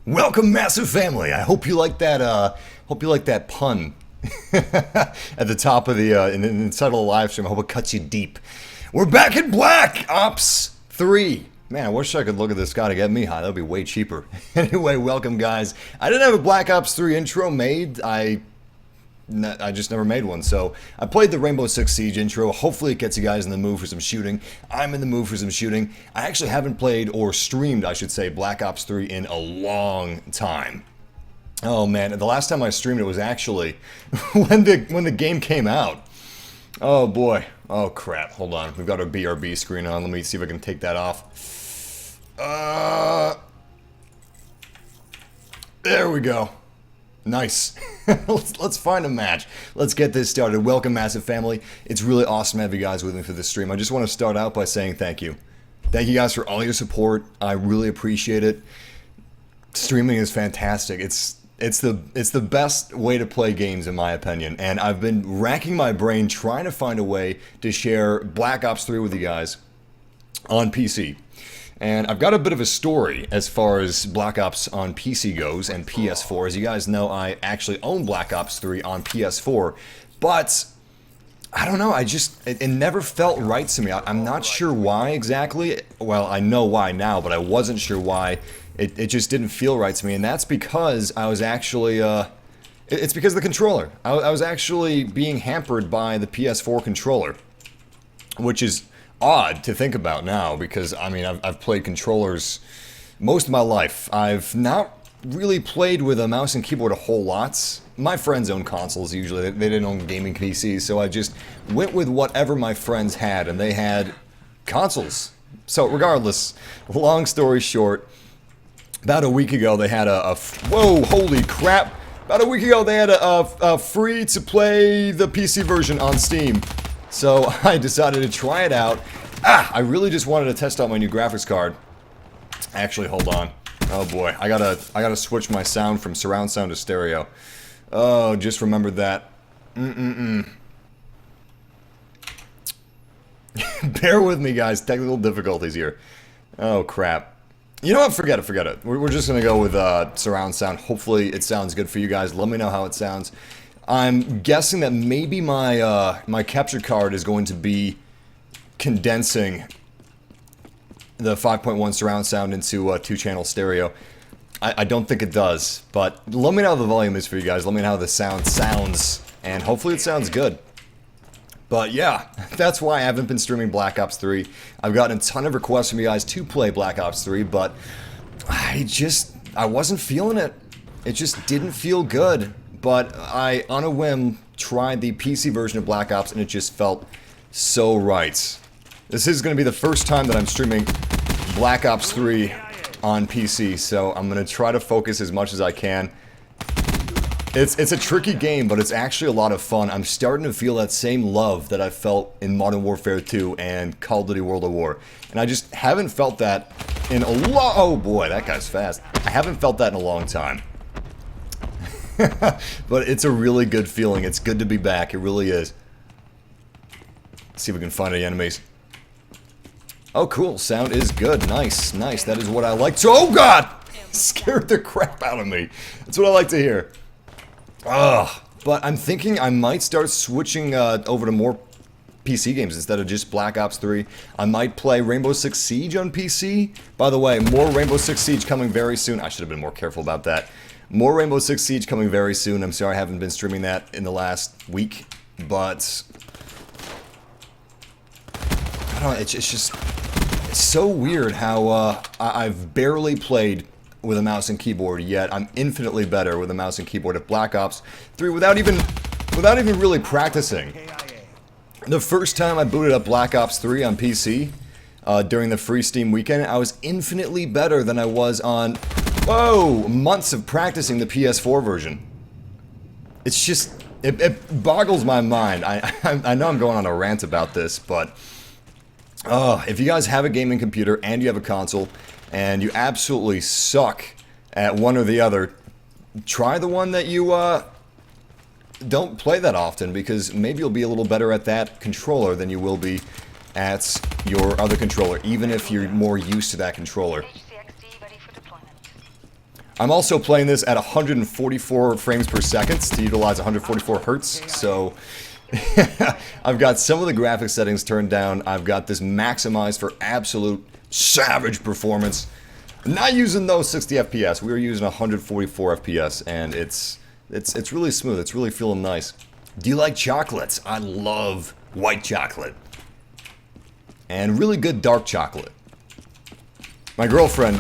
Welcome, massive family. I hope you like that. Hope you like that pun at the top of the inside of the live stream. I hope it cuts you deep. We're back in Black Ops 3. Man, I wish I could look at this guy to get me high. That'd be way cheaper. Anyway, welcome, guys. I didn't have a Black Ops 3 intro made. I just never made one, so I played the Rainbow Six Siege intro. Hopefully it gets you guys in the mood for some shooting. I'm in the mood for some shooting. I actually haven't played, or streamed, I should say, Black Ops 3 in a long time. Oh man, the last time I streamed it was actually when the game came out. Oh boy. Oh crap, hold on. We've got our BRB screen on. Let me see if I can take that off. There we go. Nice. let's find a match. Let's get this started. Welcome, massive family. It's really awesome to have you guys with me for this stream. I just want to start out by saying thank you. Thank you guys for all your support. I really appreciate it. Streaming is fantastic. It's the best way to play games in my opinion. And I've been racking my brain trying to find a way to share Black Ops 3 with you guys on PC. And I've got a bit of a story as far as Black Ops on PC goes and PS4. As you guys know, I actually own Black Ops 3 on PS4. But, I don't know, it never felt right to me. I'm not sure why exactly. Well, I know why now, but I wasn't sure why. It just didn't feel right to me. And that's because I was actually, it's because of the controller. I was actually being hampered by the PS4 controller. Which is odd to think about now, because I mean I've played controllers most of my life. I've not really played with a mouse and keyboard a whole lot. My friends own consoles usually, they didn't own gaming PCs, so I just went with whatever my friends had, and they had consoles. So regardless, long story short, about a week ago they had whoa, holy crap! About a week ago they had a free to play the PC version on Steam. So I decided to try it out. I really just wanted to test out my new graphics card. Actually, hold on. Oh boy, I gotta switch my sound from surround sound to stereo. Oh, just remembered that. Bear with me, guys. Technical difficulties here. Oh crap. You know what? Forget it. We're just gonna go with surround sound. Hopefully, it sounds good for you guys. Let me know how it sounds. I'm guessing that maybe my my capture card is going to be condensing the 5.1 surround sound into 2-channel stereo. I don't think it does, but let me know how the volume is for you guys. Let me know how the sound sounds, and hopefully it sounds good. But yeah, that's why I haven't been streaming Black Ops 3. I've gotten a ton of requests from you guys to play Black Ops 3, but I wasn't feeling it. It just didn't feel good. But I, on a whim, tried the PC version of Black Ops, and it just felt so right. This is going to be the first time that I'm streaming Black Ops 3 on PC, so I'm going to try to focus as much as I can. It's a tricky game, but it's actually a lot of fun. I'm starting to feel that same love that I felt in Modern Warfare 2 and Call of Duty World at War. And I just haven't felt that in a oh boy, that guy's fast. I haven't felt that in a long time. But it's a really good feeling. It's good to be back. It really is. Let's see if we can find any enemies. Oh, cool. Sound is good. Nice. Nice. That is what I like to— oh, God! Scared the crap out of me. That's what I like to hear. Ugh. But I'm thinking I might start switching over to more PC games instead of just Black Ops 3. I might play Rainbow Six Siege on PC. By the way, more Rainbow Six Siege coming very soon. I should have been more careful about that. More Rainbow Six Siege coming very soon. I'm sorry I haven't been streaming that in the last week, but I don't know, it's so weird how I've barely played with a mouse and keyboard, yet I'm infinitely better with a mouse and keyboard at Black Ops 3 without even really practicing. The first time I booted up Black Ops 3 on PC during the free Steam weekend, I was infinitely better than I was on— whoa! Months of practicing the PS4 version. It's just— it boggles my mind. I know I'm going on a rant about this, but if you guys have a gaming computer and you have a console and you absolutely suck at one or the other, try the one that you don't play that often, because maybe you'll be a little better at that controller than you will be at your other controller, even if you're more used to that controller. I'm also playing this at 144 frames per second to utilize 144 hertz, so I've got some of the graphics settings turned down. I've got this maximized for absolute savage performance. I'm not using those 60 FPS. We are using 144 FPS, and it's really smooth. It's really feeling nice. Do you like chocolates? I love white chocolate. And really good dark chocolate. My girlfriend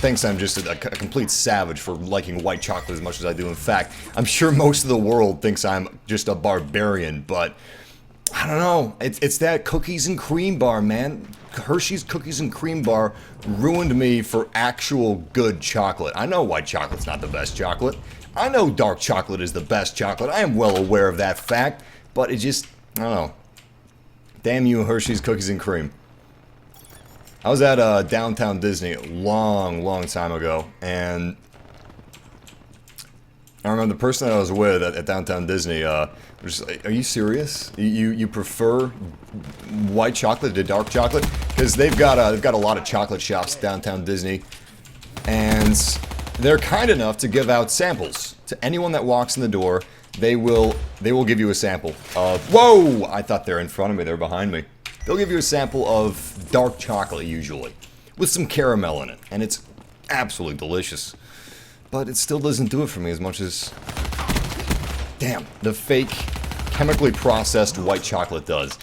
thinks I'm just a complete savage for liking white chocolate as much as I do. In fact, I'm sure most of the world thinks I'm just a barbarian, but I don't know. It's that cookies and cream bar, man. Hershey's cookies and cream bar ruined me for actual good chocolate. I know white chocolate's not the best chocolate. I know dark chocolate is the best chocolate. I am well aware of that fact, but it just, I don't know. Damn you, Hershey's cookies and cream. I was at Downtown Disney a long time ago, and I remember the person that I was with at Downtown Disney was like, "Are you serious? You prefer white chocolate to dark chocolate?" Because they've got a lot of chocolate shops at Downtown Disney, and they're kind enough to give out samples to anyone that walks in the door. They will give you a sample of. Whoa! I thought they're in front of me. They're behind me. They'll give you a sample of dark chocolate, usually, with some caramel in it, and it's absolutely delicious. But it still doesn't do it for me as much as, damn, the fake, chemically processed white chocolate does.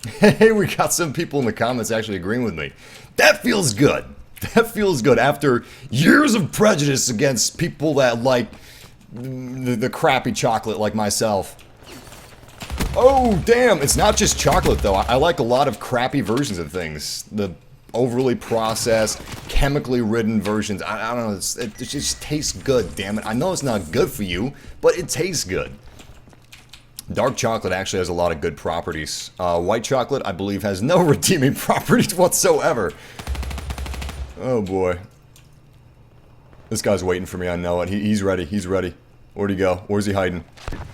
Hey, we got some people in the comments actually agreeing with me. That feels good. That feels good after years of prejudice against people that like the crappy chocolate like myself. Oh, damn, it's not just chocolate, though. I like a lot of crappy versions of things. The overly processed, chemically ridden versions. I don't know, it just tastes good, damn it. I know it's not good for you, but it tastes good. Dark chocolate actually has a lot of good properties. White chocolate, I believe, has no redeeming properties whatsoever. Oh, boy. This guy's waiting for me, I know it. He's ready, he's ready. Where'd he go? Where's he hiding?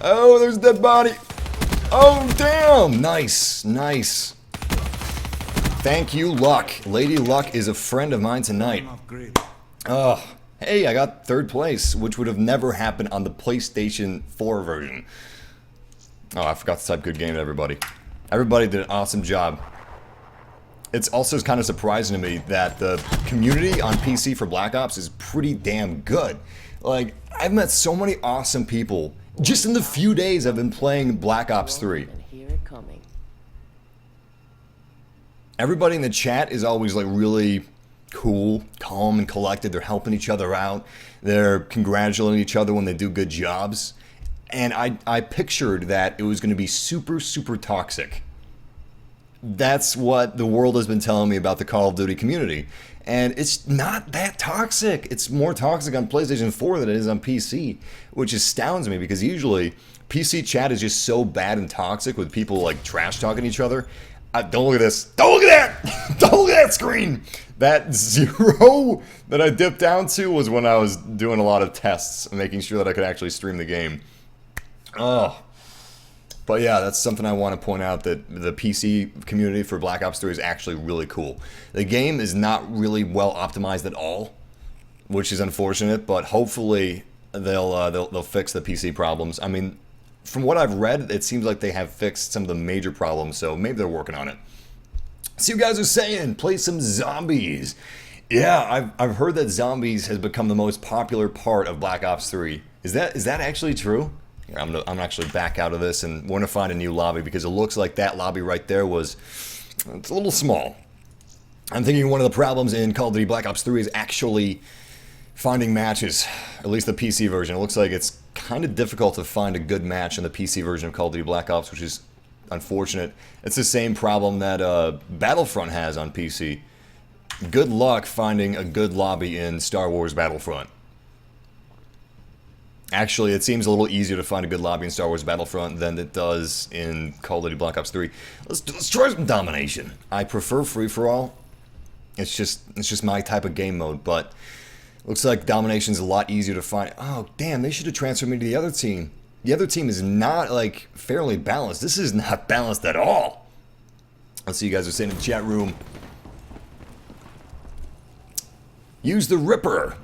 Oh, there's a dead body! Oh, damn! Nice, nice. Thank you, Luck. Lady Luck is a friend of mine tonight. Oh, hey, I got third place, which would have never happened on the PlayStation 4 version. Oh, I forgot to type good game to everybody. Everybody did an awesome job. It's also kind of surprising to me that the community on PC for Black Ops is pretty damn good. Like, I've met so many awesome people just in the few days I've been playing Black Ops 3. Everybody in the chat is always like really cool, calm, and collected. They're helping each other out. They're congratulating each other when they do good jobs. And I pictured that it was going to be super toxic. That's what the world has been telling me about the Call of Duty community. And it's not that toxic. It's more toxic on PlayStation 4 than it is on PC, which astounds me because usually PC chat is just so bad and toxic with people like trash talking each other. Don't look at this. Don't look at that! Don't look at that screen! That 0 that I dipped down to was when I was doing a lot of tests, making sure that I could actually stream the game. Oh. But yeah, that's something I want to point out, that the PC community for Black Ops 3 is actually really cool. The game is not really well optimized at all, which is unfortunate, but hopefully they'll fix the PC problems. I mean, from what I've read, it seems like they have fixed some of the major problems, so maybe they're working on it. So you guys are saying, play some zombies. Yeah, I've heard that zombies has become the most popular part of Black Ops 3. Is that actually true? Here, I'm gonna actually back out of this, and we're gonna find a new lobby because it looks like that lobby right there it's a little small. I'm thinking one of the problems in Call of Duty Black Ops 3 is actually finding matches, at least the PC version. It looks like it's kind of difficult to find a good match in the PC version of Call of Duty Black Ops, which is unfortunate. It's the same problem that Battlefront has on PC. Good luck finding a good lobby in Star Wars Battlefront. Actually, it seems a little easier to find a good lobby in Star Wars Battlefront than it does in Call of Duty Black Ops 3. Let's try some domination. I prefer free-for-all. It's just my type of game mode, but looks like domination's a lot easier to find. Oh, damn, they should have transferred me to the other team. The other team is not, like, fairly balanced. This is not balanced at all. Let's see, you guys are saying in the chat room. Use the Ripper.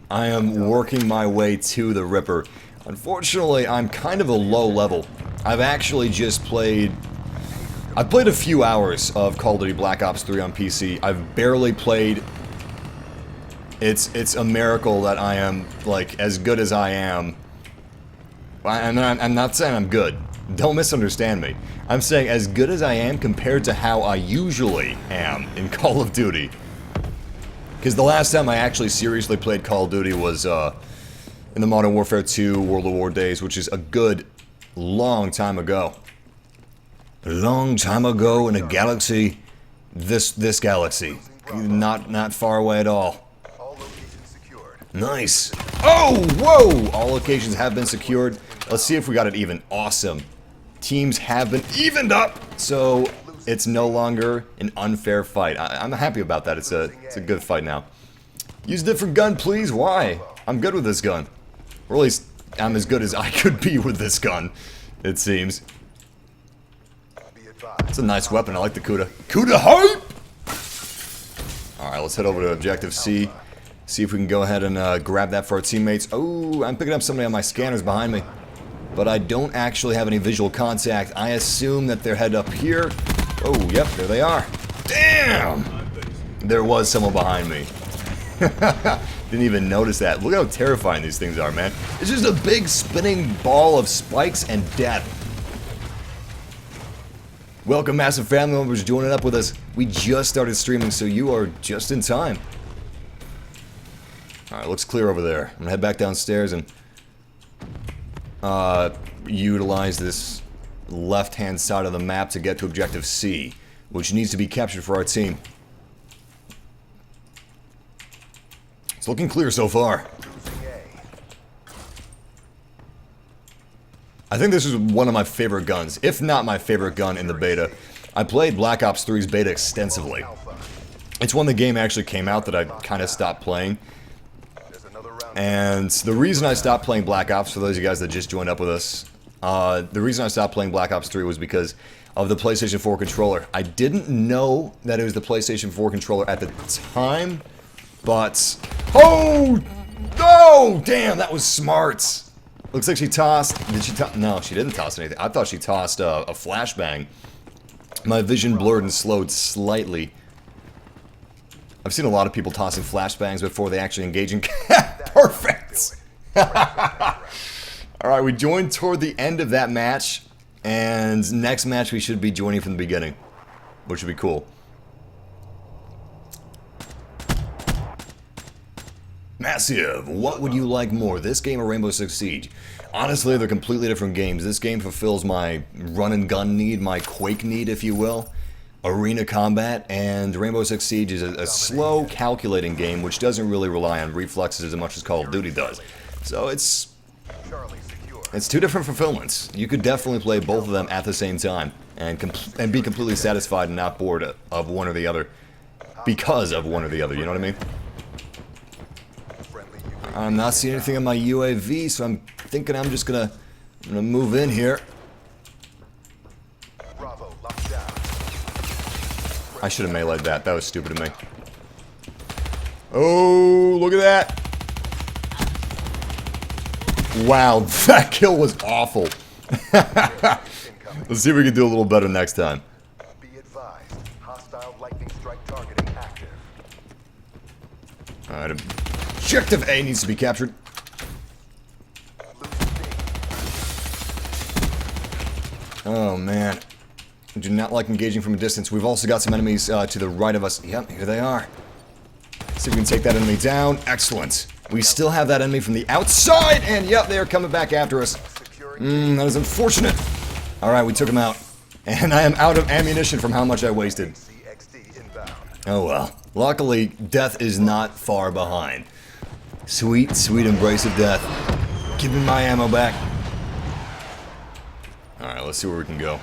I am working my way to the Ripper. Unfortunately, I'm kind of a low level. I've actually just played... I've played a few hours of Call of Duty Black Ops 3 on PC. I've barely played... It's a miracle that I am, like, as good as I am. I'm not saying I'm good. Don't misunderstand me. I'm saying as good as I am compared to how I usually am in Call of Duty. Because the last time I actually seriously played Call of Duty was in the Modern Warfare 2 World of War days, which is a good long time ago. A long time ago in a galaxy, this galaxy, not far away at all. Nice. Oh, whoa! All locations have been secured. Let's see if we got it even. Awesome. Teams have been evened up, so it's no longer an unfair fight. I'm happy about that. It's a good fight now. Use a different gun, please. Why? I'm good with this gun. Or at least I'm as good as I could be with this gun, it seems. It's a nice weapon. I like the Kuda. Kuda hype! Alright, let's head over to Objective C. See if we can go ahead and grab that for our teammates. Oh, I'm picking up somebody on my scanners behind me. But I don't actually have any visual contact. I assume that they're headed up here. Oh, yep, there they are. Damn! There was someone behind me. Didn't even notice that. Look how terrifying these things are, man. It's just a big spinning ball of spikes and death. Welcome, massive family members joining up with us. We just started streaming, so you are just in time. Alright, looks clear over there. I'm gonna head back downstairs and utilize this left-hand side of the map to get to Objective C, which needs to be captured for our team. It's looking clear so far. I think this is one of my favorite guns, if not my favorite gun in the beta. I played Black Ops 3's beta extensively. It's when the game actually came out that I kind of stopped playing. And the reason I stopped playing Black Ops, for those of you guys that just joined up with us, the reason I stopped playing Black Ops 3 was because of the PlayStation 4 controller. I didn't know that it was the PlayStation 4 controller at the time, but... Oh! Oh! Damn, that was smart! Looks like she tossed... Did she toss... No, she didn't toss anything. I thought she tossed a flashbang. My vision blurred and slowed slightly. I've seen a lot of people tossing flashbangs before they actually engage in... Perfect! Alright, we joined toward the end of that match, and next match we should be joining from the beginning, which would be cool. Massive, what would you like more, this game or Rainbow Six Siege? Honestly, they're completely different games. This game fulfills my run and gun need, my Quake need, if you will. Arena combat, and Rainbow Six Siege is a slow, calculating game which doesn't really rely on reflexes as much as Call of Duty does. So it's two different fulfillments. You could definitely play both of them at the same time and be completely satisfied and not bored of one or the other because of one or the other, you know what I mean? I'm not seeing anything on my UAV, so I'm thinking I'm gonna move in here. I should have melee'd that. That was stupid of me. Oh, look at that. Wow, that kill was awful. Let's see if we can do a little better next time. Be advised, hostile lightning strike targeting active. Alright, Objective A needs to be captured. Oh, man. I do not like engaging from a distance. We've also got some enemies to the right of us. Yep, here they are. See if we can take that enemy down. Excellent. We still have that enemy from the outside, and yep, they are coming back after us. That is unfortunate. Alright, we took him out. And I am out of ammunition from how much I wasted. Oh well. Luckily, death is not far behind. Sweet, sweet embrace of death. Give me my ammo back. Alright, let's see where we can go.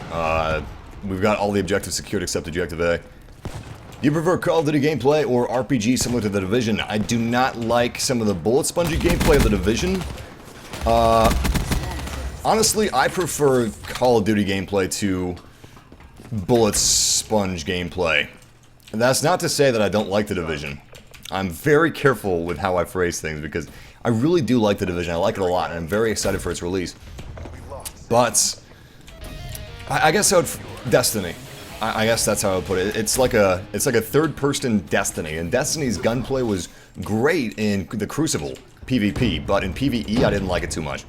We've got all the objectives secured except Objective A. Do you prefer Call of Duty gameplay or RPG similar to The Division? I do not like some of the bullet spongy gameplay of The Division. Honestly, I prefer Call of Duty gameplay to bullet sponge gameplay. And that's not to say that I don't like The Division. I'm very careful with how I phrase things because I really do like The Division. I like it a lot, and I'm very excited for its release. But I guess Destiny. I guess that's how I would put it. It's like a third-person Destiny, and Destiny's gunplay was great in the Crucible PvP, but in PvE I didn't like it too much.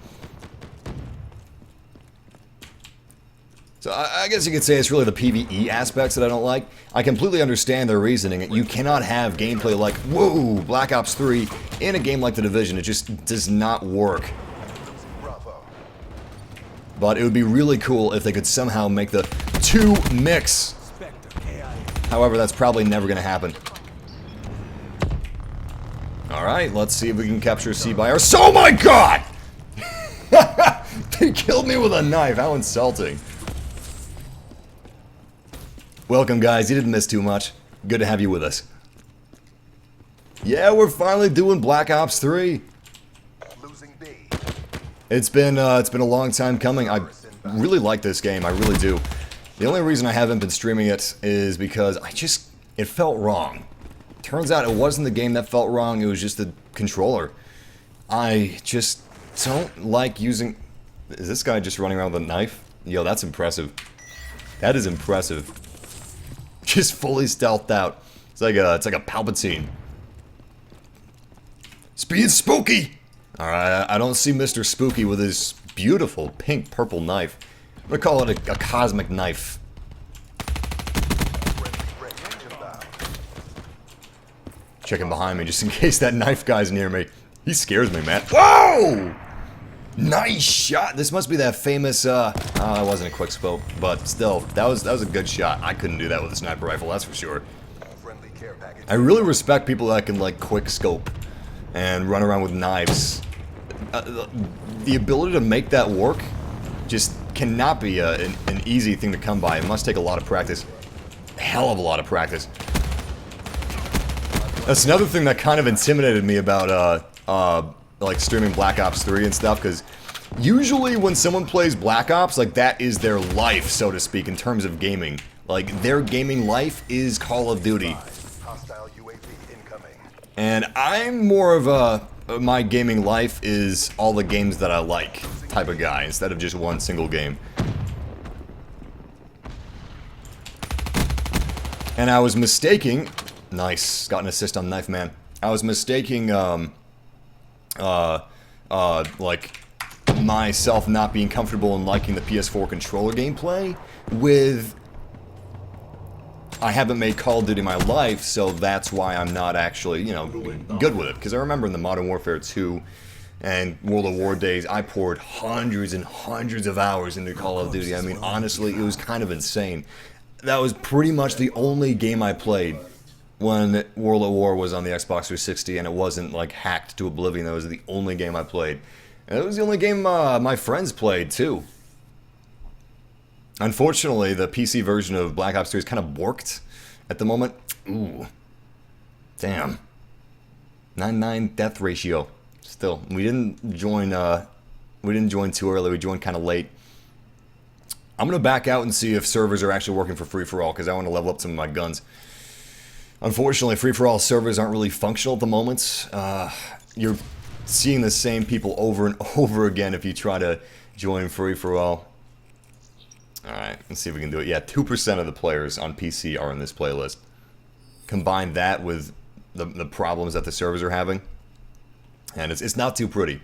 So I guess you could say it's really the PvE aspects that I don't like. I completely understand their reasoning. You cannot have gameplay like, whoa, Black Ops 3 in a game like The Division. It just does not work. But it would be really cool if they could somehow make the two mix. However, that's probably never going to happen. Alright, let's see if we can capture C-Buyer. Oh my god! They killed me with a knife. How insulting. Welcome, guys. You didn't miss too much. Good to have you with us. Yeah, we're finally doing Black Ops 3. Losing B. It's been a long time coming. I really like this game. I really do. The only reason I haven't been streaming it is because it felt wrong. Turns out it wasn't the game that felt wrong. It was just the controller. I just don't like using... Is this guy just running around with a knife? Yo, that's impressive. That is impressive. Just fully stealthed out. It's like a Palpatine. Speed Spooky! Alright, I don't see Mr. Spooky with his beautiful pink-purple knife. I'm gonna call it a cosmic knife. Checking behind me just in case that knife guy's near me. He scares me, man. Whoa! Nice shot! This must be that famous, that wasn't a quick scope, but still, that was a good shot. I couldn't do that with a sniper rifle, that's for sure. I really respect people that can, like, quick scope and run around with knives. The ability to make that work just cannot be an easy thing to come by. It must take a lot of practice. A hell of a lot of practice. That's another thing that kind of intimidated me about, like streaming Black Ops 3 and stuff, because usually when someone plays Black Ops, like that is their life, so to speak, in terms of gaming. Like their gaming life is Call of Duty. And I'm more of my gaming life is all the games that I like type of guy, instead of just one single game. And I was mistaking... Nice, got an assist on Knife Man. I was mistaking, like, myself not being comfortable in liking the PS4 controller gameplay with... I haven't made Call of Duty my life, so that's why I'm not actually, you know, good with it. Because I remember in the Modern Warfare 2 and World of War days, I poured hundreds and hundreds of hours into Call of Duty. I mean, honestly, it was kind of insane. That was pretty much the only game I played when World of War was on the Xbox 360 and it wasn't, like, hacked to oblivion. That was the only game I played. And it was the only game my friends played, too. Unfortunately, the PC version of Black Ops 3 is kind of borked at the moment. Ooh. Damn. 9-9 death ratio. Still, we didn't join too early. We joined kind of late. I'm going to back out and see if servers are actually working for free-for-all, because I want to level up some of my guns. Unfortunately, free-for-all servers aren't really functional at the moment. You're seeing the same people over and over again if you try to join free-for-all. Alright, let's see if we can do it. Yeah, 2% of the players on PC are in this playlist. Combine that with the problems that the servers are having, and it's not too pretty.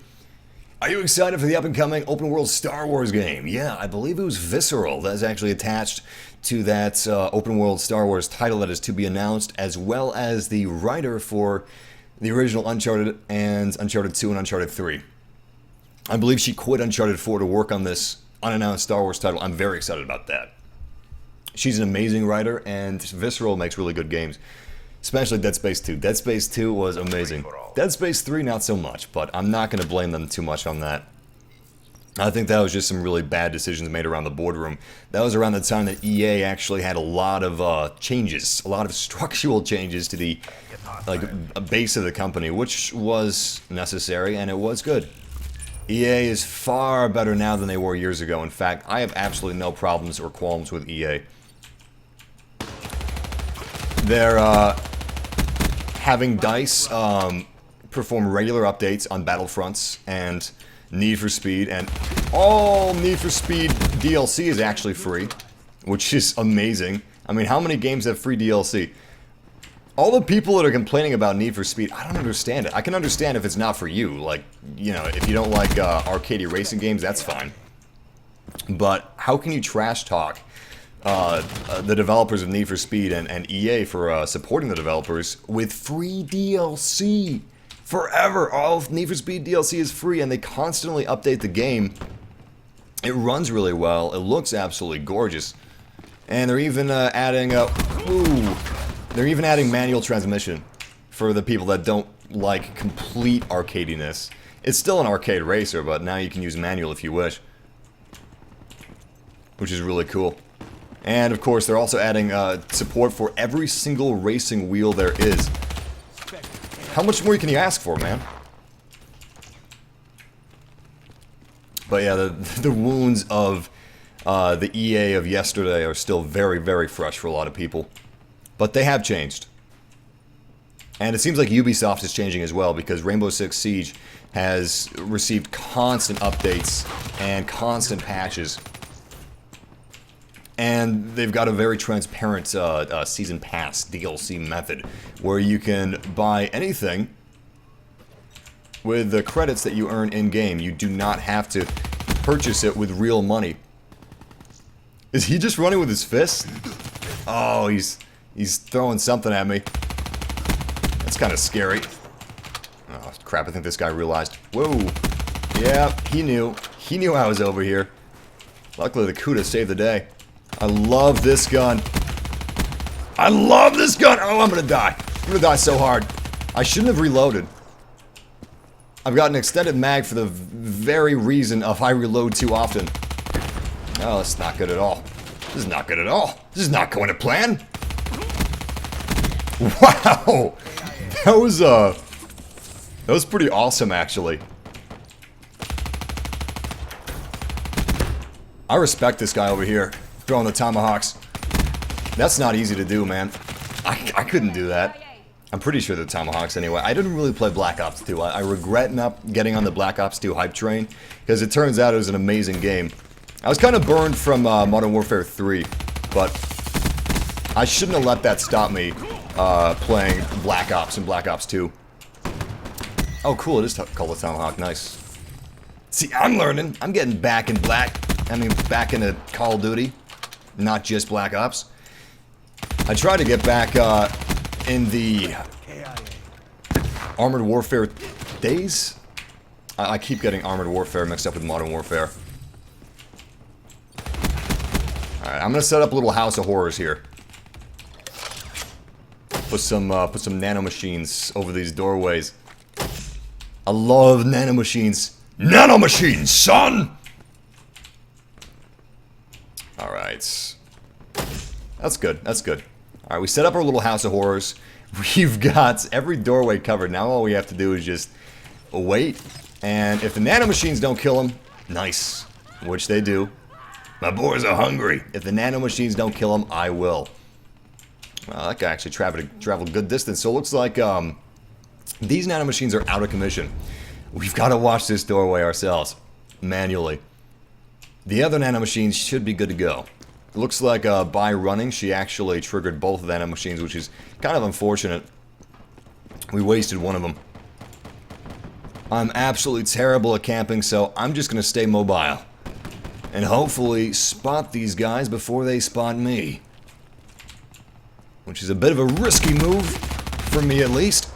Are you excited for the up-and-coming open-world Star Wars game? Yeah, I believe it was Visceral that's actually attached to that open-world Star Wars title that is to be announced, as well as the writer for the original Uncharted and Uncharted 2 and Uncharted 3. I believe she quit Uncharted 4 to work on this unannounced Star Wars title. I'm very excited about that. She's an amazing writer, and Visceral makes really good games. Especially Dead Space 2. Dead Space 2 was amazing. Dead Space 3, not so much, but I'm not going to blame them too much on that. I think that was just some really bad decisions made around the boardroom. That was around the time that EA actually had a lot of changes, a lot of structural changes to the base of the company, which was necessary, and it was good. EA is far better now than they were years ago. In fact, I have absolutely no problems or qualms with EA. Their having DICE perform regular updates on Battlefronts and Need for Speed, and all Need for Speed DLC is actually free, which is amazing. I mean, how many games have free DLC? All the people that are complaining about Need for Speed, I don't understand it. I can understand if it's not for you. Like, you know, if you don't like arcadey racing games, that's fine. But how can you trash talk the developers of Need for Speed and EA for supporting the developers with free DLC? Forever, all of Need for Speed DLC is free, and they constantly update the game. It runs really well. It looks absolutely gorgeous, and they're even adding they're even adding manual transmission for the people that don't like complete arcadiness. It's still an arcade racer, but now you can use manual if you wish, which is really cool. And of course, they're also adding support for every single racing wheel there is. How much more can you ask for, man? But yeah, the wounds of the EA of yesterday are still very, very fresh for a lot of people. But they have changed. And it seems like Ubisoft is changing as well, because Rainbow Six Siege has received constant updates and constant patches. And they've got a very transparent Season Pass DLC method, where you can buy anything with the credits that you earn in-game. You do not have to purchase it with real money. Is he just running with his fist? Oh, he's throwing something at me. That's kind of scary. Oh, crap, I think this guy realized. Whoa. Yeah, he knew. He knew I was over here. Luckily, the Kuda saved the day. I love this gun. I love this gun! Oh, I'm gonna die. I'm gonna die so hard. I shouldn't have reloaded. I've got an extended mag for the very reason of I reload too often. Oh, that's not good at all. This is not good at all. This is not going to plan. Wow! That was pretty awesome, actually. I respect this guy over here, throwing the tomahawks. That's not easy to do, man. I couldn't do that. I'm pretty sure they're tomahawks anyway. I didn't really play Black Ops 2. I regret not getting on the Black Ops 2 hype train, because it turns out it was an amazing game. I was kind of burned from Modern Warfare 3, but I shouldn't have let that stop me playing Black Ops and Black Ops 2. Oh, cool, it is called a tomahawk. Nice. See, I'm learning. I'm getting back in back into Call of Duty, not just Black Ops. I tried to get back in the Armored Warfare days. I keep getting Armored Warfare mixed up with Modern Warfare. Alright, I'm gonna set up a little house of horrors here. Put some nanomachines over these doorways. I love nanomachines. Nanomachines, son! Alright. That's good, that's good. Alright, we set up our little house of horrors. We've got every doorway covered. Now all we have to do is just wait. And if the nanomachines don't kill them, nice. Which they do. My boys are hungry. If the nanomachines don't kill them, I will. Well, that guy actually traveled a good distance. So it looks like these nanomachines are out of commission. We've got to watch this doorway ourselves, manually. The other nanomachines should be good to go. It looks like by running, she actually triggered both of the nanomachines, which is kind of unfortunate. We wasted one of them. I'm absolutely terrible at camping, so I'm just going to stay mobile. And hopefully spot these guys before they spot me. Which is a bit of a risky move, for me at least.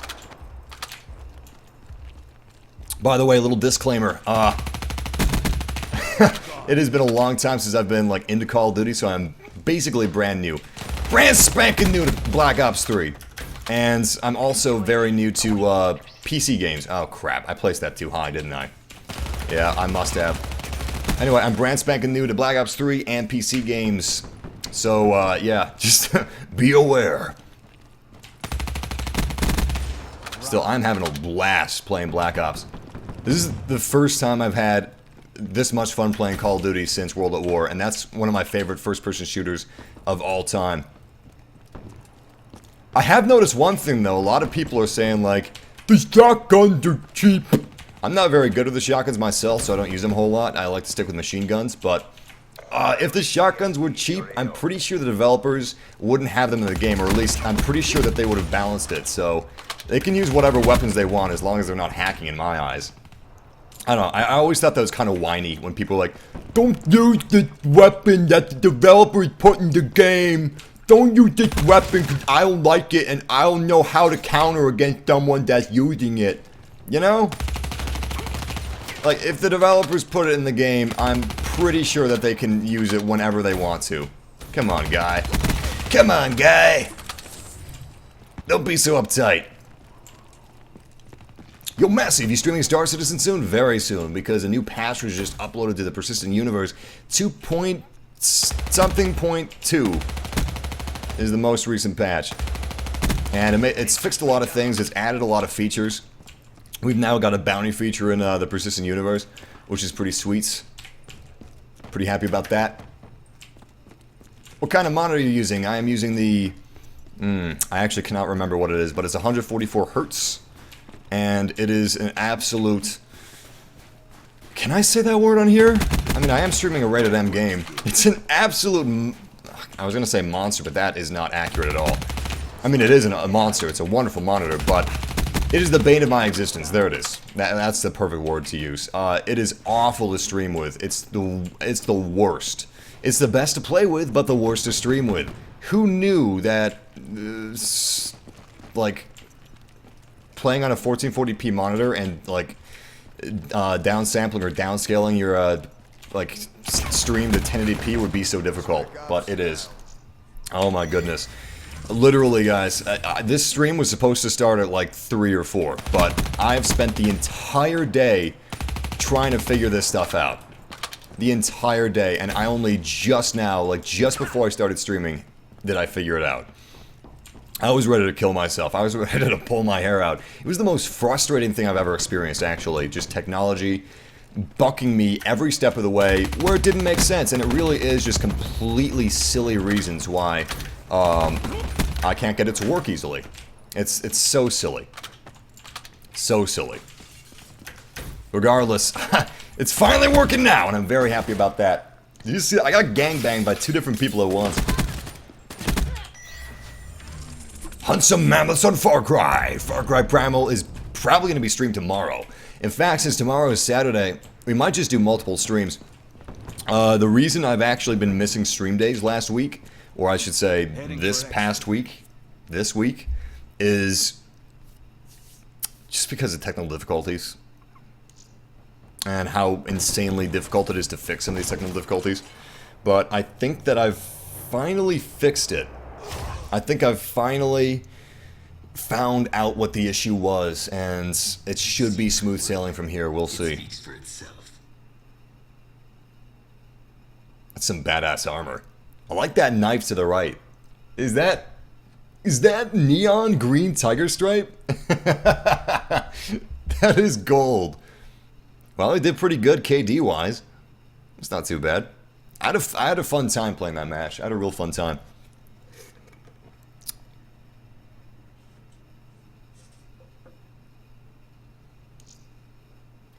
By the way, a little disclaimer. It has been a long time since I've been like into Call of Duty, so I'm basically brand new. Brand spanking new to Black Ops 3. And I'm also very new to PC games. Oh crap, I placed that too high, didn't I? Yeah, I must have. Anyway, I'm brand spanking new to Black Ops 3 and PC games. So, yeah, just be aware. Still, I'm having a blast playing Black Ops. This is the first time I've had this much fun playing Call of Duty since World at War, and that's one of my favorite first-person shooters of all time. I have noticed one thing though. A lot of people are saying like, the shotguns are cheap. I'm not very good with the shotguns myself, so I don't use them a whole lot. I like to stick with machine guns, but if the shotguns were cheap, I'm pretty sure the developers wouldn't have them in the game, or at least I'm pretty sure that they would have balanced it, so they can use whatever weapons they want as long as they're not hacking in my eyes. I don't know, I always thought that was kind of whiny when people were like, don't use this weapon that the developers put in the game. Don't use this weapon because I don't like it and I don't know how to counter against someone that's using it. You know? Like, if the developers put it in the game, I'm pretty sure that they can use it whenever they want to. Come on, guy. Come on, guy. Don't be so uptight. Yo, Massive, you streaming Star Citizen soon? Very soon, because a new patch was just uploaded to the Persistent Universe. 2.something.2 is the most recent patch. And it's fixed a lot of things, it's added a lot of features. We've now got a bounty feature in the Persistent Universe, which is pretty sweet. Pretty happy about that. What kind of monitor are you using? I am using the... I actually cannot remember what it is, but it's 144 Hertz. And it is an absolute... Can I say that word on here? I mean, I am streaming a rated M game. It's an absolute... I was going to say monster, but that is not accurate at all. I mean, it isn't a monster. It's a wonderful monitor, but... It is the bane of my existence. There it is. That's the perfect word to use. It is awful to stream with. It's the worst. It's the best to play with, but the worst to stream with. Who knew that, like, playing on a 1440p monitor and, like, downsampling or downscaling your, like, stream to 1080p would be so difficult. But it is. Oh my goodness. Literally, guys, this stream was supposed to start at like 3 or 4, but I've spent the entire day trying to figure this stuff out. The entire day, and I only just now, like just before I started streaming, did I figure it out. I was ready to kill myself. I was ready to pull my hair out. It was the most frustrating thing I've ever experienced, actually. Just technology bucking me every step of the way where it didn't make sense, and it really is just completely silly reasons why I can't get it to work easily. It's so silly. So silly. Regardless, it's finally working now, and I'm very happy about that. Did you see that? I got gangbanged by 2 different people at once. Hunt some mammoths on Far Cry. Far Cry Primal is probably going to be streamed tomorrow. In fact, since tomorrow is Saturday, we might just do multiple streams. The reason I've actually been missing stream days last week, or I should say this past week, is just because of technical difficulties. And how insanely difficult it is to fix some of these technical difficulties. But I think that I've finally fixed it. I think I've finally found out what the issue was, and it should be smooth sailing from here. We'll see. That's some badass armor. I like that knife to the right. Is that neon green tiger stripe? That is gold. Well, it did pretty good KD wise. It's not too bad. I had a fun time playing that match. I had a real fun time.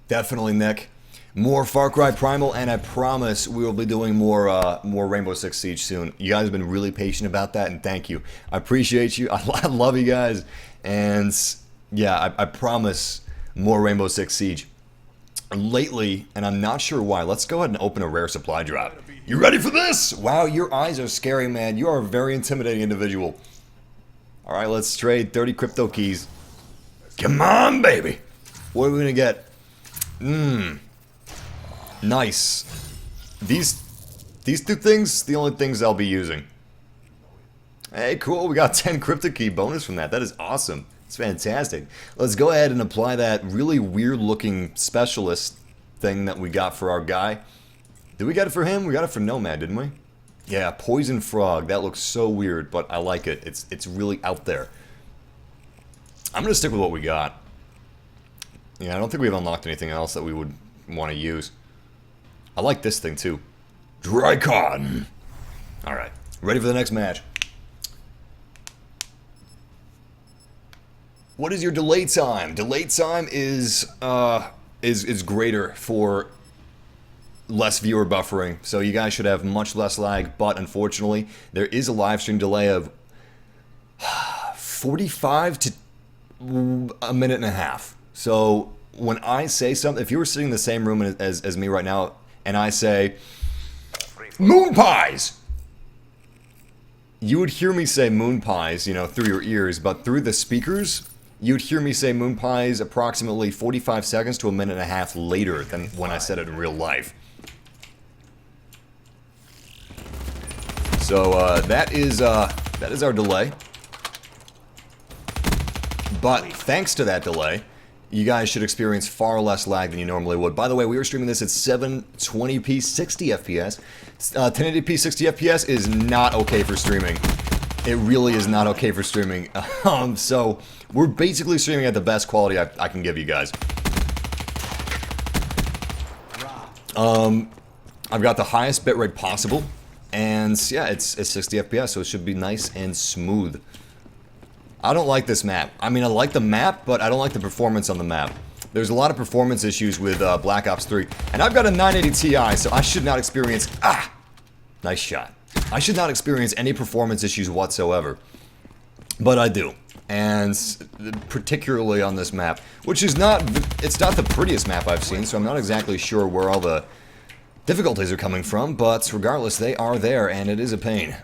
Definitely, Nick. More Far Cry Primal, and I promise we will be doing more Rainbow Six Siege soon. You guys have been really patient about that, and thank you. I appreciate you. I love you guys. And yeah, I promise more Rainbow Six Siege. Lately, and I'm not sure why, let's go ahead and open a rare supply drop. You ready for this? Wow, your eyes are scary, man. You are a very intimidating individual. Alright, let's trade 30 crypto keys. Come on, baby. What are we gonna get? Nice. These 2 things, the only things I'll be using. Hey, cool, we got 10 crypto key bonus from that. That is awesome. It's fantastic. Let's go ahead and apply that really weird looking specialist thing that we got for our guy. Did we get it for him? We got it for Nomad, didn't we? Yeah, Poison Frog. That looks so weird, but I like it. It's really out there. I'm gonna stick with what we got. Yeah, I don't think we've unlocked anything else that we would want to use. I like this thing too. Drycon. Alright, ready for the next match. What is your delay time? Delay time is greater for less viewer buffering, so you guys should have much less lag, but unfortunately, there is a live stream delay of 45 to a minute and a half. So when I say something, if you were sitting in the same room as me right now, and I say, moon pies, you would hear me say moon pies, you know, through your ears, but through the speakers, you'd hear me say moon pies approximately 45 seconds to a minute and a half later than when I said it in real life. So that is our delay. But thanks to that delay, you guys should experience far less lag than you normally would. By the way, we are streaming this at 720p 60 FPS. 1080p 60 FPS is not okay for streaming. It really is not okay for streaming. So we're basically streaming at the best quality I can give you guys. I've got the highest bitrate possible, and yeah, it's 60 FPS, so it should be nice and smooth. I don't like this map. I mean, I like the map, but I don't like the performance on the map. There's a lot of performance issues with Black Ops 3, and I've got a 980 Ti, so I should not experience... Nice shot. I should not experience any performance issues whatsoever. But I do. And particularly on this map, which is not... It's not the prettiest map I've seen, so I'm not exactly sure where all the difficulties are coming from, but regardless, they are there, and it is a pain.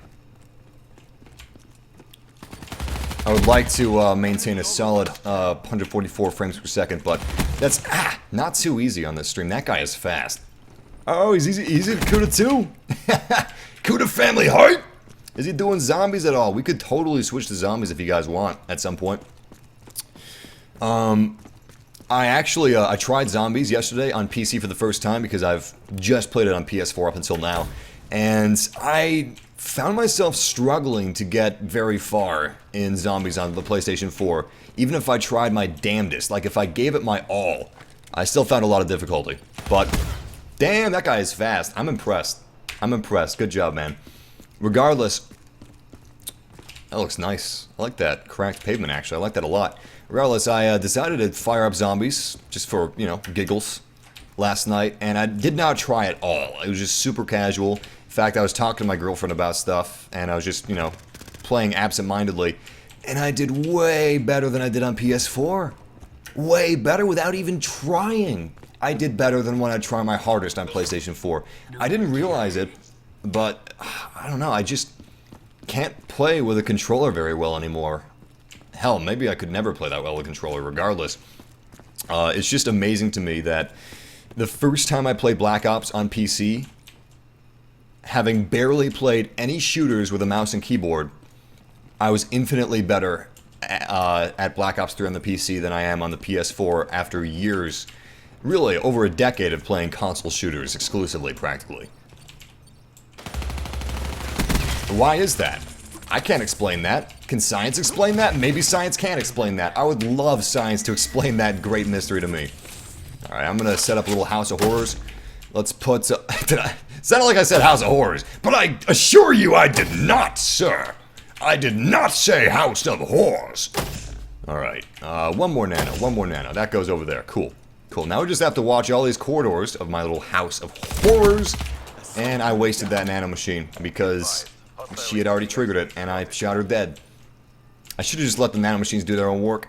I would like to maintain a solid 144 frames per second, but that's not too easy on this stream. That guy is fast. Oh, he's easy to CUDA too. CUDA family hype. Is he doing zombies at all? We could totally switch to zombies if you guys want at some point. I actually I tried zombies yesterday on PC for the first time because I've just played it on PS4 up until now, and I found myself struggling to get very far in zombies on the PlayStation 4, even if I tried my damnedest. Like, if I gave it my all, I still found a lot of difficulty. But, damn, that guy is fast. I'm impressed. I'm impressed. Good job, man. Regardless, that looks nice. I like that cracked pavement, actually. I like that a lot. Regardless, I decided to fire up zombies, just for, you know, giggles, last night, and I did not try at all. It was just super casual. In fact, I was talking to my girlfriend about stuff, and I was just, you know, playing absent-mindedly, and I did way better than I did on PS4. Way better without even trying. I did better than when I tried my hardest on PlayStation 4. I didn't realize it, but I don't know, I just can't play with a controller very well anymore. Hell, maybe I could never play that well with a controller regardless. It's just amazing to me that the first time I played Black Ops on PC, having barely played any shooters with a mouse and keyboard, I was infinitely better at Black Ops 3 on the PC than I am on the PS4 after years, really over a decade of playing console shooters exclusively, practically. Why is that? I can't explain that. Can science explain that? Maybe science can explain that. I would love science to explain that great mystery to me. Alright, I'm gonna set up a little House of Horrors. Let's put... sounded like I said House of Horrors, but I assure you I did not, sir. I did not say House of Horrors. Alright, one more nano, one more nano. That goes over there. Cool. Cool. Now we just have to watch all these corridors of my little House of Horrors. And I wasted that nano machine because she had already triggered it, and I shot her dead. I should have just let the nano machines do their own work.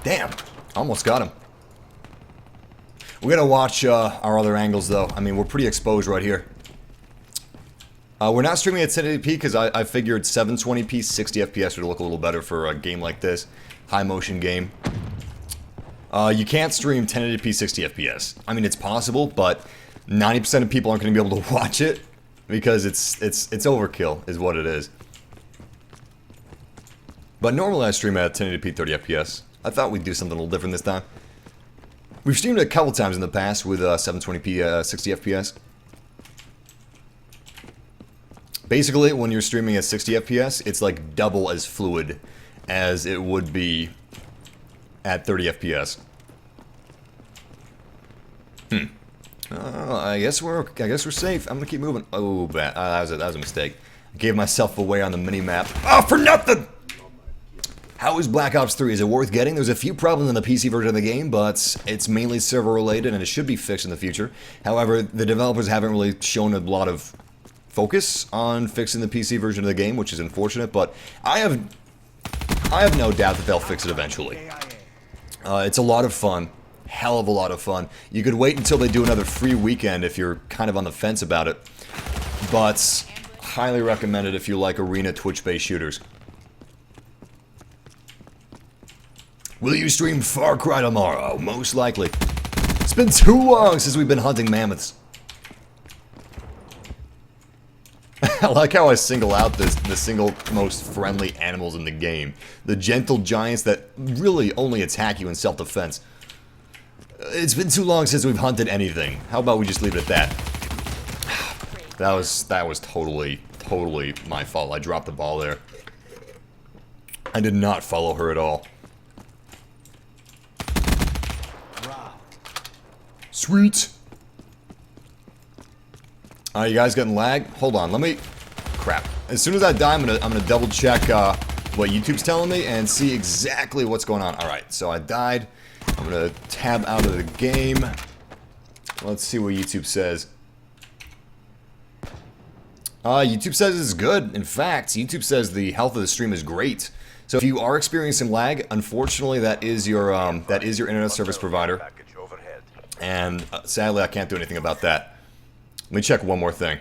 Damn, almost got him. We're gonna watch our other angles though. I mean, we're pretty exposed right here. We're not streaming at 1080p because I figured 720p 60 FPS would look a little better for a game like this. High motion game. You can't stream 1080p 60 FPS. I mean, it's possible, but 90% of people aren't going to be able to watch it because it's overkill, is what it is. But normally I stream at 1080p 30 FPS. I thought we'd do something a little different this time. We've streamed it a couple times in the past with 720p 60 FPS. Basically, when you're streaming at 60 FPS, it's like double as fluid as it would be at 30 FPS. I guess we're safe. I'm gonna keep moving. Oh, bad. That was a mistake. I gave myself away on the mini map. Oh, for nothing. How is Black Ops 3? Is it worth getting? There's a few problems in the PC version of the game, but it's mainly server related and it should be fixed in the future. However, the developers haven't really shown a lot of focus on fixing the PC version of the game, which is unfortunate, but I have no doubt that they'll fix it eventually. It's a lot of fun. Hell of a lot of fun. You could wait until they do another free weekend if you're kind of on the fence about it, but highly recommend it if you like arena Twitch-based shooters. Will you stream Far Cry tomorrow? Most likely. It's been too long since we've been hunting mammoths. I like how I single out the single most friendly animals in the game. The gentle giants that really only attack you in self-defense. It's been too long since we've hunted anything. How about we just leave it at that? That was totally my fault. I dropped the ball there. I did not follow her at all. Sweet. You guys getting lag? Hold on, let me... Crap. As soon as I die, I'm gonna double check what YouTube's telling me and see exactly what's going on. Alright, so I died. I'm gonna tab out of the game. Let's see what YouTube says. YouTube says it's good. In fact, YouTube says the health of the stream is great. So if you are experiencing lag, unfortunately that is your internet service provider. And sadly I can't do anything about that. Let me check one more thing.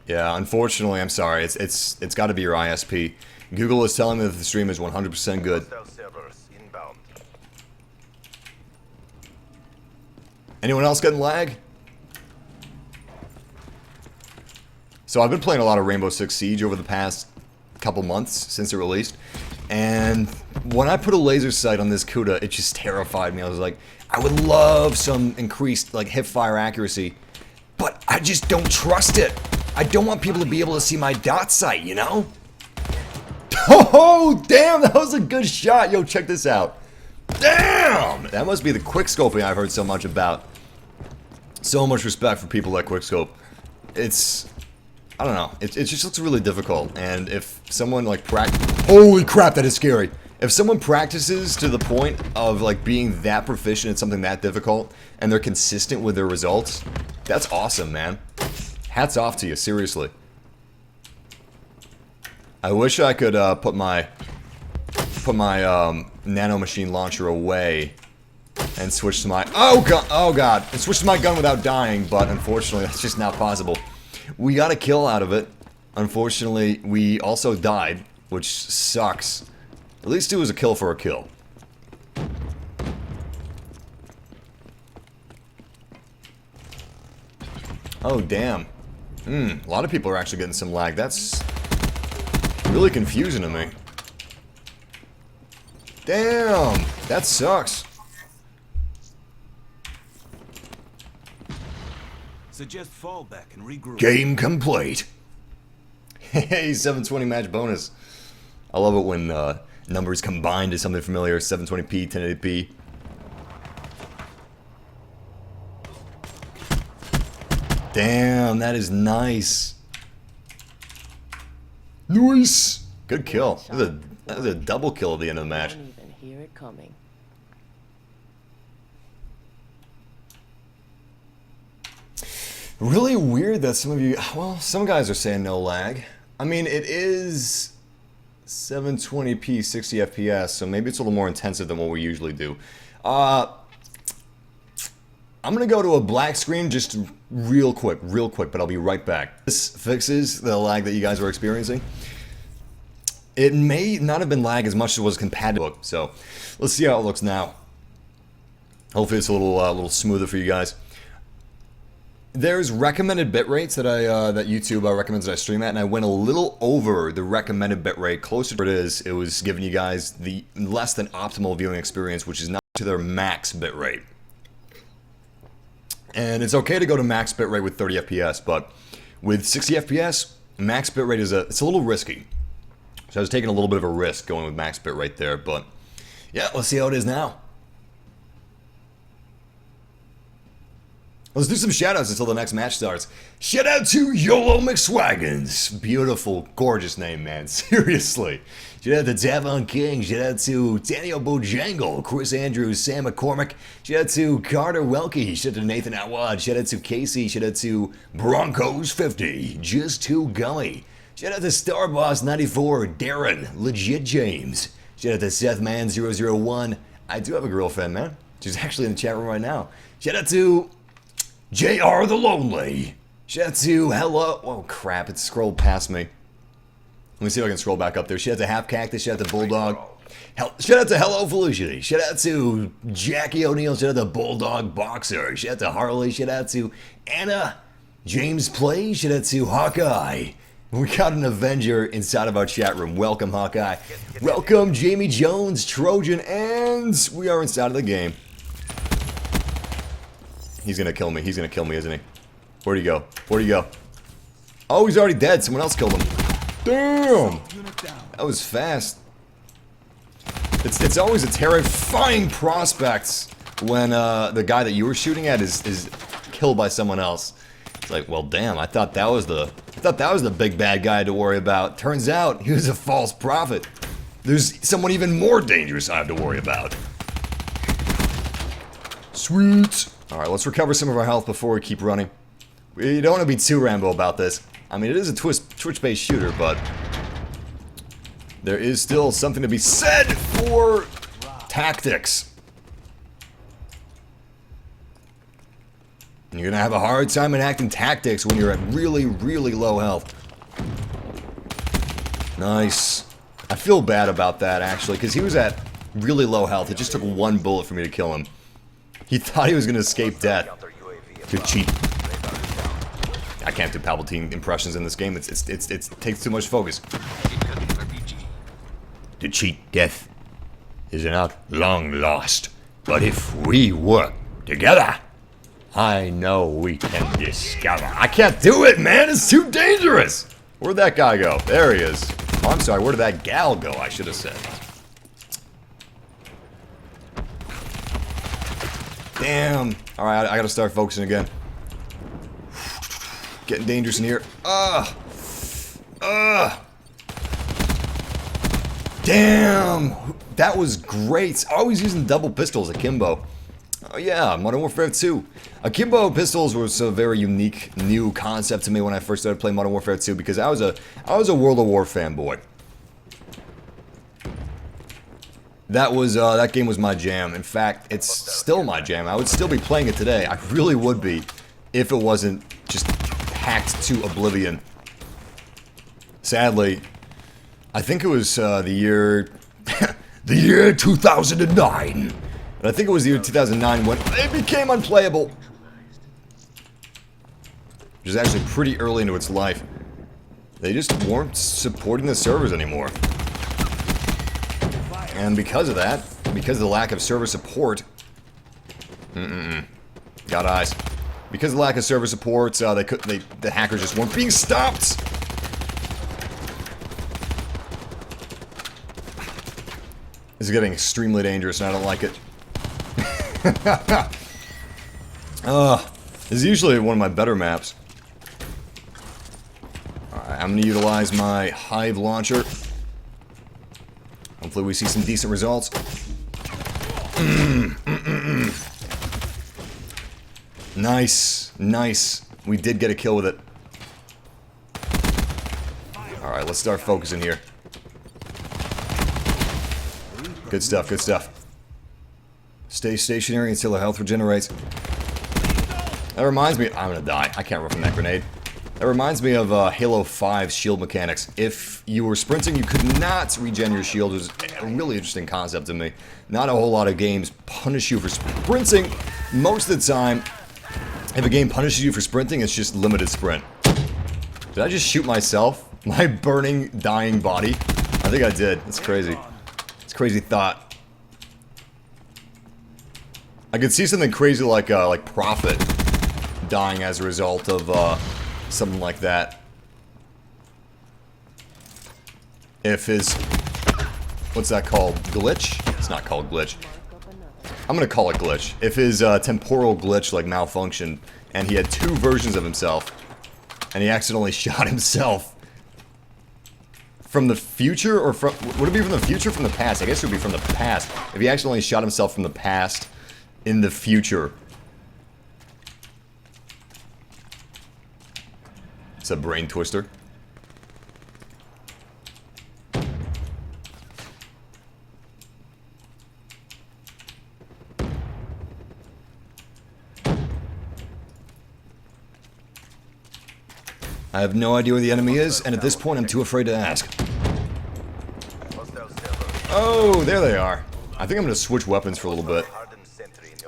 Yeah, unfortunately, I'm sorry. It's got to be your ISP. Google is telling me that the stream is 100% good. Anyone else getting lag? So I've been playing a lot of Rainbow Six Siege over the past couple months since it released, and when I put a laser sight on this Kuda, it just terrified me. I was like, I would love some increased like hip-fire accuracy, but I just don't trust it. I don't want people to be able to see my dot sight, you know? Oh, damn, that was a good shot. Yo, check this out. Damn! That must be the quickscoping I've heard so much about. So much respect for people that quickscope. It's... I don't know. It just looks really difficult, and if someone like holy crap, that is scary. If someone practices to the point of like being that proficient at something that difficult, and they're consistent with their results, that's awesome, man. Hats off to you, seriously. I wish I could put my nano machine launcher away and switch to my oh god, and switch to my gun without dying, but unfortunately that's just not possible. We got a kill out of it. Unfortunately, we also died, which sucks. At least it was a kill for a kill. Oh, damn. A lot of people are actually getting some lag. That's really confusing to me. Damn! That sucks. Suggest fallback and regroup. Game complete. Hey, 720 match bonus. I love it when numbers combine to something familiar. 720p, 1080p. Damn, that is nice. Nice. Good kill. That was a double kill at the end of the match. Don't even hear it coming. Really weird that some of you, well, some guys are saying no lag. I mean, it is 720p, 60 FPS, so maybe it's a little more intensive than what we usually do. I'm gonna go to a black screen just real quick, but I'll be right back. This fixes the lag that you guys were experiencing. It may not have been lag as much as it was compatible, so let's see how it looks now. Hopefully it's a little smoother for you guys. There's recommended bit rates that that YouTube recommends that I stream at, and I went a little over the recommended bit rate. Closer to it was giving you guys the less than optimal viewing experience, which is not to their max bit rate. And it's okay to go to max bit rate with 30 FPS, but with 60 FPS, max bit rate it's a little risky. So I was taking a little bit of a risk going with max bit rate there, but yeah, let's see how it is now. Let's do some shoutouts until the next match starts. Shout out to YOLO McSwaggins. Beautiful, gorgeous name, man. Seriously. Shout out to Davon King. Shout out to Daniel Bojangle, Chris Andrews, Sam McCormick. Shout out to Carter Welke. Shout out to Nathan Atwad. Shout out to Casey. Shout out to Broncos 50. Just Too Gully. Shout out to Starboss94, Darren, Legit James. Shout out to SethMan001. I do have a girlfriend, man. She's actually in the chat room right now. Shout out to JR the Lonely. Shout out to Hello. Oh crap, it scrolled past me. Let me see if I can scroll back up there. Shout out to Half Cactus. Shout out to Bulldog. Shout out to Hello Felicity. Shout out to Jackie O'Neill. Shout out to Bulldog Boxer. Shout out to Harley. Shout out to Anna. James Play. Shout out to Hawkeye. We got an Avenger inside of our chat room. Welcome, Hawkeye. Welcome, Jamie Jones, Trojan, and we are inside of the game. He's gonna kill me. He's gonna kill me, isn't he? Where'd he go? Where'd he go? Oh, he's already dead. Someone else killed him. Damn! That was fast. It's always a terrifying prospect when the guy that you were shooting at is killed by someone else. It's like, well, damn. I thought that was the big bad guy to worry about. Turns out he was a false prophet. There's someone even more dangerous I have to worry about. Sweet. All right, let's recover some of our health before we keep running. We don't want to be too Rambo about this. I mean, it is a Twitch-based shooter, but there is still something to be said for tactics. And you're gonna have a hard time enacting tactics when you're at really, really low health. Nice. I feel bad about that, actually, because he was at really low health. It just took one bullet for me to kill him. He thought he was gonna escape death. Good cheat. I can't do Palpatine impressions in this game. It takes too much focus. The cheat death is not long lost. But if we work together, I know we can discover. I can't do it, man. It's too dangerous. Where'd that guy go? There he is. Oh, I'm sorry. Where did that gal go? I should have said. Damn. All right, I gotta start focusing again. Getting dangerous in here. Damn. That was great. Always using double pistols akimbo. Oh yeah, Modern Warfare 2. Akimbo pistols was a very unique new concept to me when I first started playing Modern Warfare 2 because I was a World of War fanboy. That game was my jam. In fact, it's still my jam. I would still be playing it today. I really would be if it wasn't just hacked to oblivion. Sadly, I think it was the year the year 2009. But I think it was the year 2009 when it became unplayable. Which is actually pretty early into its life. They just weren't supporting the servers anymore. And because of that, because of the lack of server support... Got eyes. Because of the lack of server support, the hackers just weren't being stopped! This is getting extremely dangerous and I don't like it. This is usually one of my better maps. Alright, I'm gonna utilize my Hive launcher. Hopefully we see some decent results. Nice, nice. We did get a kill with it. Alright, let's start focusing here. Good stuff, good stuff. Stay stationary until the health regenerates. That reminds me... I'm gonna die. I can't run from that grenade. That reminds me of Halo 5's shield mechanics. If you were sprinting, you could not regen your shield. It was a really interesting concept to me. Not a whole lot of games punish you for sprinting. Most of the time, if a game punishes you for sprinting, it's just limited sprint. Did I just shoot myself? My burning, dying body? I think I did. That's crazy. It's a crazy thought. I could see something crazy like Prophet dying as a result of something like that. If his... what's that called? Glitch? It's not called glitch. I'm gonna call it glitch. If his temporal glitch like malfunctioned and he had two versions of himself, and he accidentally shot himself from the future, or from, would it be from the future or from the past? I guess it would be from the past. If he accidentally shot himself from the past in the future. It's a brain twister. I have no idea where the enemy is, and at this point I'm too afraid to ask. Oh, there they are. I think I'm going to switch weapons for a little bit.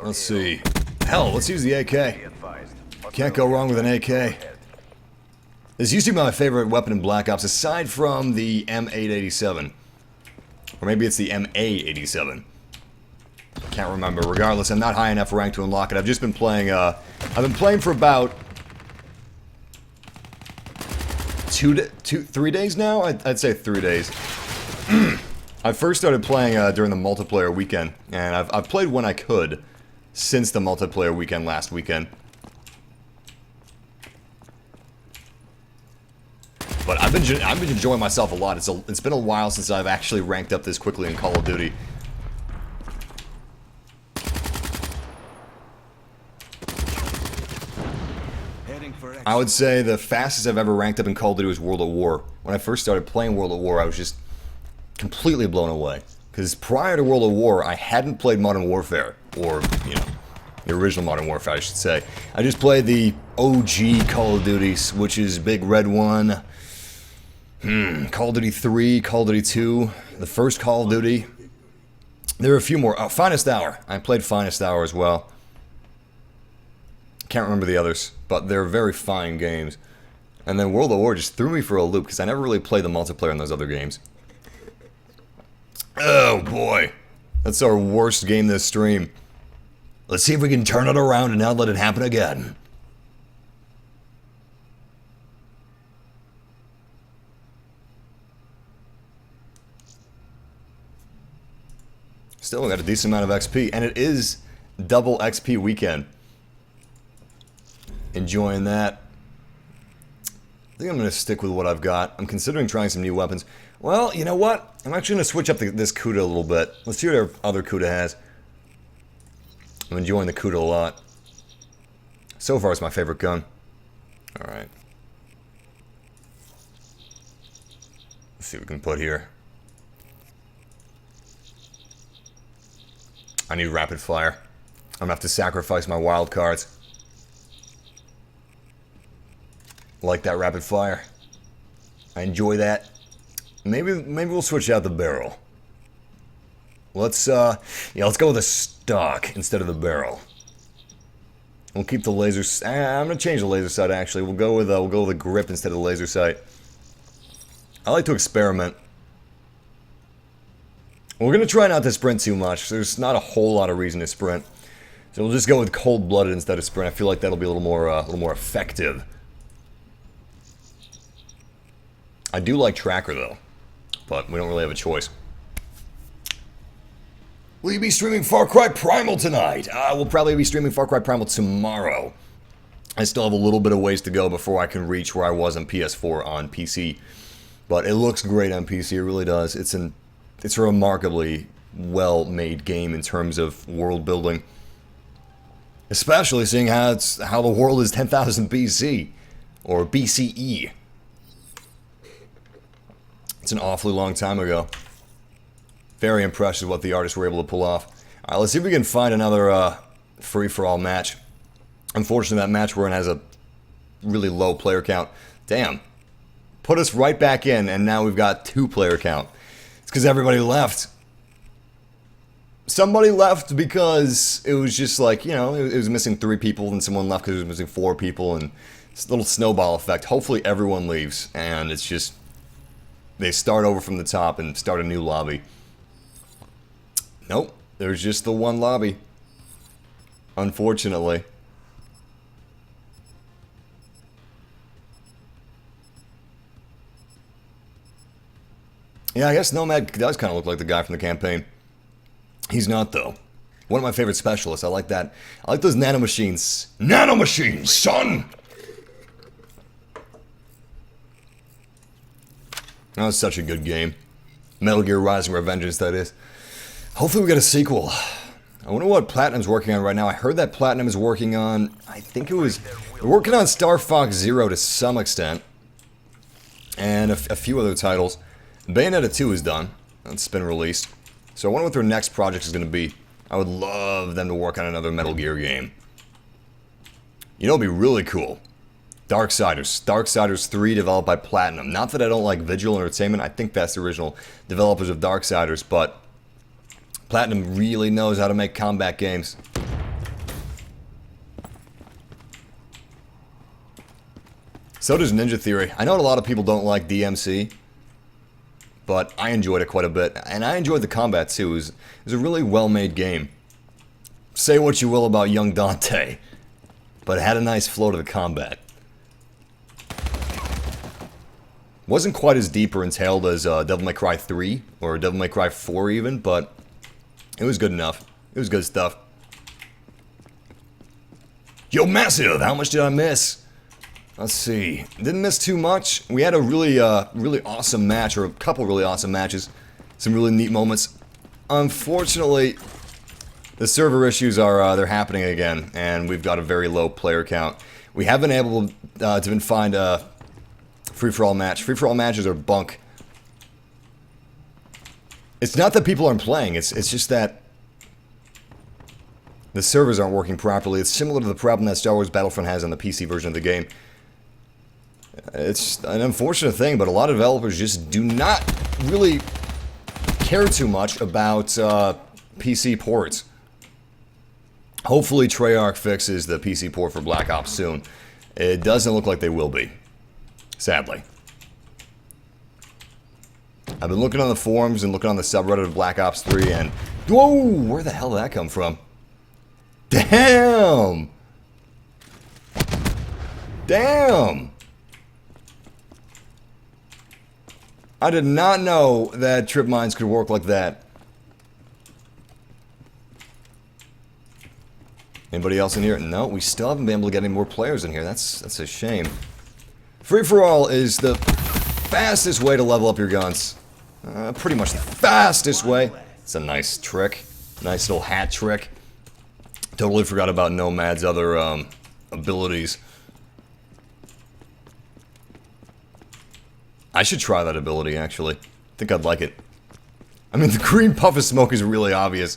Let's see. Hell, let's use the AK. Can't go wrong with an AK. This used to be my favorite weapon in Black Ops, aside from the M887. Or maybe it's the MA87. Can't remember. Regardless, I'm not high enough rank to unlock it. I've just been playing, I've been playing for about 3 days now? I'd say 3 days. I first started playing during the multiplayer weekend, and I've played when I could since the multiplayer weekend last weekend. But I've been enjoying myself a lot. It's been a while since I've actually ranked up this quickly in Call of Duty. I would say the fastest I've ever ranked up in Call of Duty was World at War. When I first started playing World at War, I was just completely blown away. Because prior to World at War, I hadn't played Modern Warfare. Or, you know, the original Modern Warfare, I should say. I just played the OG Call of Duties, which is Big Red 1, Call of Duty 3, Call of Duty 2, the first Call of Duty. There are a few more. Oh, Finest Hour. I played Finest Hour as well. Can't remember the others, but they're very fine games. And then World at War just threw me for a loop, because I never really played the multiplayer in those other games. Oh boy. That's our worst game this stream. Let's see if we can turn it around and not let it happen again. Still got a decent amount of XP, and it is double XP weekend. Enjoying that. I think I'm going to stick with what I've got. I'm considering trying some new weapons. Well, you know what? I'm actually going to switch up this Kuda a little bit. Let's see what our other Kuda has. I'm enjoying the Kuda a lot. So far, it's my favorite gun. Alright. Let's see what we can put here. I need rapid fire. I'm going to have to sacrifice my wild cards. Like that rapid fire. I enjoy that. Maybe we'll switch out the barrel. Let's let's go with a stock instead of the barrel. We'll keep the laser. I'm gonna change the laser sight. Actually, we'll go with a grip instead of the laser sight. I like to experiment. We're gonna try not to sprint too much. There's not a whole lot of reason to sprint, so we'll just go with cold-blooded instead of sprint. I feel like that'll be a little more effective. I do like Tracker, though, but we don't really have a choice. Will you be streaming Far Cry Primal tonight? We'll probably be streaming Far Cry Primal tomorrow. I still have a little bit of ways to go before I can reach where I was on PS4 on PC. But it looks great on PC, it really does. It's a remarkably well-made game in terms of world building. Especially seeing how the world is 10,000 BC, or BCE. It's an awfully long time ago. Very impressed with what the artists were able to pull off. Alright, let's see if we can find another free-for-all match. Unfortunately, that match we're in has a really low player count. Damn. Put us right back in, and now we've got 2 player count. It's because everybody left. Somebody left because it was just like, you know, it was missing 3 people, and someone left because it was missing 4 people, and it's a little snowball effect. Hopefully everyone leaves, and it's just... they start over from the top and start a new lobby. Nope, there's just the one lobby. Unfortunately. Yeah, I guess Nomad does kind of look like the guy from the campaign. He's not, though. One of my favorite specialists. I like that. I like those nanomachines. Nanomachines, son! That was such a good game. Metal Gear Rising Revengeance, that is. Hopefully we get a sequel. I wonder what Platinum's working on right now. I heard that Platinum is working on... I think it was... They're working on Star Fox Zero to some extent. And a few other titles. Bayonetta 2 is done. That's been released. So I wonder what their next project is going to be. I would love them to work on another Metal Gear game. You know, it'd be really cool. Darksiders. Darksiders 3 developed by Platinum. Not that I don't like Vigil Entertainment. I think that's the original developers of Darksiders, but Platinum really knows how to make combat games. So does Ninja Theory. I know a lot of people don't like DMC, but I enjoyed it quite a bit. And I enjoyed the combat too. It was a really well-made game. Say what you will about Young Dante, but it had a nice flow to the combat. Wasn't quite as deep or entailed as Devil May Cry 3, or Devil May Cry 4 even, but it was good enough. It was good stuff. Yo, Massive! How much did I miss? Let's see. Didn't miss too much. We had a really, really awesome match, or a couple really awesome matches. Some really neat moments. Unfortunately, the server issues are they're happening again, and we've got a very low player count. We have been able to even find a free-for-all match. Free-for-all matches are bunk. It's not that people aren't playing. It's just that the servers aren't working properly. It's similar to the problem that Star Wars Battlefront has on the PC version of the game. It's an unfortunate thing, but a lot of developers just do not really care too much about PC ports. Hopefully Treyarch fixes the PC port for Black Ops soon. It doesn't look like they will be, sadly. I've been looking on the forums and looking on the subreddit of Black Ops 3 and... Whoa! Where the hell did that come from? Damn! Damn! I did not know that trip mines could work like that. Anybody else in here? No, we still haven't been able to get any more players in here. That's a shame. Free-for-all is the fastest way to level up your guns. Pretty much the fastest way. It's a nice trick. Nice little hat trick. Totally forgot about Nomad's other abilities. I should try that ability, actually. I think I'd like it. I mean, the green puff of smoke is really obvious.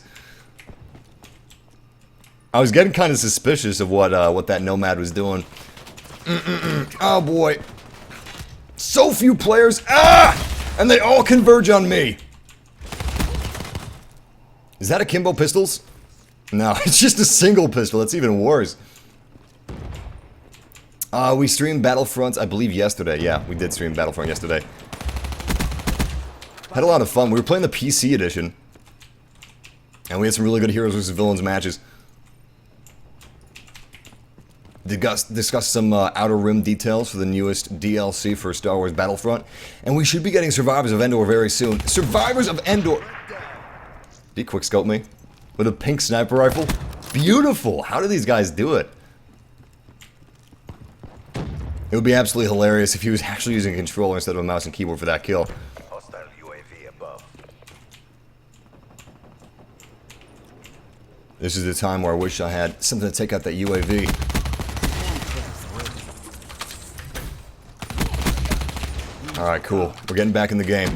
I was getting kind of suspicious of what that Nomad was doing. Oh boy. So few players. Ah! And they all converge on me. Is that akimbo pistols? No, it's just a single pistol. That's even worse. We streamed Battlefront, I believe, yesterday. Yeah, we did stream Battlefront yesterday. Had a lot of fun. We were playing the PC edition. And we had some really good Heroes vs. Villains matches. Discussed some Outer Rim details for the newest DLC for Star Wars Battlefront. And we should be getting Survivors of Endor very soon. Survivors of Endor! Did he quickscope me? With a pink sniper rifle? Beautiful! How do these guys do it? It would be absolutely hilarious if he was actually using a controller instead of a mouse and keyboard for that kill. Hostile UAV above. This is the time where I wish I had something to take out that UAV. Alright, cool. We're getting back in the game.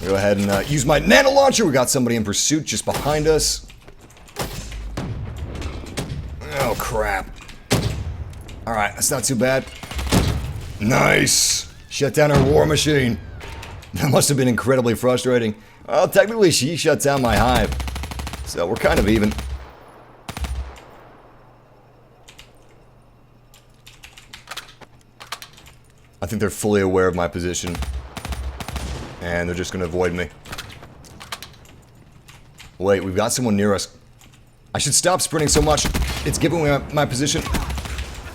I'll go ahead and use my nano launcher. We got somebody in pursuit just behind us. Oh, crap. Alright, that's not too bad. Nice! Shut down our war machine. That must have been incredibly frustrating. Well, technically she shut down my hive. So we're kind of even. I think they're fully aware of my position. And they're just going to avoid me. Wait, we've got someone near us. I should stop sprinting so much. It's giving me my position.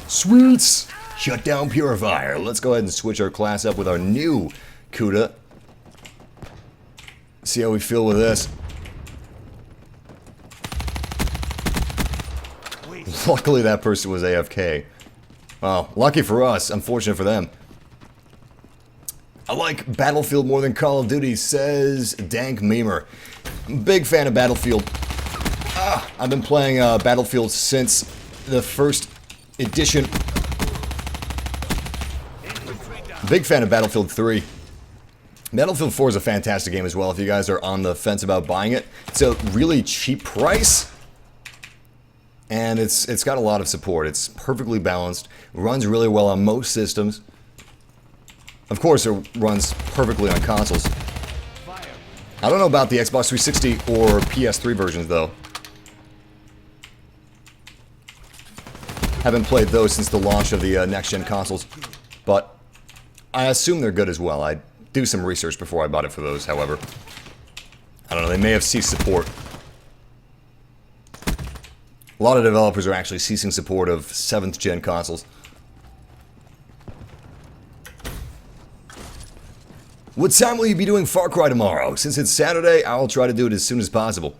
Sweets! Shut down Purifier. Let's go ahead and switch our class up with our new Kuda. See how we feel with this. Luckily that person was AFK. Well, lucky for us, unfortunate for them. I like Battlefield more than Call of Duty, says Dank Memer. Big fan of Battlefield. I've been playing Battlefield since the first edition. Big fan of Battlefield 3. Battlefield 4 is a fantastic game as well if you guys are on the fence about buying it. It's a really cheap price. And it's got a lot of support. It's perfectly balanced. Runs really well on most systems. Of course, it runs perfectly on consoles. I don't know about the Xbox 360 or PS3 versions, though. Haven't played those since the launch of the next-gen consoles. But I assume they're good as well. I'd do some research before I bought it for those, however. I don't know, they may have ceased support. A lot of developers are actually ceasing support of 7th-gen consoles. What time will you be doing Far Cry tomorrow? Since it's Saturday, I'll try to do it as soon as possible.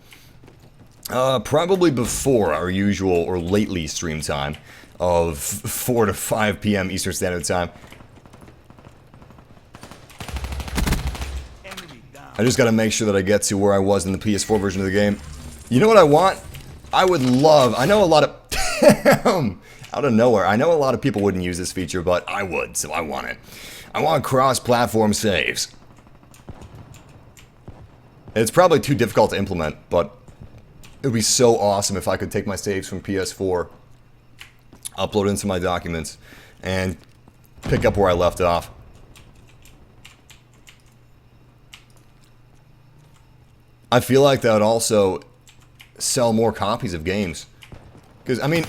Probably before our usual or lately stream time of 4 to 5 p.m. Eastern Standard Time. I just gotta make sure that I get to where I was in the PS4 version of the game. You know what I want? I would love... I know a lot of... out of nowhere. I know a lot of people wouldn't use this feature, but I would, so I want it. I want cross-platform saves. It's probably too difficult to implement, but it would be so awesome if I could take my saves from PS4, upload into my documents, and pick up where I left off. I feel like that would also sell more copies of games. Because, I mean,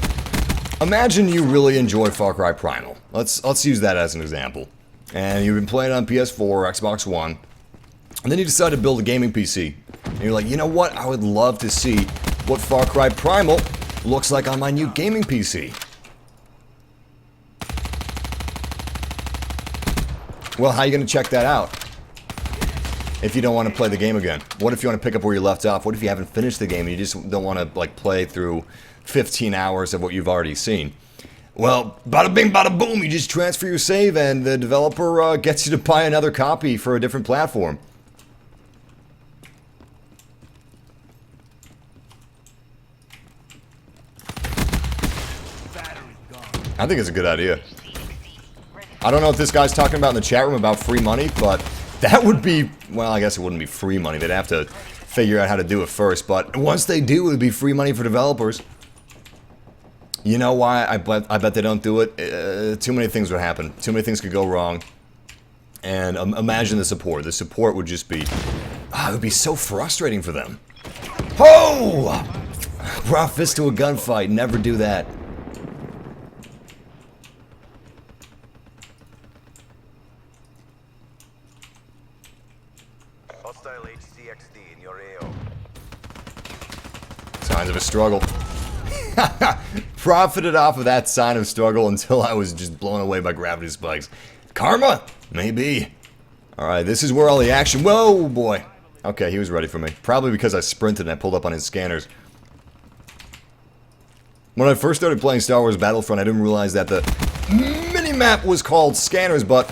imagine you really enjoy Far Cry Primal. Let's use that as an example. And you've been playing on PS4 or Xbox One, and then you decide to build a gaming PC. And you're like, you know what? I would love to see what Far Cry Primal looks like on my new gaming PC. Well, how are you going to check that out? If you don't want to play the game again. What if you want to pick up where you left off? What if you haven't finished the game and you just don't want to like play through 15 hours of what you've already seen? Well, bada bing, bada boom, you just transfer your save and the developer gets you to buy another copy for a different platform. I think it's a good idea. I don't know if this guy's talking about in the chat room about free money, but that would be, well, I guess it wouldn't be free money. They'd have to figure out how to do it first, but once they do, it would be free money for developers. You know why I bet they don't do it? Too many things would happen. Too many things could go wrong. And imagine the support. The support would just be... it would be so frustrating for them. Oh! Raw fist to a gunfight. Never do that. Hostile HCXD in your AO. Signs of a struggle. Profited off of that sign of struggle until I was just blown away by gravity spikes. Karma? Maybe. Alright, this is where all the action... Whoa, boy. Okay, he was ready for me. Probably because I sprinted and I pulled up on his scanners. When I first started playing Star Wars Battlefront, I didn't realize that the mini-map was called scanners, but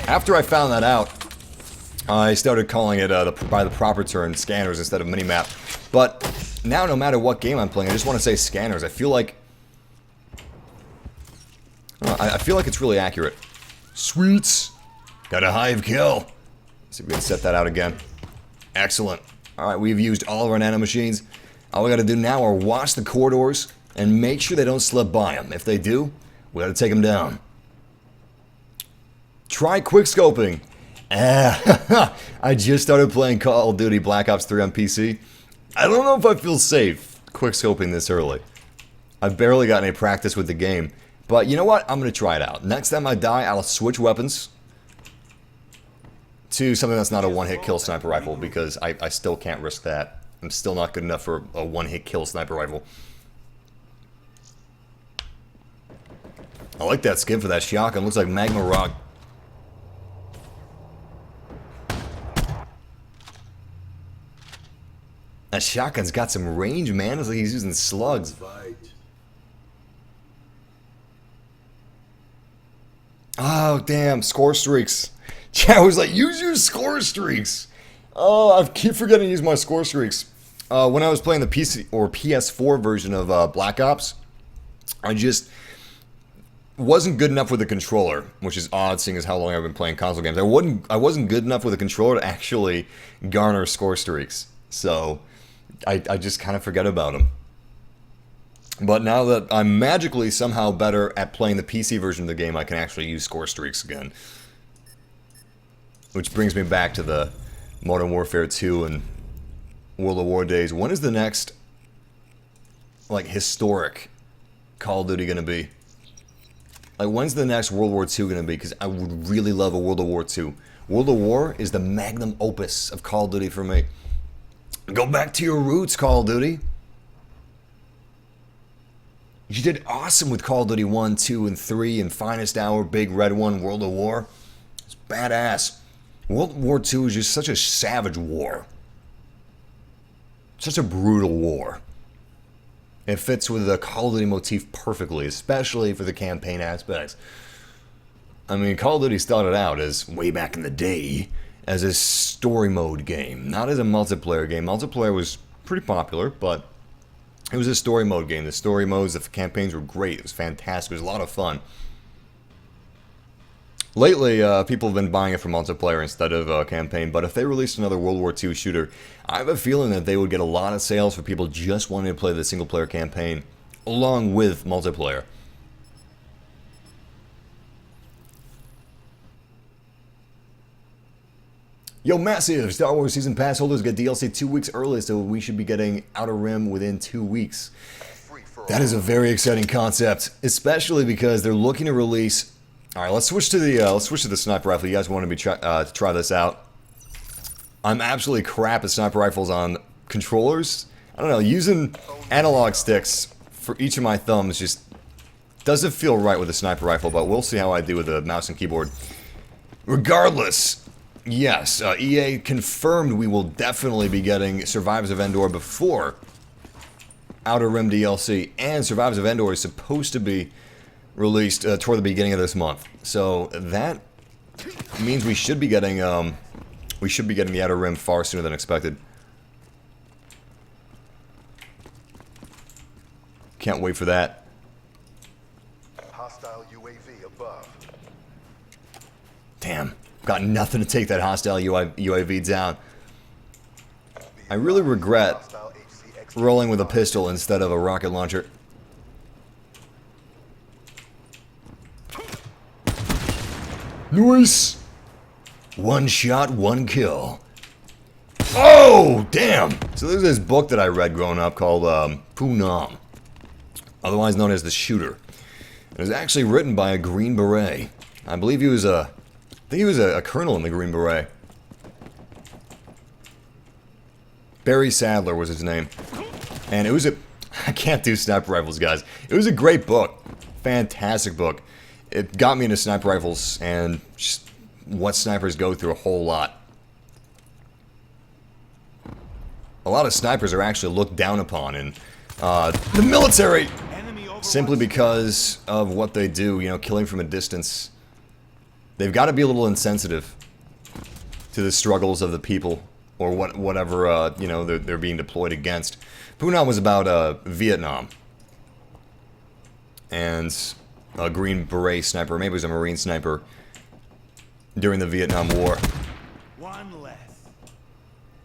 after I found that out, I started calling it by the proper term, scanners instead of mini-map. But now, no matter what game I'm playing, I just want to say scanners. I feel like... I feel like it's really accurate. Sweets! Got a hive kill! Let's see if we can set that out again. Excellent. Alright, we've used all of our nanomachines. All we gotta do now are watch the corridors and make sure they don't slip by them. If they do, we gotta take them down. Try quickscoping. I just started playing Call of Duty Black Ops 3 on PC. I don't know if I feel safe quickscoping this early. I've barely got any practice with the game. But you know what? I'm going to try it out. Next time I die, I'll switch weapons to something that's not a one-hit kill sniper rifle, because I still can't risk that. I'm still not good enough for a one-hit kill sniper rifle. I like that skin for that shotgun. Looks like Magma Rock. That shotgun's got some range, man. It's like he's using slugs. Oh, damn. Score streaks. Chat was like, use your score streaks. Oh, I keep forgetting to use my score streaks. When I was playing the PC or PS4 version of Black Ops, I just wasn't good enough with the controller, which is odd seeing as how long I've been playing console games. I wasn't good enough with the controller to actually garner score streaks. So I just kind of forget about them. But now that I'm magically somehow better at playing the PC version of the game, I can actually use score streaks again. Which brings me back to the Modern Warfare 2 and World of War days. When is the next, like, historic Call of Duty gonna be? Like, when's the next World War II gonna be? Because I would really love a World of War II. World of War is the magnum opus of Call of Duty for me. Go back to your roots, Call of Duty. You did awesome with Call of Duty 1, 2, and 3, and Finest Hour, Big Red One, World of War. It's badass. World War II is just such a savage war. Such a brutal war. It fits with the Call of Duty motif perfectly, especially for the campaign aspects. I mean, Call of Duty started out as, way back in the day, as a story mode game, not as a multiplayer game. Multiplayer was pretty popular, but it was a story mode game. The story modes, the campaigns were great. It was fantastic. It was a lot of fun. Lately, people have been buying it for multiplayer instead of campaign, but if they released another World War II shooter, I have a feeling that they would get a lot of sales for people just wanting to play the single-player campaign, along with multiplayer. Yo, massive! Star Wars Season Pass holders get DLC 2 weeks early, so we should be getting Outer Rim within 2 weeks. That is a very exciting concept, especially because they're looking to release... Alright, let's switch to the sniper rifle. You guys wanted me to try this out. I'm absolutely crap at sniper rifles on controllers. I don't know, using analog sticks for each of my thumbs just doesn't feel right with a sniper rifle, but we'll see how I do with the mouse and keyboard. Regardless, yes, EA confirmed we will definitely be getting Survivors of Endor before Outer Rim DLC, and Survivors of Endor is supposed to be released toward the beginning of this month. So that means we should be getting the Outer Rim far sooner than expected. Can't wait for that. Hostile UAV above. Damn, got nothing to take that hostile UAV down. I really regret rolling with a pistol instead of a rocket launcher. Nice! One shot, one kill. Oh, damn! So there's this book that I read growing up called Poonam, otherwise known as The Shooter. It was actually written by a Green Beret. I believe he was I think he was a colonel in the Green Beret. Barry Sadler was his name. And it was I can't do sniper rifles, guys. It was a great book. Fantastic book. It got me into sniper rifles and just what snipers go through a whole lot. A lot of snipers are actually looked down upon in the military simply because of what they do, you know, killing from a distance. They've got to be a little insensitive to the struggles of the people or whatever, you know, they're being deployed against. Poonam was about Vietnam. And a Green Beret sniper, maybe it was a Marine sniper during the Vietnam War. One less.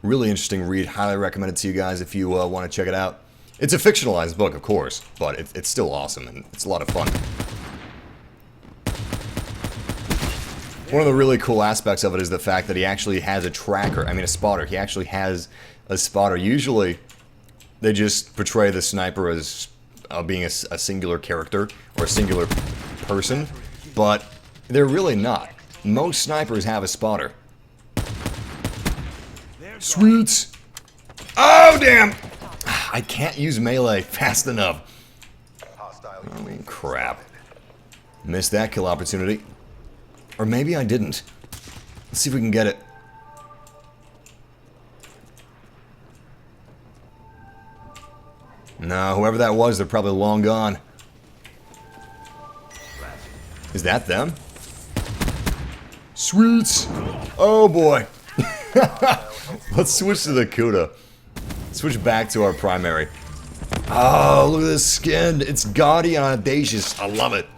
Really interesting read. Highly recommend it to you guys if you want to check it out. It's a fictionalized book, of course, but it's still awesome and it's a lot of fun. One of the really cool aspects of it is the fact that he actually has a tracker, I mean a spotter. He actually has a spotter. Usually, they just portray the sniper as being a singular character or a singular person, but they're really not. Most snipers have a spotter. Sweet! Oh, damn! I can't use melee fast enough. I mean, crap. Missed that kill opportunity. Or maybe I didn't. Let's see if we can get it. No, whoever that was, they're probably long gone. Is that them? Sweets! Oh boy. Let's switch to the Kuda. Switch back to our primary. Oh, look at this skin. It's gaudy and audacious. I love it.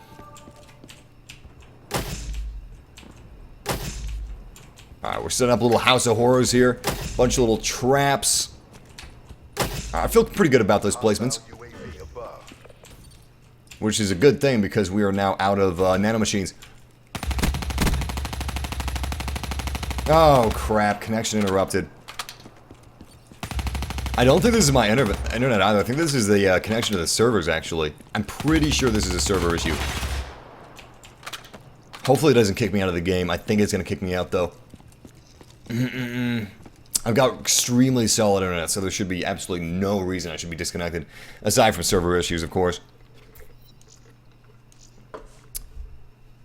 Alright, we're setting up a little house of horrors here. Bunch of little traps. I feel pretty good about those placements. UAV above. Which is a good thing because we are now out of nanomachines. Oh crap, connection interrupted. I don't think this is my internet either. I think this is the connection to the servers, actually. I'm pretty sure this is a server issue. Hopefully it doesn't kick me out of the game. I think it's going to kick me out, though. I've got extremely solid internet, so there should be absolutely no reason I should be disconnected. Aside from server issues, of course.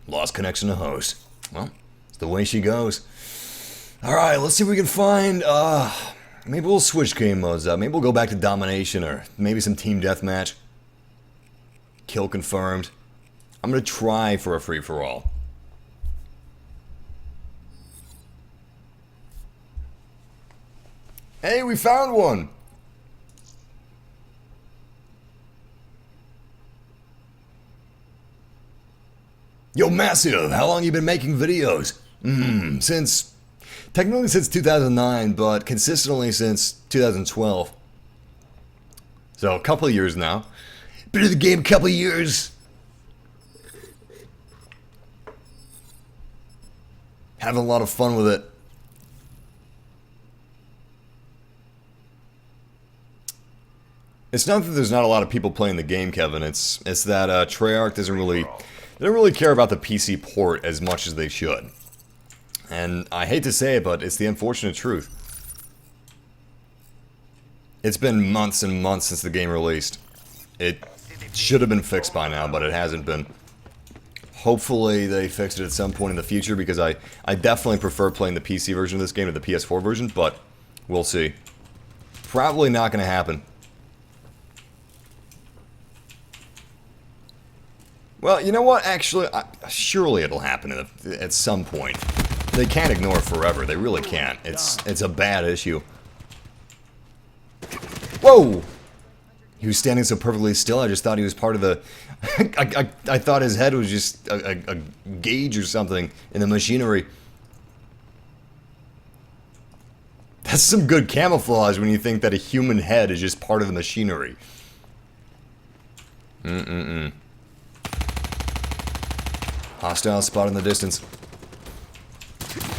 Lost connection to host. Well, it's the way she goes. Alright, let's see if we can find, maybe we'll switch game modes up. Maybe we'll go back to domination, or maybe some team deathmatch. Kill confirmed. I'm gonna try for a free-for-all. Hey, we found one! Yo, Massive, how long you been making videos? Technically since 2009, but consistently since 2012. So, a couple of years now. Been in the game a couple of years. Having a lot of fun with it. It's not that there's not a lot of people playing the game, Kevin. It's that Treyarch they don't really care about the PC port as much as they should. And I hate to say it, but it's the unfortunate truth. It's been months and months since the game released. It should have been fixed by now, but it hasn't been. Hopefully they fix it at some point in the future, because I definitely prefer playing the PC version of this game to the PS4 version, but we'll see. Probably not going to happen. Well, you know what? Actually, surely it'll happen at some point. They can't ignore it forever. They really can't. It's a bad issue. Whoa! He was standing so perfectly still, I just thought he was part of the... I thought his head was just a gauge or something in the machinery. That's some good camouflage when you think that a human head is just part of the machinery. Hostile spot in the distance.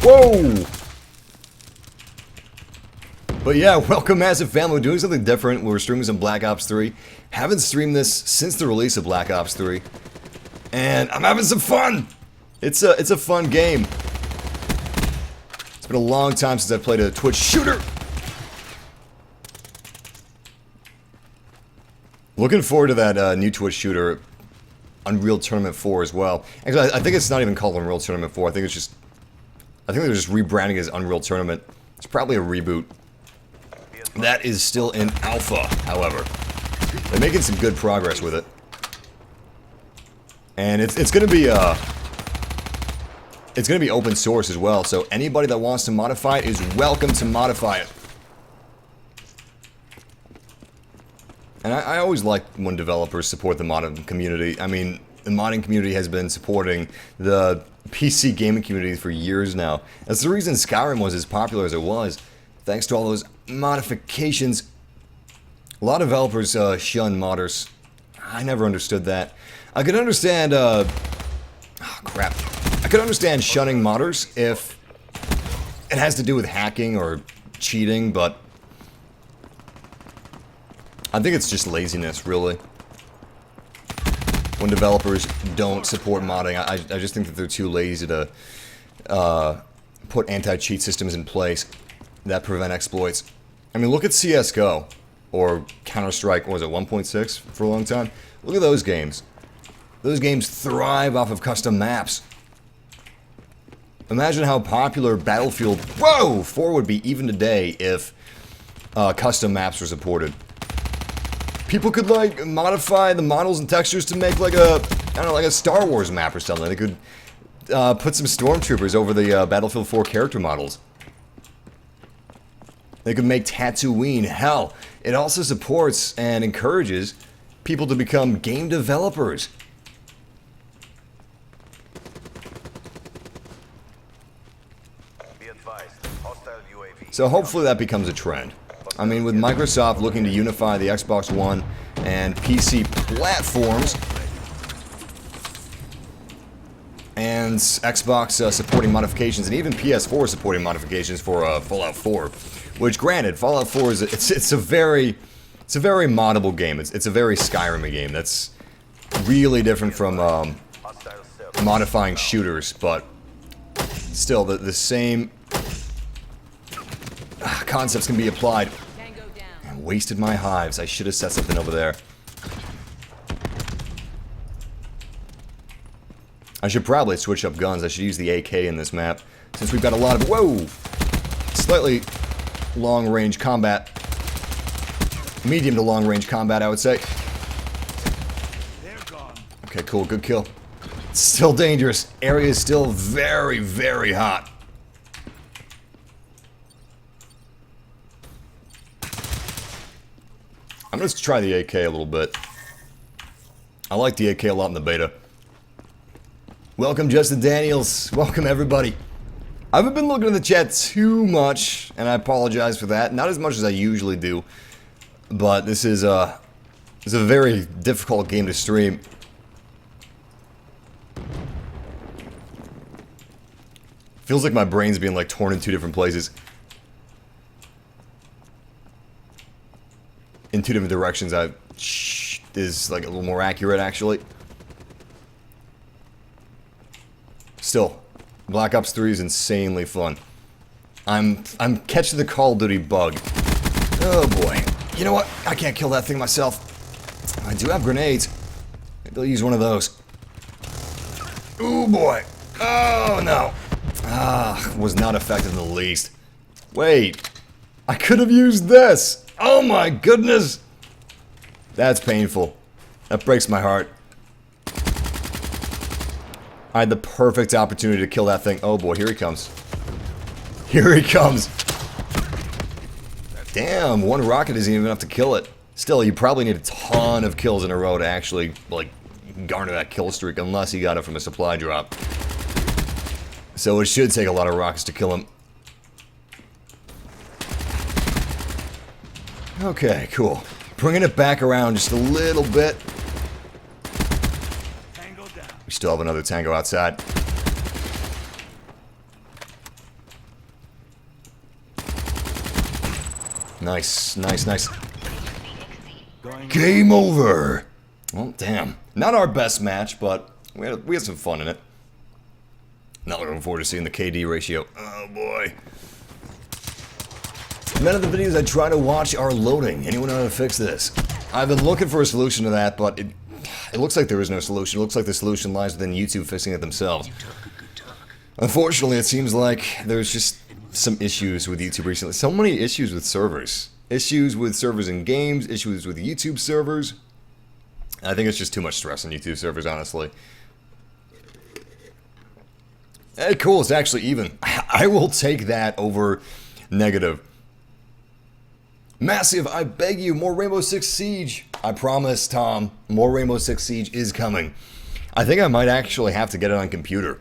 Whoa! But yeah, welcome Massive Family. We're doing something different. We're streaming some Black Ops 3. Haven't streamed this since the release of Black Ops 3. And I'm having some fun! It's a fun game. It's been a long time since I've played a Twitch shooter! Looking forward to that new Twitch shooter, Unreal Tournament 4 as well. Actually, I think it's not even called Unreal Tournament 4. I think they're just rebranding it as Unreal Tournament. It's probably a reboot. That is still in alpha, however. They're making some good progress with it. And it's gonna be open source as well, so anybody that wants to modify it is welcome to modify it. And I always like when developers support the modding community. I mean, the modding community has been supporting the PC gaming community for years now. That's the reason Skyrim was as popular as it was, thanks to all those modifications. A lot of developers shun modders. I never understood that. I could understand, oh crap. I could understand shunning modders if it has to do with hacking or cheating, but I think it's just laziness, really. When developers don't support modding, I just think that they're too lazy to put anti-cheat systems in place that prevent exploits. I mean, look at CSGO, or Counter-Strike, what was it, 1.6 for a long time? Look at those games. Those games thrive off of custom maps. Imagine how popular Battlefield 4 would be even today if custom maps were supported. People could, like, modify the models and textures to make, like, I don't know, like a Star Wars map or something. They could put some stormtroopers over the Battlefield 4 character models. They could make Tatooine. Hell, it also supports and encourages people to become game developers. Be advised. Hostile UAV. So hopefully that becomes a trend. I mean, with Microsoft looking to unify the Xbox One and PC platforms, and Xbox supporting modifications, and even PS4 supporting modifications for Fallout 4, which, granted, Fallout 4 is it's a very moddable game. It's a very Skyrim game. That's really different from Hostile cell. modifying shooters, but still the same concepts can be applied. Tango down. I wasted my hives. I should have set something over there. I should probably switch up guns. I should use the AK in this map, since we've got a lot of, whoa, slightly long-range combat. Medium to long-range combat, I would say. They're gone. Okay, cool, good kill. It's still dangerous. Area is still very, very hot. I'm gonna try the AK a little bit. I like the AK a lot in the beta. Welcome, Justin Daniels. Welcome, everybody. I haven't been looking at the chat too much, and I apologize for that. Not as much as I usually do, but this is a very difficult game to stream. Feels like my brain's being like torn in two different places. In two different directions. Is like a little more accurate, actually. Still, Black Ops 3 is insanely fun. I'm catching the Call of Duty bug. Oh boy. You know what? I can't kill that thing myself. I do have grenades. Maybe I'll use one of those. Ooh boy. Oh no. Ah, was not effective in the least. Wait. I could have used this. Oh my goodness. That's painful. That breaks my heart. I had the perfect opportunity to kill that thing. Oh boy, here he comes. Here he comes. Damn, one rocket isn't even enough to kill it. Still, you probably need a ton of kills in a row to actually, like, garner that kill streak, unless he got it from a supply drop. So it should take a lot of rockets to kill him. Okay, cool. Bringing it back around just a little bit. Tango down. We still have another tango outside. Nice, nice, nice. Going. Game over! Well, damn. Not our best match, but we had some fun in it. Not looking forward to seeing the KD ratio. Oh boy. None of the videos I try to watch are loading. Anyone know how to fix this? I've been looking for a solution to that, but it looks like there is no solution. It looks like the solution lies within YouTube fixing it themselves. Unfortunately, it seems like there's just some issues with YouTube recently. So many issues with servers. Issues with servers in games, issues with YouTube servers. I think it's just too much stress on YouTube servers, honestly. Hey, cool, it's actually even. I will take that over negative. Massive, I beg you, more Rainbow Six Siege. I promise, Tom, more Rainbow Six Siege is coming. I think I might actually have to get it on computer.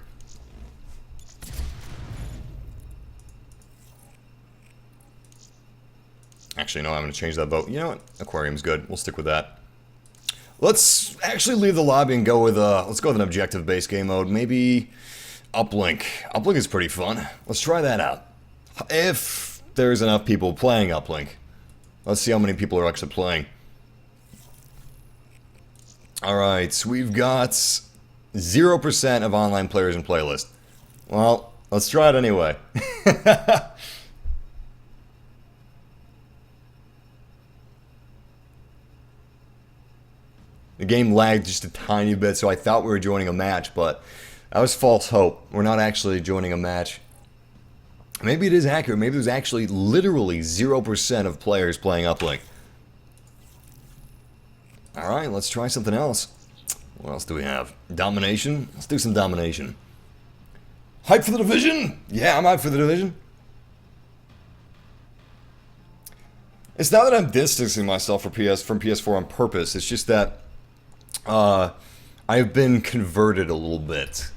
Actually, no, I'm going to change that vote. You know what? Aquarium's good. We'll stick with that. Let's actually leave the lobby and go with, let's go with an objective-based game mode. Maybe Uplink. Uplink is pretty fun. Let's try that out. If there's enough people playing Uplink. Let's see how many people are actually playing. Alright, so we've got 0% of online players in playlist. Well, let's try it anyway. The game lagged just a tiny bit, so I thought we were joining a match, but that was false hope. We're not actually joining a match. Maybe it is accurate. Maybe there's actually literally 0% of players playing Uplink. Alright, let's try something else. What else do we have? Domination? Let's do some domination. Hype for the division? Yeah, I'm hyped for the division. It's not that I'm distancing myself from PS4 on purpose. It's just that I've been converted a little bit,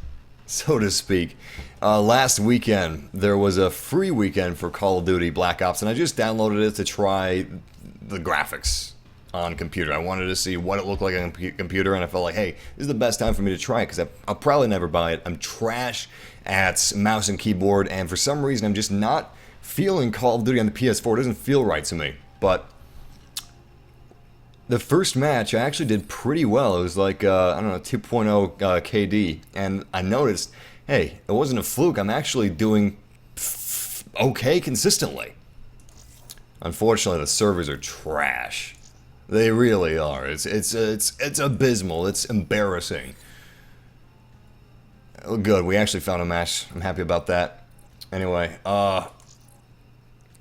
so to speak. Last weekend, there was a free weekend for Call of Duty Black Ops, and I just downloaded it to try the graphics on computer. I wanted to see what it looked like on computer, and I felt like, hey, this is the best time for me to try it, because I'll probably never buy it. I'm trash at mouse and keyboard, and for some reason, I'm just not feeling Call of Duty on the PS4. It doesn't feel right to me. But the first match, I actually did pretty well. It was like, I don't know, 2.0 KD. And I noticed, hey, it wasn't a fluke. I'm actually doing okay consistently. Unfortunately, the servers are trash. They really are. It's abysmal. It's embarrassing. Oh, good. We actually found a match. I'm happy about that. Anyway,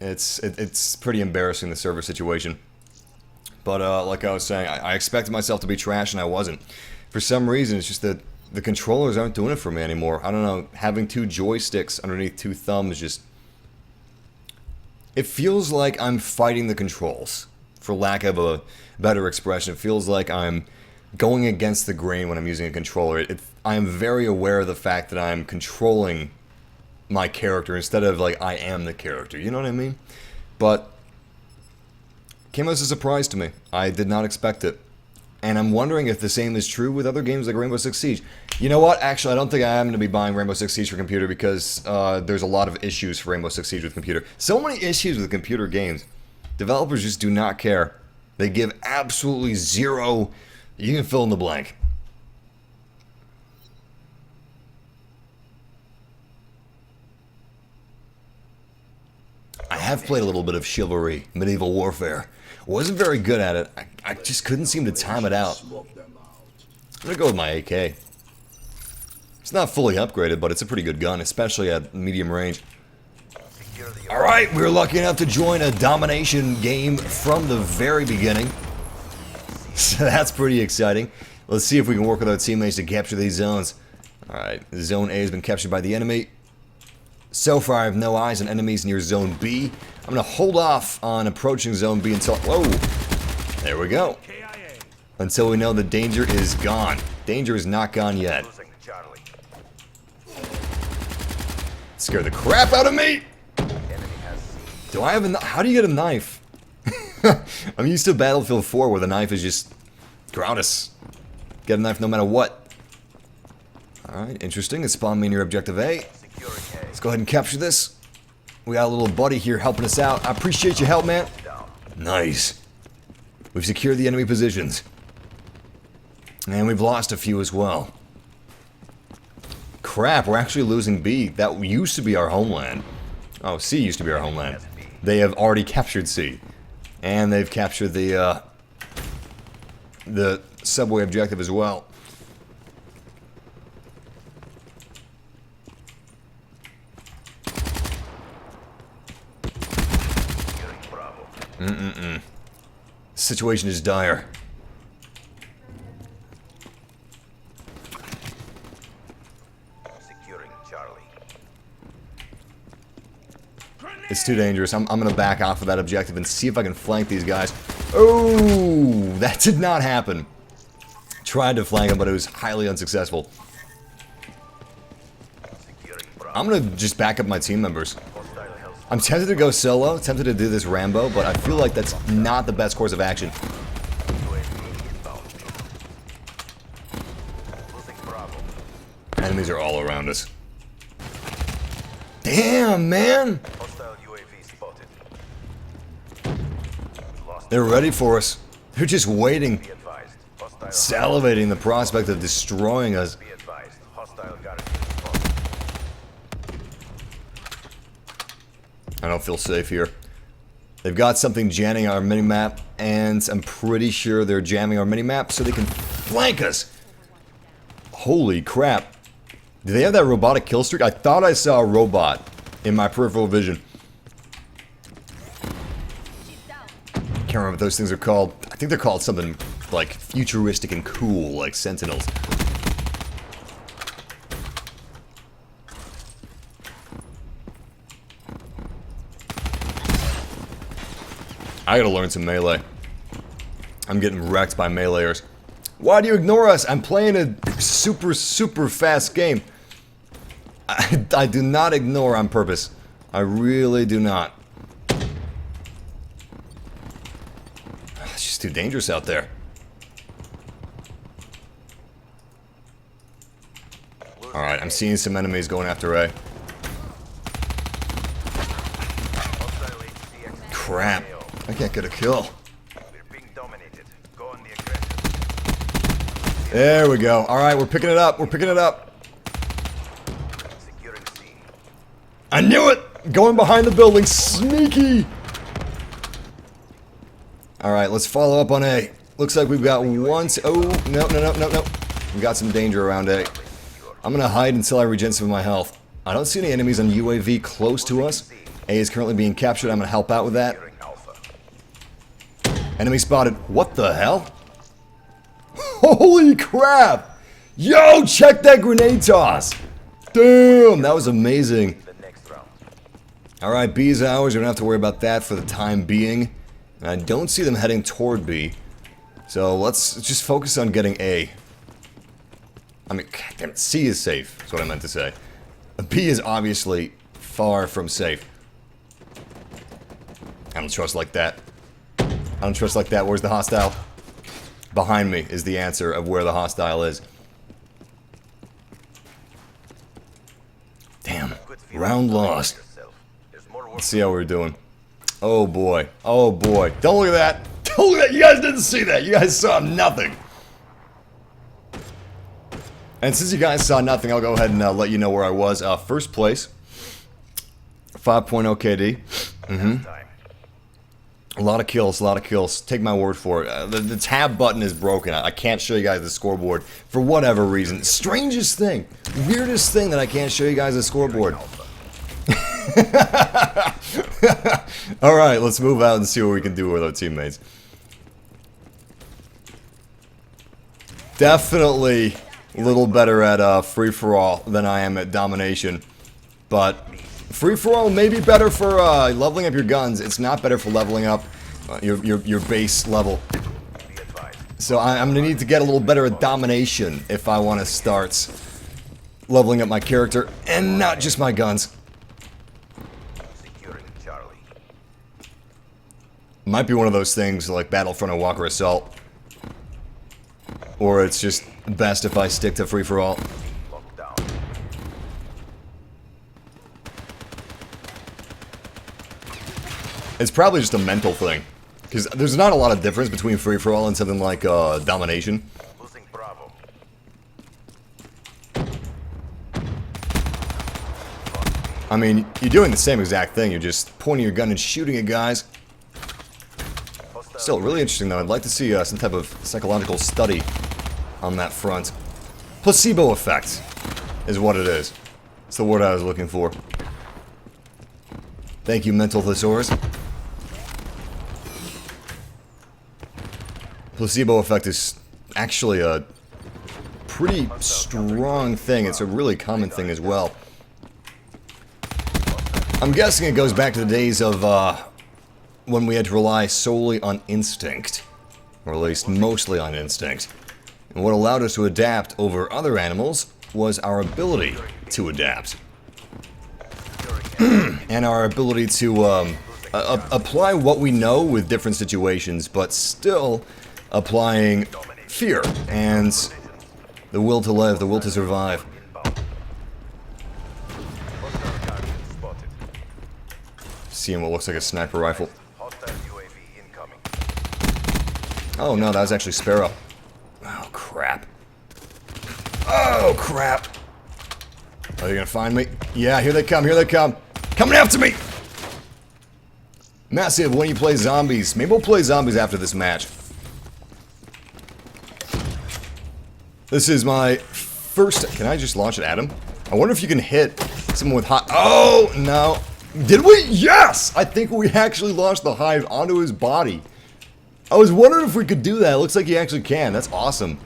It's pretty embarrassing, the server situation. But like I was saying, I expected myself to be trash, and I wasn't. For some reason, it's just that the controllers aren't doing it for me anymore. I don't know, having two joysticks underneath two thumbs just... It feels like I'm fighting the controls, for lack of a better expression. It feels like I'm going against the grain when I'm using a controller. I am very aware of the fact that I'm controlling my character instead of like I am the character, you know what I mean? But came as a surprise to me. I did not expect it, and I'm wondering if the same is true with other games like Rainbow Six Siege. You know what? Actually, I don't think I am going to be buying Rainbow Six Siege for computer, because there's a lot of issues for Rainbow Six Siege with computer. So many issues with computer games. Developers just do not care. They give absolutely zero. You can fill in the blank. I have played a little bit of Chivalry, Medieval Warfare. Wasn't very good at it. I just couldn't seem to time it out. I'm gonna go with my AK. It's not fully upgraded, but it's a pretty good gun, especially at medium range. Alright, we were lucky enough to join a domination game from the very beginning. So that's pretty exciting. Let's see if we can work with our teammates to capture these zones. Alright, Zone A has been captured by the enemy. So far, I have no eyes on enemies near Zone B. I'm going to hold off on approaching Zone B until... Whoa! There we go. Until we know the danger is gone. Danger is not gone yet. Scare the crap out of me! Do I have a... How do you get a knife? I'm used to Battlefield 4 where the knife is just... gratis. Get a knife no matter what. Alright, interesting. It spawned me near Objective A. Let's go ahead and capture this. We got a little buddy here helping us out. I appreciate your help, man. Nice. We've secured the enemy positions. And we've lost a few as well. Crap, we're actually losing B. That used to be our homeland. Oh, C used to be our homeland. They have already captured C. And they've captured the subway objective as well. Situation is dire. Securing Charlie. It's too dangerous. I'm gonna back off of that objective and see if I can flank these guys. Oh, that did not happen. Tried to flank him, but it was highly unsuccessful. I'm gonna just back up my team members. I'm tempted to go solo, tempted to do this Rambo, but I feel like that's not the best course of action. Enemies are all around us. Damn, man! They're ready for us. They're just waiting, salivating the prospect of destroying us. I don't feel safe here. They've got something jamming our minimap, and I'm pretty sure they're jamming our minimap so they can flank us. Holy crap. Do they have that robotic kill streak? I thought I saw a robot in my peripheral vision. Can't remember what those things are called. I think they're called something like futuristic and cool, like Sentinels. I gotta learn some melee. I'm getting wrecked by meleeers. Why do you ignore us? I'm playing a super, super fast game. I do not ignore on purpose. I really do not. It's just too dangerous out there. Alright, I'm seeing some enemies going after A. Crap. I can't get a kill. There we go. Alright, we're picking it up. We're picking it up. I knew it! Going behind the building. Sneaky! Alright, let's follow up on A. Looks like we've got one... Oh, no. We got some danger around A. I'm gonna hide until I regen some of my health. I don't see any enemies on UAV close to us. A is currently being captured. I'm gonna help out with that. Enemy spotted. What the hell? Holy crap! Yo, check that grenade toss! Damn, that was amazing. Alright, B is ours. We don't have to worry about that for the time being. And I don't see them heading toward B. So let's just focus on getting A. I mean, goddamn, C is safe, is what I meant to say. B is obviously far from safe. I don't trust like that. I don't trust like that. Where's the hostile? Behind me is the answer of where the hostile is. Damn. Round lost. Let's see how we're doing. Oh boy. Oh boy. Don't look at that. Don't look at that. You guys didn't see that. You guys saw nothing. And since you guys saw nothing, I'll go ahead and let you know where I was. First place. 5.0 KD. A lot of kills, a lot of kills. Take my word for it. The tab button is broken. I can't show you guys the scoreboard for whatever reason. Strangest thing. Weirdest thing that I can't show you guys the scoreboard. Alright, let's move out and see what we can do with our teammates. Definitely a little better at free-for-all than I am at domination. But free-for-all may be better for leveling up your guns. It's not better for leveling up your base level. So I'm going to need to get a little better at domination if I want to start leveling up my character and not just my guns. Might be one of those things like Battlefront or Walker Assault. Or it's just best if I stick to free-for-all. It's probably just a mental thing. Because there's not a lot of difference between free-for-all and something like domination. I mean, you're doing the same exact thing. You're just pointing your gun and shooting at guys. Still, really interesting though. I'd like to see some type of psychological study on that front. Placebo effect is what it is. It's the word I was looking for. Thank you, Mental Thesaurus. Placebo effect is actually a pretty strong thing. It's a really common thing as well. I'm guessing it goes back to the days of when we had to rely solely on instinct. Or at least mostly on instinct. And what allowed us to adapt over other animals was our ability to adapt. And our ability to apply what we know with different situations, but still applying fear and the will to live, the will to survive. Seeing what looks like a sniper rifle. Oh no, that was actually Sparrow. Oh crap. Oh crap. Are they gonna find me? Yeah, here they come, here they come. Coming after me! Massive, when you play zombies. Maybe we'll play zombies after this match. This is my first... Can I just launch it at him? I wonder if you can hit someone with hot... Oh, no. Did we? Yes! I think we actually launched the hive onto his body. I was wondering if we could do that. It looks like you actually can. That's awesome.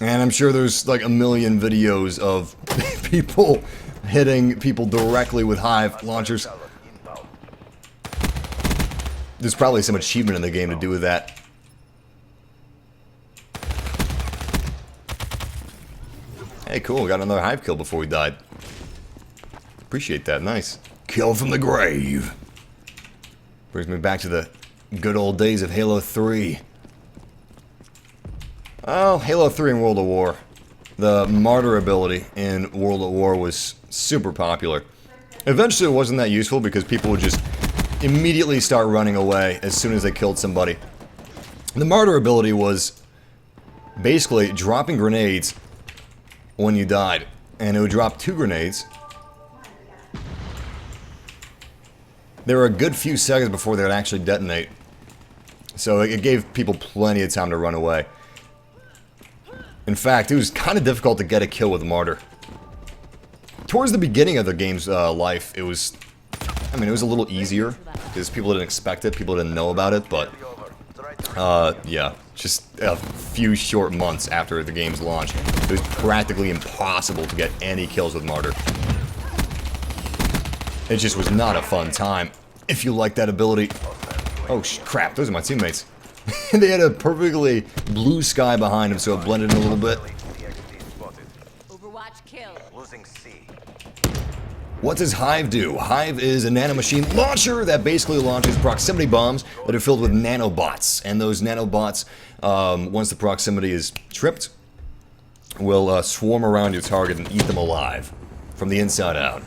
And I'm sure there's like a million videos of people hitting people directly with hive launchers. There's probably some achievement in the game to do with that. Hey, cool. Got another hive kill before we died. Appreciate that. Nice. Kill from the grave. Brings me back to the good old days of Halo 3. Oh, Halo 3 and World at War. The martyr ability in World at War was super popular. Eventually it wasn't that useful because people would just immediately start running away as soon as they killed somebody. The martyr ability was basically dropping grenades when you died. And it would drop 2 grenades. There were a good few seconds before they would actually detonate. So it gave people plenty of time to run away. In fact, it was kind of difficult to get a kill with Martyr. Towards the beginning of the game's life, it was... I mean, it was a little easier, because people didn't expect it, people didn't know about it, but... yeah, just a few short months after the game's launch, it was practically impossible to get any kills with Martyr. It just was not a fun time. If you like that ability... Oh, crap, those are my teammates. They had a perfectly blue sky behind them, so it blended in a little bit. Overwatch kill. Losing C. What does Hive do? Hive is a nanomachine launcher that basically launches proximity bombs that are filled with nanobots. And those nanobots, once the proximity is tripped, will swarm around your target and eat them alive from the inside out.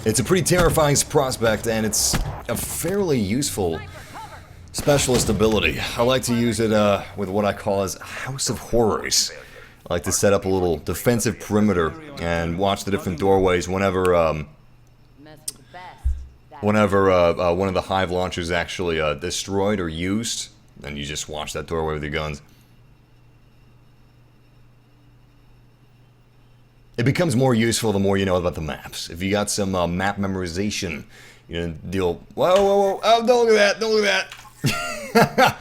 It's a pretty terrifying prospect, and it's a fairly useful specialist ability. I like to use it with what I call as House of Horrors. I like to set up a little defensive perimeter and watch the different doorways whenever one of the Hive launchers is actually destroyed or used. Then you just watch that doorway with your guns. It becomes more useful the more you know about the maps. If you got some map memorization, you know, deal... Whoa, whoa, whoa, oh, don't look at that, don't look at that!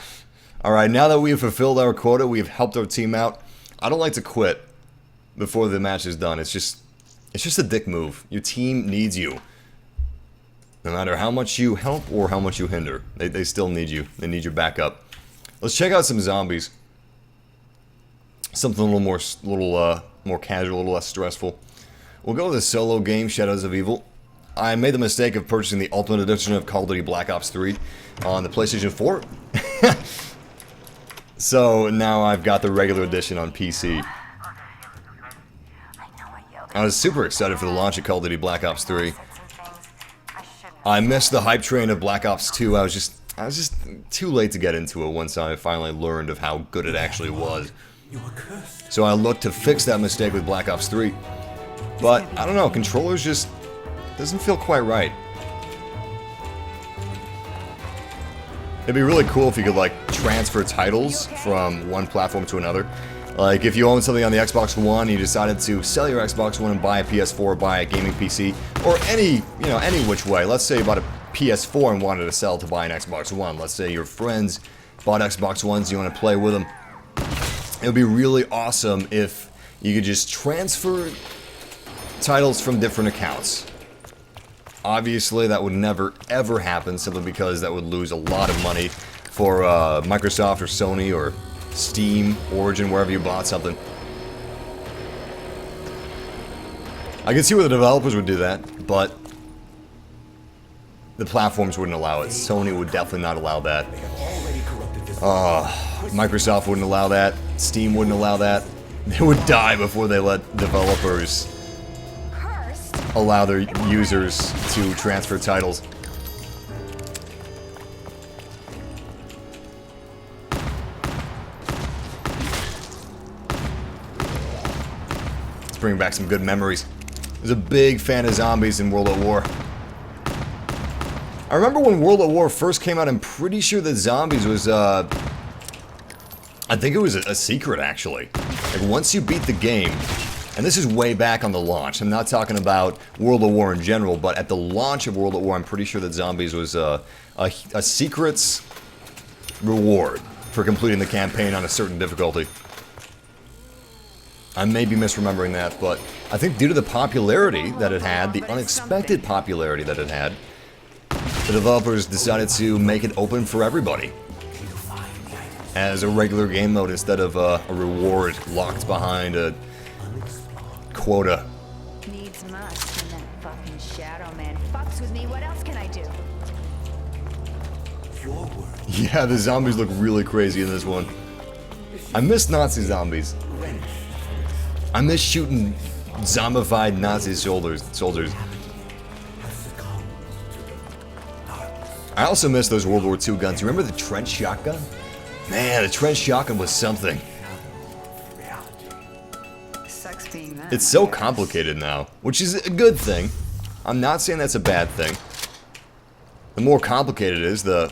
Alright, now that we have fulfilled our quota, we have helped our team out. I don't like to quit before the match is done. It's just a dick move. Your team needs you. No matter how much you help or how much you hinder, they still need you. They need your backup. Let's check out some zombies. Something a little more casual, a little less stressful. We'll go with the solo game, Shadows of Evil. I made the mistake of purchasing the Ultimate Edition of Call of Duty Black Ops 3 on the PlayStation 4. So now I've got the regular edition on PC. I was super excited for the launch of Call of Duty Black Ops 3. I missed the hype train of Black Ops 2. I was just too late to get into it once I finally learned of how good it actually was. So I looked to fix that mistake with Black Ops 3. But, I don't know, controllers just... doesn't feel quite right. It'd be really cool if you could, like, transfer titles from one platform to another. Like, if you own something on the Xbox One, and you decided to sell your Xbox One and buy a PS4 or buy a gaming PC, or any which way. Let's say you bought a PS4 and wanted to sell to buy an Xbox One. Let's say your friends bought Xbox Ones, you want to play with them. It would be really awesome if you could just transfer titles from different accounts. Obviously, that would never, ever happen, simply because that would lose a lot of money for Microsoft or Sony or Steam, Origin, wherever you bought something. I can see where the developers would do that, but the platforms wouldn't allow it. Sony would definitely not allow that. Microsoft wouldn't allow that. Steam wouldn't allow that. They would die before they let developers allow their users to transfer titles. Let's bring back some good memories. I was a big fan of zombies in World at War. I remember when World at War first came out, I'm pretty sure that zombies was, I think it was a secret, actually. Like, once you beat the game, and this is way back on the launch. I'm not talking about World at War in general, but at the launch of World at War, I'm pretty sure that zombies was a secret's reward for completing the campaign on a certain difficulty. I may be misremembering that, but I think due to the popularity that it had, the unexpected popularity that it had, the developers decided to make it open for everybody as a regular game mode instead of a reward locked behind a quota. Needs must when that fucking Shadow Man fucks with me. What else can I do? Yeah, the zombies look really crazy in this one. I miss Nazi zombies. I miss shooting zombified Nazi soldiers. I also miss those World War II guns. Remember the trench shotgun? Man, the trench shotgun was something. Sucks being that. It's so complicated now, which is a good thing. I'm not saying that's a bad thing. The more complicated it is, the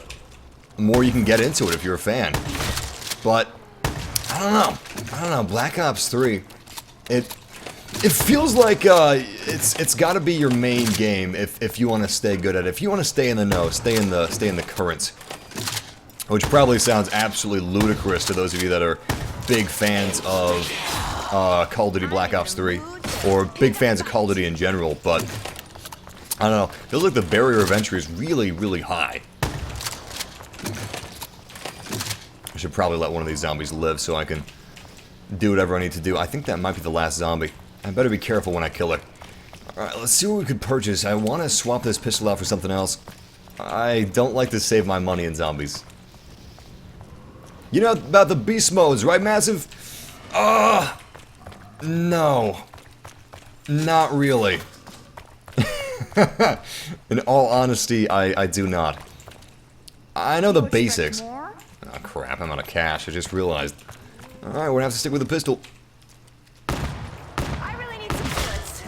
more you can get into it if you're a fan. But I don't know. Black Ops 3, it feels like it's got to be your main game if you want to stay good at it. If you want to stay in the know, stay in the current. Which probably sounds absolutely ludicrous to those of you that are big fans of Call of Duty Black Ops 3 or big fans of Call of Duty in general, but I don't know. It feels like the barrier of entry is really, really high. I should probably let one of these zombies live so I can do whatever I need to do. I think that might be the last zombie. I better be careful when I kill her. Alright, let's see what we could purchase. I want to swap this pistol out for something else. I don't like to save my money in zombies. You know about the beast modes, right, Massive? No. Not really. In all honesty, I do not. I know the basics. More? Oh crap, I'm out of cash, I just realized. Alright, we're gonna have to stick with the pistol. I really need some bullets.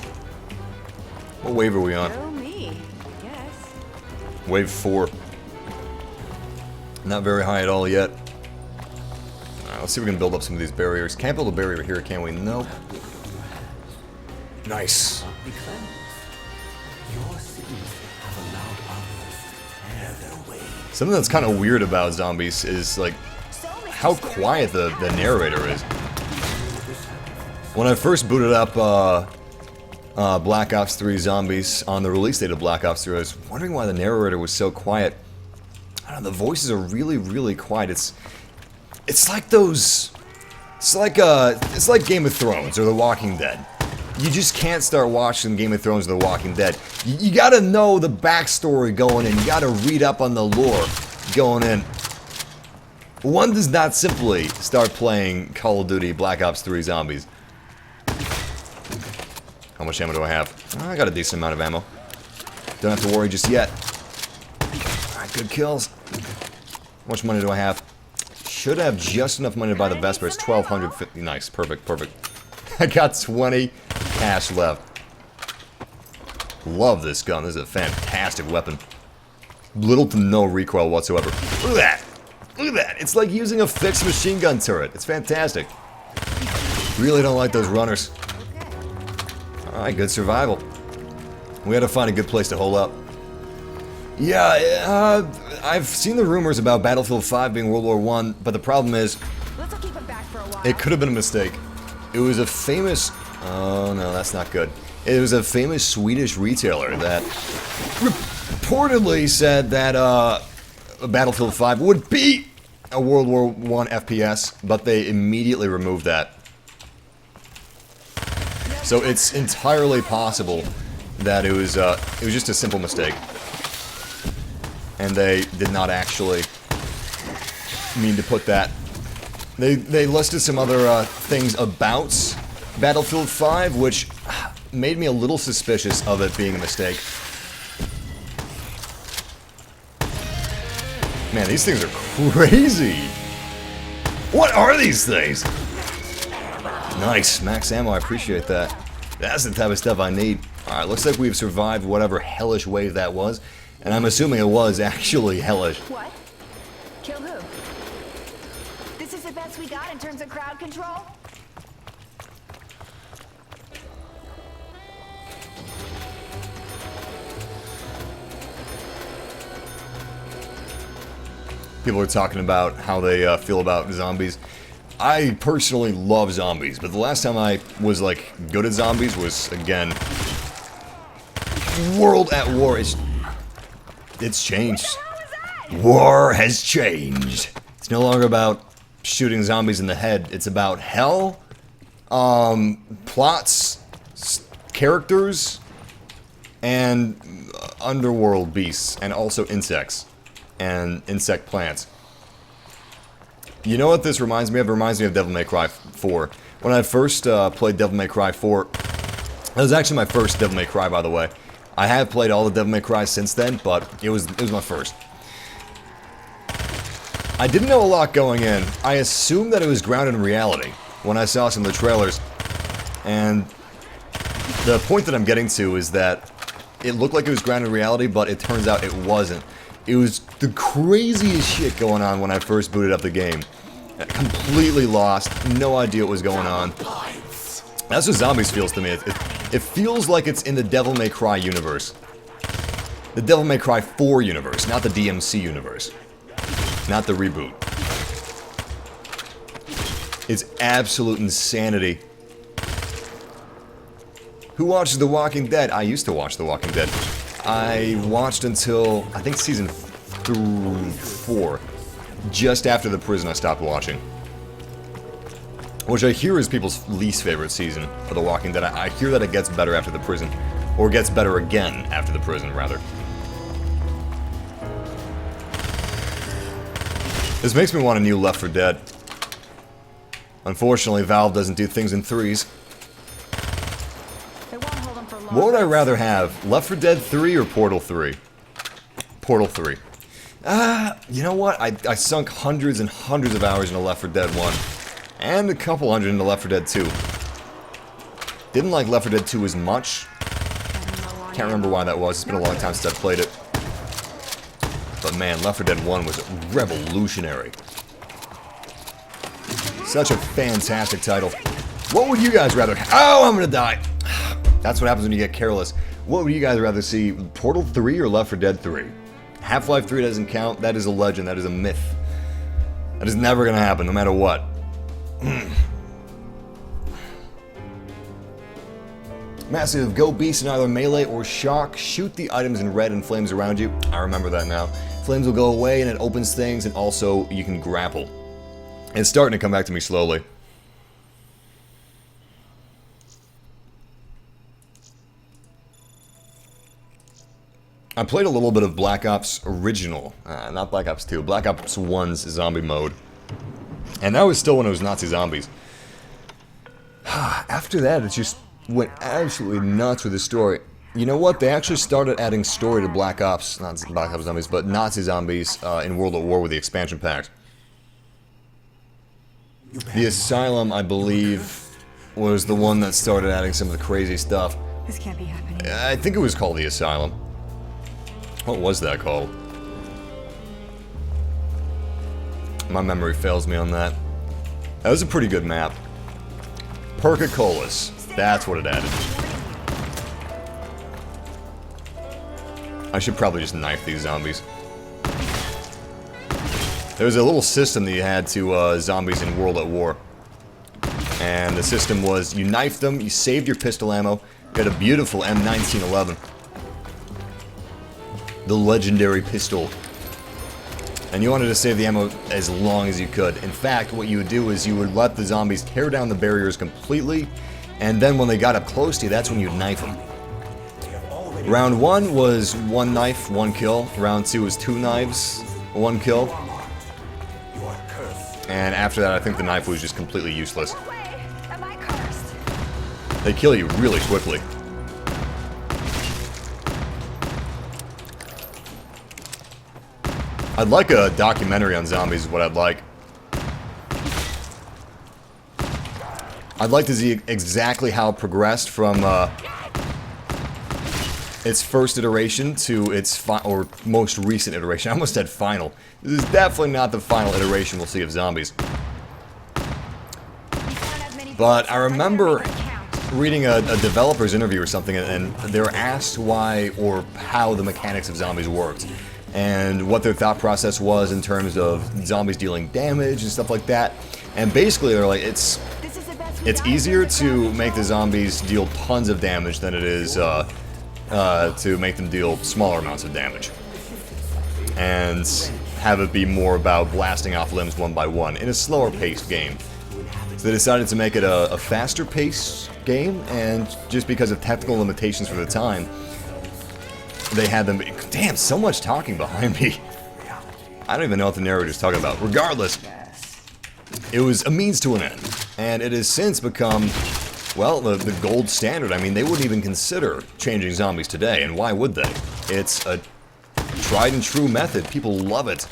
What wave are we on? Oh me, I guess. Wave 4. Not very high at all yet. Alright, let's see if we can build up some of these barriers. Can't build a barrier here, can we? Nope. Nice. Something that's kind of weird about zombies is, like, how quiet the narrator is. When I first booted up Black Ops 3 Zombies on the release date of Black Ops 3, I was wondering why the narrator was so quiet. I don't know, the voices are really, really quiet. It's like those... It's like Game of Thrones or The Walking Dead. You just can't start watching Game of Thrones or The Walking Dead. You gotta know the backstory going in. You gotta read up on the lore going in. One does not simply start playing Call of Duty Black Ops 3 Zombies. How much ammo do I have? I got a decent amount of ammo. Don't have to worry just yet. Alright, good kills. How much money do I have? Should have just enough money to buy the Vesper. It's 1,250. Nice, perfect, perfect. I got 20 cash left. Love this gun. This is a fantastic weapon. Little to no recoil whatsoever. Look at that. Look at that. It's like using a fixed machine gun turret. It's fantastic. Really don't like those runners. Alright, good survival. We had to find a good place to hole up. Yeah, I've seen the rumors about Battlefield 5 being World War I, but the problem is, Let's keep it back for a while. it could have been a mistake. It was a famous... Oh, no, that's not good. It was a famous Swedish retailer that reportedly said that Battlefield 5 would be a World War I FPS, but they immediately removed that. So it's entirely possible that it was just a simple mistake. And they did not actually mean to put that. They listed some other things about Battlefield 5, which made me a little suspicious of it being a mistake. Man, these things are crazy! What are these things? Nice, max ammo, I appreciate that. That's the type of stuff I need. Alright, looks like we've survived whatever hellish wave that was. And I'm assuming it was actually hellish. What? Kill who? This is the best we got in terms of crowd control? People are talking about how they feel about zombies. I personally love zombies, but the last time I was, like, good at zombies was, again, World at War. It's changed. War has changed. It's no longer about shooting zombies in the head. It's about hell, plots, characters, and underworld beasts, and also insects, and insect plants. You know what this reminds me of? It reminds me of Devil May Cry 4. When I first played Devil May Cry 4, that was actually my first Devil May Cry, by the way. I have played all the Devil May Cry since then, but it was my first. I didn't know a lot going in. I assumed that it was grounded in reality when I saw some of the trailers. And the point that I'm getting to is that it looked like it was grounded in reality, but it turns out it wasn't. It was the craziest shit going on when I first booted up the game. Completely lost, no idea what was going on. That's what Zombies feels to me. It feels like it's in the Devil May Cry universe. The Devil May Cry 4 universe, not the DMC universe. Not the reboot. It's absolute insanity. Who watches The Walking Dead? I used to watch The Walking Dead. I watched until, I think, season 4. Just after the prison, I stopped watching. Which I hear is people's least favorite season for The Walking Dead. I hear that it gets better after the prison. Or gets better again after the prison, rather. This makes me want a new Left 4 Dead. Unfortunately, Valve doesn't do things in threes. What would I rather have? Left 4 Dead 3 or Portal 3? Portal 3. You know what? I sunk hundreds and hundreds of hours into Left 4 Dead 1. And a couple hundred into Left 4 Dead 2. Didn't like Left 4 Dead 2 as much. Can't remember why that was. It's been a long time since I played it. But man, Left 4 Dead 1 was revolutionary. Such a fantastic title. What would you guys rather... Oh, I'm gonna die! That's what happens when you get careless. What would you guys rather see, Portal 3 or Left 4 Dead 3? Half-Life 3 doesn't count. That is a legend. That is a myth. That is never gonna happen, no matter what. Massive, go beast in either melee or shock. Shoot the items in red and flames around you. I remember that now. Flames will go away and it opens things, and also you can grapple. It's starting to come back to me slowly. I played a little bit of Black Ops Original, not Black Ops 2, Black Ops 1's zombie mode. And that was still when it was Nazi zombies. After that, it just went absolutely nuts with the story. You know what? They actually started adding story to Black Ops, not Black Ops Zombies, but Nazi zombies in World at War with the expansion pack. The Asylum, I believe, was the one that started adding some of the crazy stuff. This can't be happening. I think it was called The Asylum. What was that called? My memory fails me on that. That was a pretty good map. Perca-Colas. That's what it added. I should probably just knife these zombies. There was a little system that you had to zombies in World at War. And the system was, you knifed them, you saved your pistol ammo, got a beautiful M1911. The legendary pistol. And you wanted to save the ammo as long as you could. In fact, what you would do is you would let the zombies tear down the barriers completely, and then when they got up close to you, that's when you'd knife them. Round 1 was 1 knife, 1 kill. Round 2 was 2 knives, 1 kill. And after that, I think the knife was just completely useless. Am I cursed? They kill you really quickly. I'd like a documentary on zombies is what I'd like. I'd like to see exactly how it progressed from its first iteration to its or most recent iteration. I almost said final. This is definitely not the final iteration we'll see of zombies. But I remember reading a developer's interview or something, and they were asked why or how the mechanics of zombies worked, and what their thought process was in terms of zombies dealing damage and stuff like that. And basically they're like, it's easier to make the zombies deal tons of damage than it is to make them deal smaller amounts of damage. and have it be more about blasting off limbs one by one in a slower paced game. So they decided to make it a faster paced game, and just because of technical limitations for the time, they had them. Damn, so much talking behind me. I don't even know what the narrator's talking about. Regardless, it was a means to an end, and it has since become, well, the gold standard. I mean, they wouldn't even consider changing zombies today, and why would they? It's a tried and true method. People love it.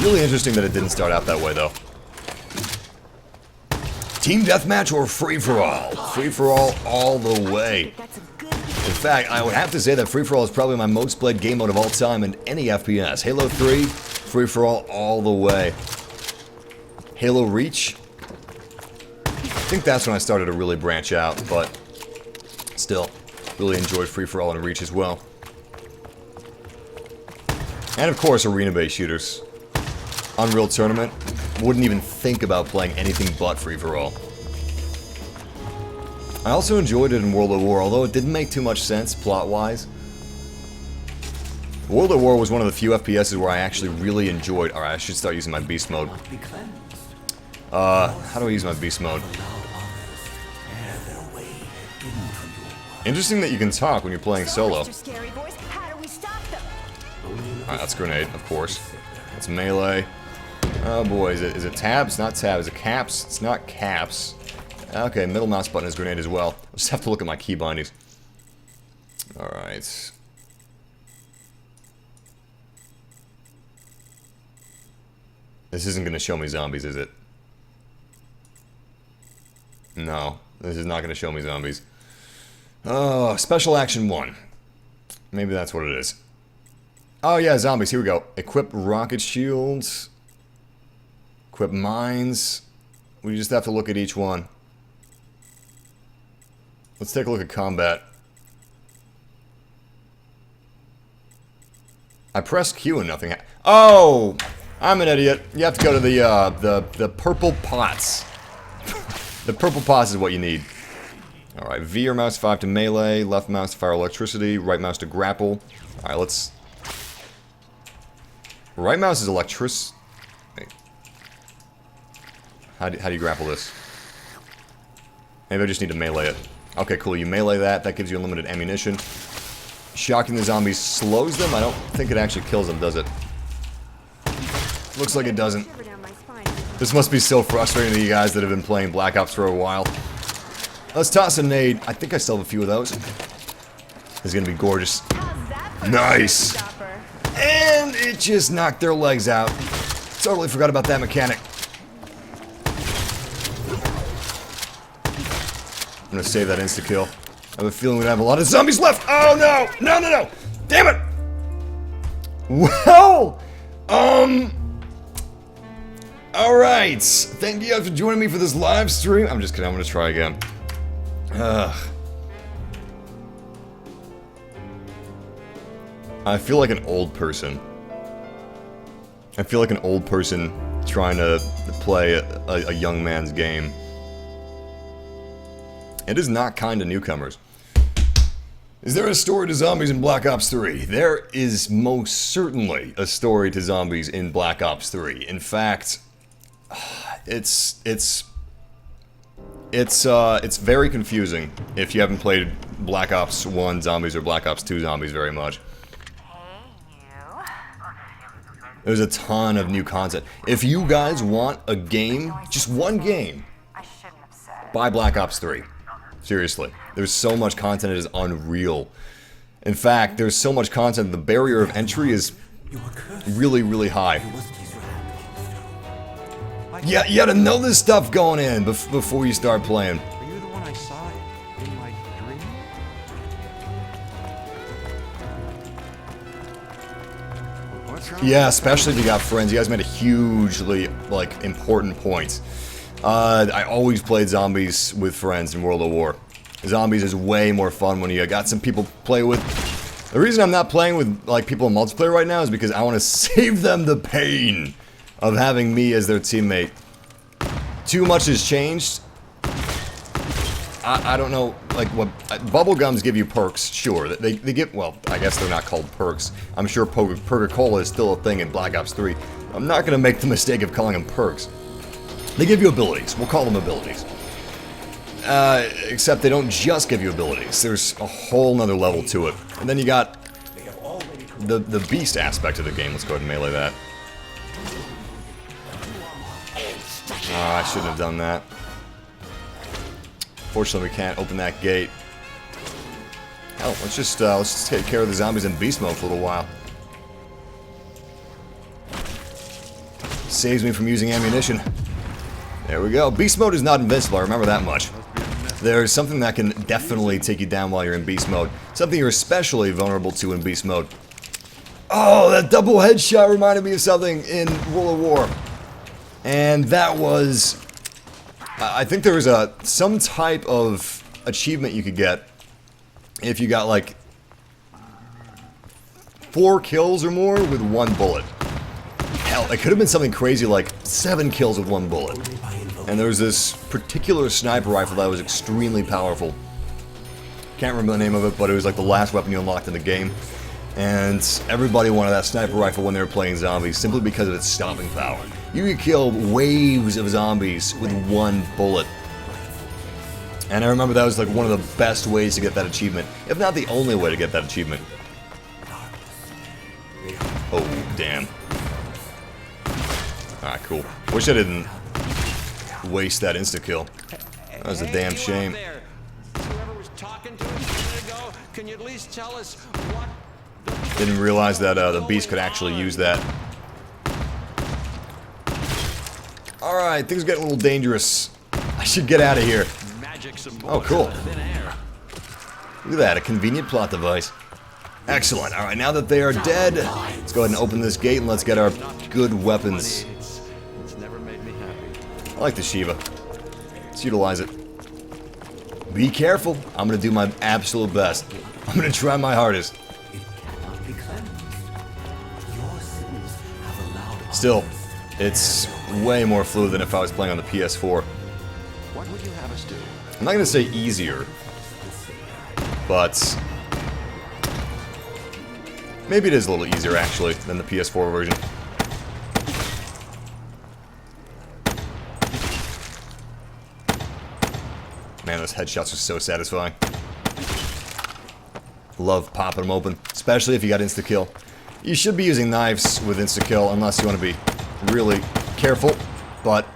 Really interesting that it didn't start out that way, though. Team deathmatch or free-for-all? Free-for-all all the way. In fact, I would have to say that free-for-all is probably my most played game mode of all time in any FPS. Halo 3, free-for-all all the way. Halo Reach, I think that's when I started to really branch out, but still, really enjoyed free-for-all and Reach as well. And of course, arena-based shooters. Unreal Tournament, wouldn't even think about playing anything but free-for-all. I also enjoyed it in World at War, although it didn't make too much sense plot-wise. World at War was one of the few FPSs where I actually really enjoyed. Alright, I should start using my beast mode. How do I use my beast mode? Interesting that you can talk when you're playing solo. Alright, that's grenade, of course. That's melee. Oh boy, is it tabs? Not tabs. Is it caps? It's not caps. Okay, middle mouse button is grenade as well. I'll just have to look at my key bindings. Alright. This isn't going to show me zombies, is it? No, this is not going to show me zombies. Oh, Special Action 1. Maybe that's what it is. Oh yeah, zombies, here we go. Equip rocket shields. Equip mines. We just have to look at each one. Let's take a look at combat. I pressed Q and nothing happened. Oh! I'm an idiot. You have to go to the purple pots. The purple pots is what you need. Alright, V or mouse 5 to melee, left mouse to fire electricity, right mouse to grapple. Alright, let's... Right mouse is electric... Wait. How do you grapple this? Maybe I just need to melee it. Okay, cool, you melee that, that gives you unlimited ammunition. Shocking the zombies slows them? I don't think it actually kills them, does it? Looks like it doesn't. This must be so frustrating to you guys that have been playing Black Ops for a while. Let's toss a nade. I think I still have a few of those. This is gonna be gorgeous. Nice! And it just knocked their legs out. Totally forgot about that mechanic. I'm gonna save that insta-kill. I have a feeling we have a lot of zombies left! Oh no! No, no, no! Damn it! Well... Alright! Thank you guys for joining me for this live stream. I'm just kidding, I'm gonna try again. I feel like an old person. I feel like an old person trying to play a young man's game. It is not kind to newcomers. Is there a story to zombies in Black Ops 3? There is most certainly a story to zombies in Black Ops 3. In fact, it's very confusing if you haven't played Black Ops 1 zombies or Black Ops 2 zombies very much. There's a ton of new content. If you guys want a game, just one game, buy Black Ops 3. Seriously. There's so much content, it is unreal. In fact, there's so much content, the barrier of entry is really, really high. Yeah, you gotta know this stuff going in before you start playing. Are you the one I saw in my dream? What's wrong? Yeah, especially if you got friends. You guys made a hugely, like, important point. I always played zombies with friends in World at War. Zombies is way more fun when you got some people to play with. The reason I'm not playing with, like, people in multiplayer right now is because I want to save them the pain of having me as their teammate. Too much has changed. I don't know, like, what... bubble gums give you perks, sure. They give... Well, I guess they're not called perks. I'm sure Purga-Cola is still a thing in Black Ops 3. I'm not going to make the mistake of calling them perks. They give you abilities. We'll call them abilities. Except they don't just give you abilities. There's a whole nother level to it. And then you got the beast aspect of the game. Let's go ahead and melee that. Oh, I shouldn't have done that. Fortunately, we can't open that gate. Hell, let's just take care of the zombies in beast mode for a little while. Saves me from using ammunition. There we go. Beast mode is not invincible, I remember that much. There's something that can definitely take you down while you're in beast mode. Something you're especially vulnerable to in beast mode. Oh, that double headshot reminded me of something in World of War. And that was... I think there was some type of achievement you could get if you got like 4 kills or more with 1 bullet. Hell, it could have been something crazy like 7 kills with 1 bullet. And there was this particular sniper rifle that was extremely powerful. Can't remember the name of it, but it was like the last weapon you unlocked in the game. And everybody wanted that sniper rifle when they were playing zombies, simply because of its stopping power. You could kill waves of zombies with 1 bullet. And I remember that was like one of the best ways to get that achievement, if not the only way to get that achievement. Oh, damn. Alright, cool. Wish I didn't waste that insta-kill. That was a damn shame. Whoever was talking to us a minute ago, can you at least tell us what... Didn't realize that the beast could actually use that. Alright, things are getting a little dangerous. I should get out of here. Oh, cool. Look at that, a convenient plot device. Excellent. Alright, now that they are dead, let's go ahead and open this gate and let's get our good weapons. It's never made me happy. I like the Shiva. Let's utilize it. Be careful. I'm gonna do my absolute best. I'm gonna try my hardest. Still, it's way more fluid than if I was playing on the PS4. What would you have us do? I'm not gonna say easier, but maybe it is a little easier actually than the PS4 version. Man, those headshots are so satisfying. Love popping them open, especially if you got insta-kill. You should be using knives with insta-kill unless you want to be really careful, but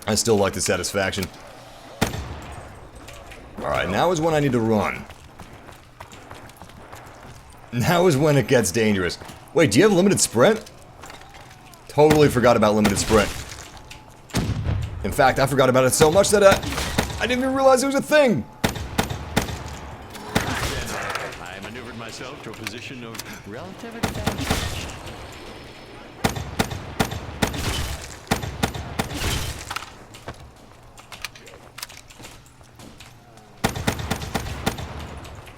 I still like the satisfaction. Alright, now is when I need to run. Now is when it gets dangerous. Wait, do you have limited sprint? Totally forgot about limited sprint. In fact, I forgot about it so much that I didn't even realize it was a thing. I maneuvered myself to a position of relative advantage.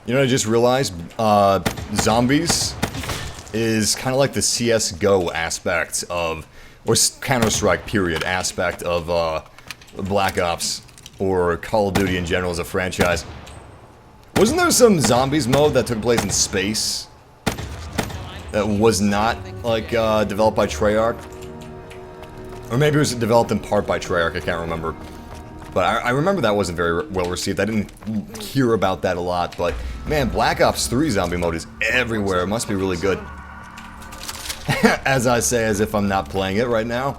You know what I just realized? Zombies is kind of like the CSGO aspect of, or Counter-Strike period aspect of Black Ops, or Call of Duty in general as a franchise. Wasn't there some zombies mode that took place in space? That was not, like, developed by Treyarch? Or maybe it was developed in part by Treyarch, I can't remember. But I remember that wasn't very well received. I didn't hear about that a lot, but man, Black Ops 3 zombie mode is everywhere. It must be really good. As I say, as if I'm not playing it right now.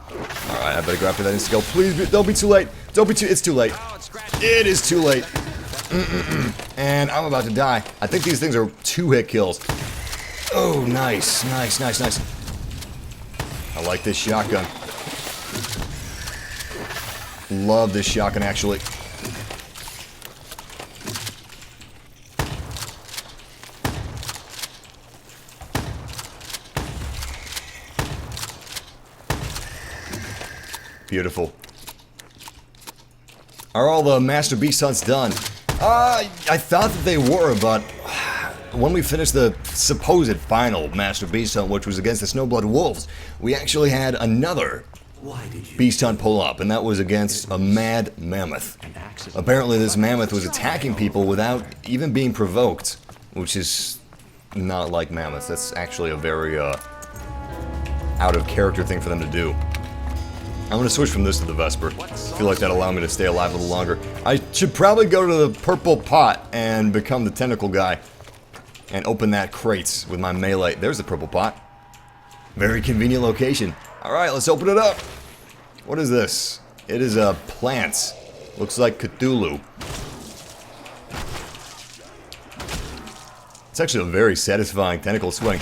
Alright, I better go after that insta-kill. Please, don't be too late. Don't be too... It's too late. It is too late. And I'm about to die. I think these things are 2-hit kills. Oh, nice. Nice, nice, nice. I like this shotgun. Love this shotgun, actually. Beautiful. Are all the Master Beast hunts done? I thought that they were, but when we finished the supposed final Master Beast hunt, which was against the Snowblood Wolves, we actually had another beast hunt pull up, and that was against a mad mammoth. Apparently this mammoth was attacking people without even being provoked, which is not like mammoths. That's actually a very out of character thing for them to do. I'm gonna switch from this to the Vesper. I feel like that'll allow me to stay alive a little longer. I should probably go to the purple pot and become the tentacle guy and open that crate with my melee. There's the purple pot. Very convenient location. Alright, let's open it up. What is this? It is a plant. Looks like Cthulhu. It's actually a very satisfying tentacle swing.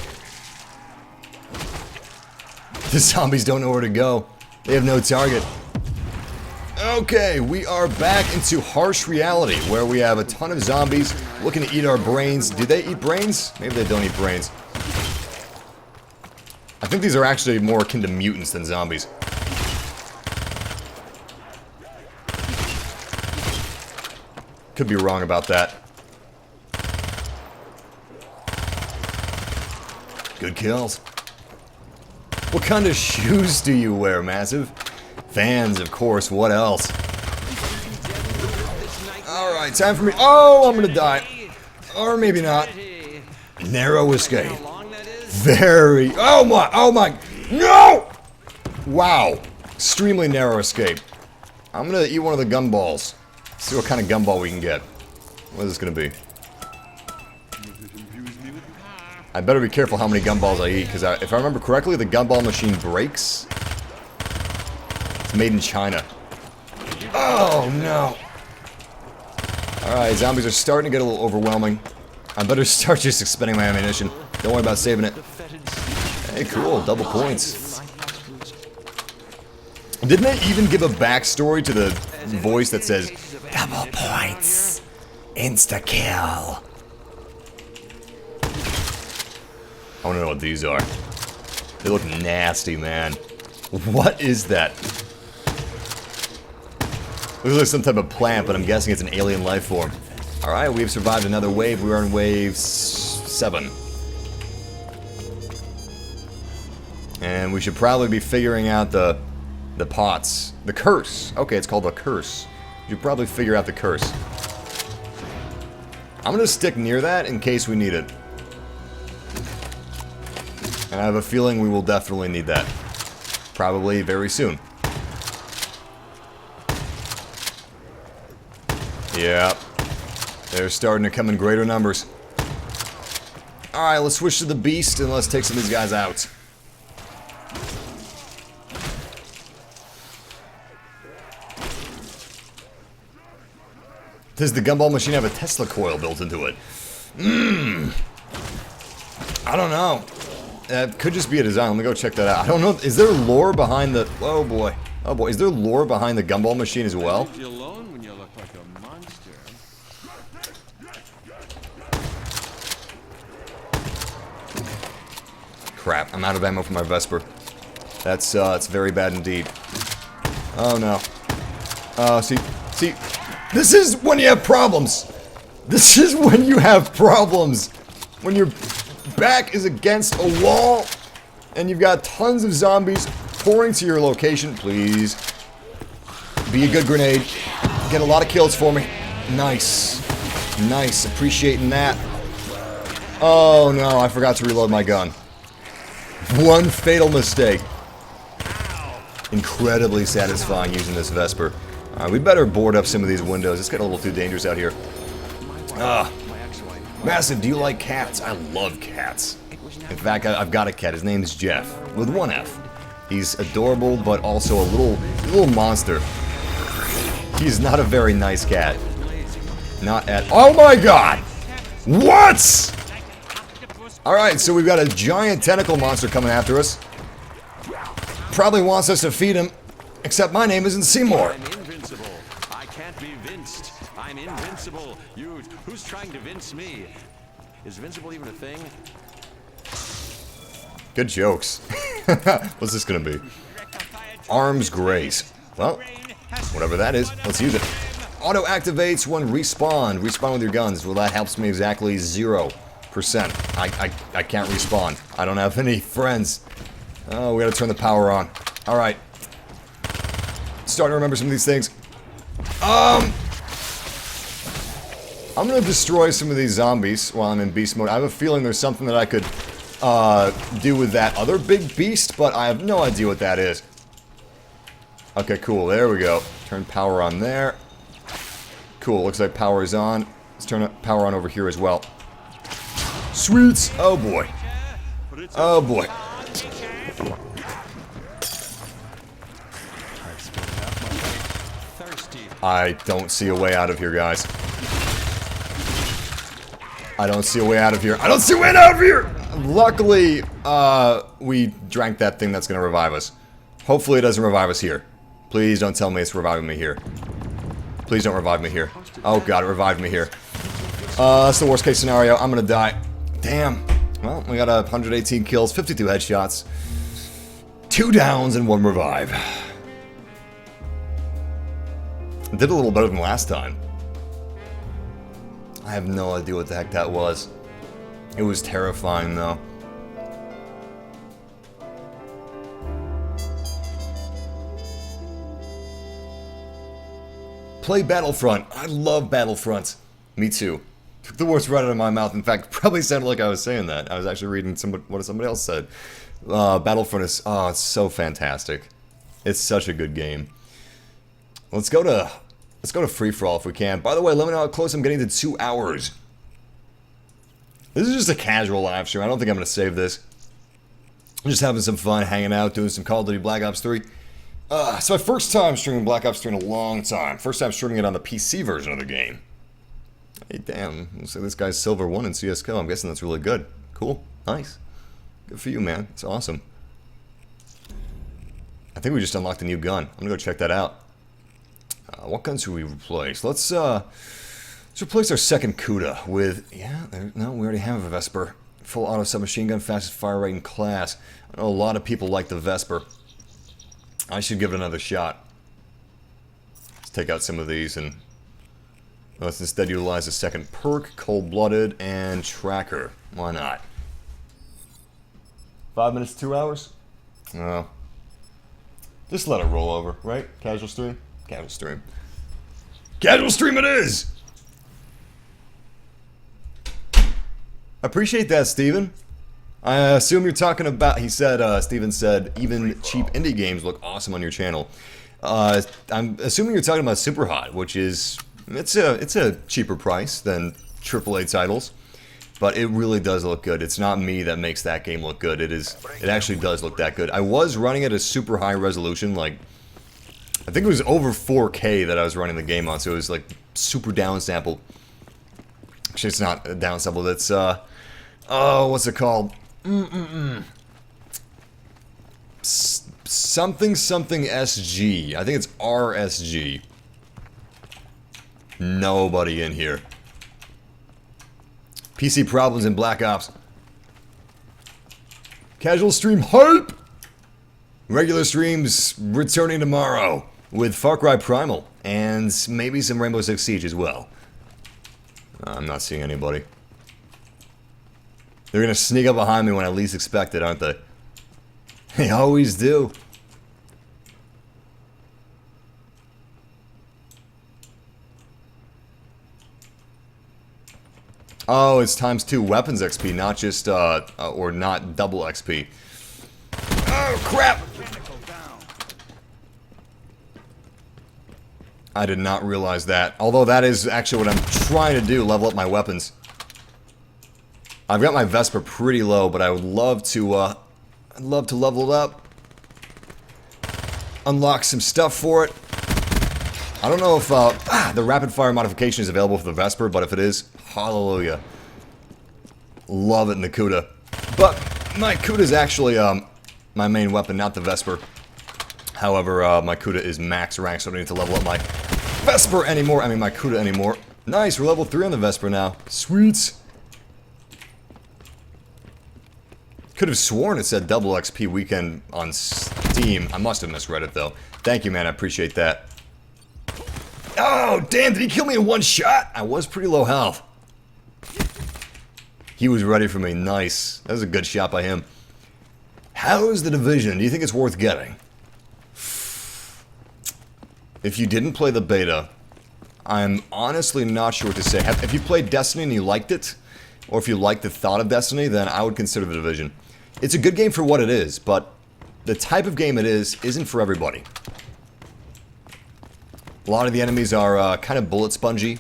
The zombies don't know where to go. They have no target. Okay, we are back into harsh reality, where we have a ton of zombies looking to eat our brains. Do they eat brains? Maybe they don't eat brains. I think these are actually more akin to mutants than zombies. Could be wrong about that. Good kills. What kind of shoes do you wear, Massive? Fans, of course. What else? Alright, time for me. Oh, I'm gonna die. Or maybe not. Narrow escape. Very. Oh my. No! Wow. Extremely narrow escape. I'm gonna eat one of the gumballs. See what kind of gumball we can get. What is this gonna be? I better be careful how many gumballs I eat, because if I remember correctly, the gumball machine breaks. It's made in China. Oh, no. Alright, zombies are starting to get a little overwhelming. I better start just expending my ammunition. Don't worry about saving it. Hey, cool. Double points. Didn't they even give a backstory to the voice that says, double points. Insta-kill. I want to know what these are. They look nasty, man. What is that? Looks like some type of plant, but I'm guessing it's an alien life form. Alright, we've survived another wave. We are in wave 7. And we should probably be figuring out the pots. The curse. Okay, it's called the curse. You should probably figure out the curse. I'm gonna stick near that in case we need it. And I have a feeling we will definitely need that. Probably very soon. Yeah. They're starting to come in greater numbers. Alright, let's switch to the beast and let's take some of these guys out. Does the gumball machine have a Tesla coil built into it? I don't know. That could just be a design. Let me go check that out. I don't know. Is there lore behind the... Oh, boy. Oh, boy. Is there lore behind the gumball machine as well? You alone when you look like a monster. Crap. I'm out of ammo for my Vesper. That's very bad indeed. Oh, no. See... This is when you have problems. This is when you have problems. When your back is against a wall and you've got tons of zombies pouring to your location. Please be a good grenade. Get a lot of kills for me. Nice. Nice. Appreciating that. Oh no, I forgot to reload my gun. One fatal mistake. Incredibly satisfying using this Vesper. We better board up some of these windows. It's getting a little too dangerous out here. Massive, do you like cats? I love cats. In fact, I've got a cat. His name is Jeff, with one F. He's adorable, but also a little monster. He's not a very nice cat. Not at... Oh my god! What?! Alright, so we've got a giant tentacle monster coming after us. Probably wants us to feed him. Except my name isn't Seymour. I'm invincible. I can't be vinced. I'm invincible. Who's trying to vince me? Is invincible even a thing? Good jokes. What's this gonna be? Arms grace. Well, whatever that is, let's use it. Auto activates when respawn. Respawn with your guns. Well, that helps me exactly 0%. I can't respawn. I don't have any friends. Oh, we gotta turn the power on. Alright. starting to remember some of these things. I'm gonna destroy some of these zombies while I'm in beast mode. I have a feeling there's something that I could do with that other big beast, but I have no idea what that is. Okay, cool. There we go. Turn power on there. Cool. Looks like power is on. Let's turn power on over here as well. Sweets. Oh boy. Oh boy. I don't see a way out of here, guys. I don't see a way out of here. I don't see a way out of here! Luckily, we drank that thing that's gonna revive us. Hopefully it doesn't revive us here. Please don't tell me it's reviving me here. Please don't revive me here. Oh god, it revived me here. That's the worst case scenario. I'm gonna die. Damn. Well, we got 118 kills, 52 headshots, 2 downs, and 1 revive. Did a little better than last time. I have no idea what the heck that was. It was terrifying, though. Play Battlefront. I love Battlefront. Me too. Took the words right out of my mouth. In fact, probably sounded like I was saying that. I was actually reading what somebody else said. Battlefront is, oh, it's so fantastic. It's such a good game. Let's go to free-for-all if we can. By the way, let me know how close I'm getting to 2 hours. This is just a casual live stream. I don't think I'm going to save this. I'm just having some fun, hanging out, doing some Call of Duty Black Ops 3. It's my first time streaming Black Ops 3 in a long time. First time streaming it on the PC version of the game. Hey, damn. Looks like this guy's Silver 1 in CSGO. I'm guessing that's really good. Cool. Nice. Good for you, man. It's awesome. I think we just unlocked a new gun. I'm going to go check that out. What guns should we replace? Let's replace our second Cuda with... Yeah, no, we already have a Vesper. Full auto submachine gun, fastest fire rate in class. I know a lot of people like the Vesper. I should give it another shot. Let's take out some of these and... Let's instead utilize a second perk, Cold-Blooded, and Tracker. Why not? 5 minutes, 2 hours? No. Just let it roll over, right? Casual stream? Casual stream. Casual stream it is! Appreciate that, Steven. I assume you're talking about, he said, Steven said, even cheap indie games look awesome on your channel. I'm assuming you're talking about Super Hot, which is, it's a cheaper price than AAA titles, but it really does look good. It's not me that makes that game look good. It actually does look that good. I was running at a super high resolution, like, I think it was over 4K that I was running the game on, so it was like super downsampled. Actually, it's not downsampled, it's, oh, what's it called? Something SG. I think it's RSG. Nobody in here. PC problems in Black Ops. Casual stream hype! Regular streams returning tomorrow with Far Cry Primal and maybe some Rainbow Six Siege as well. I'm not seeing anybody. They're gonna sneak up behind me when I least expect it, aren't they? They always do. Oh, it's ×2 weapons XP, not just, or not double XP. Oh, crap! I did not realize that. Although that is actually what I'm trying to do, level up my weapons. I've got my Vesper pretty low, but I would love to, I'd love to level it up. Unlock some stuff for it. I don't know if, the rapid fire modification is available for the Vesper, but if it is, hallelujah. Love it in the Cuda. But my Cuda is actually, my main weapon, not the Vesper. However, my Cuda is max rank, so I don't need to level up my Vesper anymore. I mean, my Cuda anymore. Nice, we're level 3 on the Vesper now. Sweet. Could have sworn it said double XP weekend on Steam. I must have misread it, though. Thank you, man. I appreciate that. Oh, damn. Did he kill me in one shot? I was pretty low health. He was ready for me. Nice. That was a good shot by him. How's the Division? Do you think it's worth getting? If you didn't play the beta, I'm honestly not sure what to say. If you played Destiny and you liked it, or if you like the thought of Destiny, then I would consider The Division. It's a good game for what it is, but the type of game it is isn't for everybody. A lot of the enemies are kind of bullet spongy.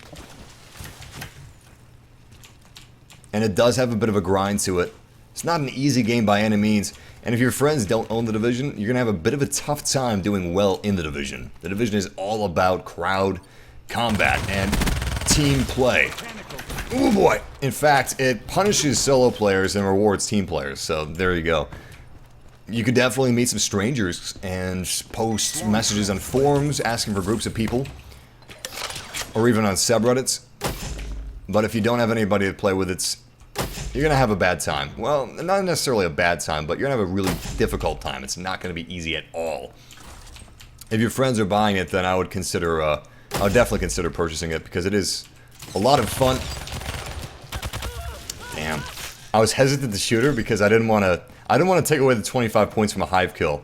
And it does have a bit of a grind to it. It's not an easy game by any means. And if your friends don't own The Division, you're going to have a bit of a tough time doing well in The Division. The Division is all about crowd combat and team play. Oh boy! In fact, it punishes solo players and rewards team players, so there you go. You could definitely meet some strangers and post messages on forums asking for groups of people, or even on subreddits. But if you don't have anybody to play with, you're gonna have a bad time. Well, not necessarily a bad time, but you're gonna have a really difficult time. It's not gonna be easy at all. If your friends are buying it, then I would definitely consider purchasing it because it is a lot of fun. Damn. I was hesitant to shoot her because I didn't want to take away the 25 points from a hive kill.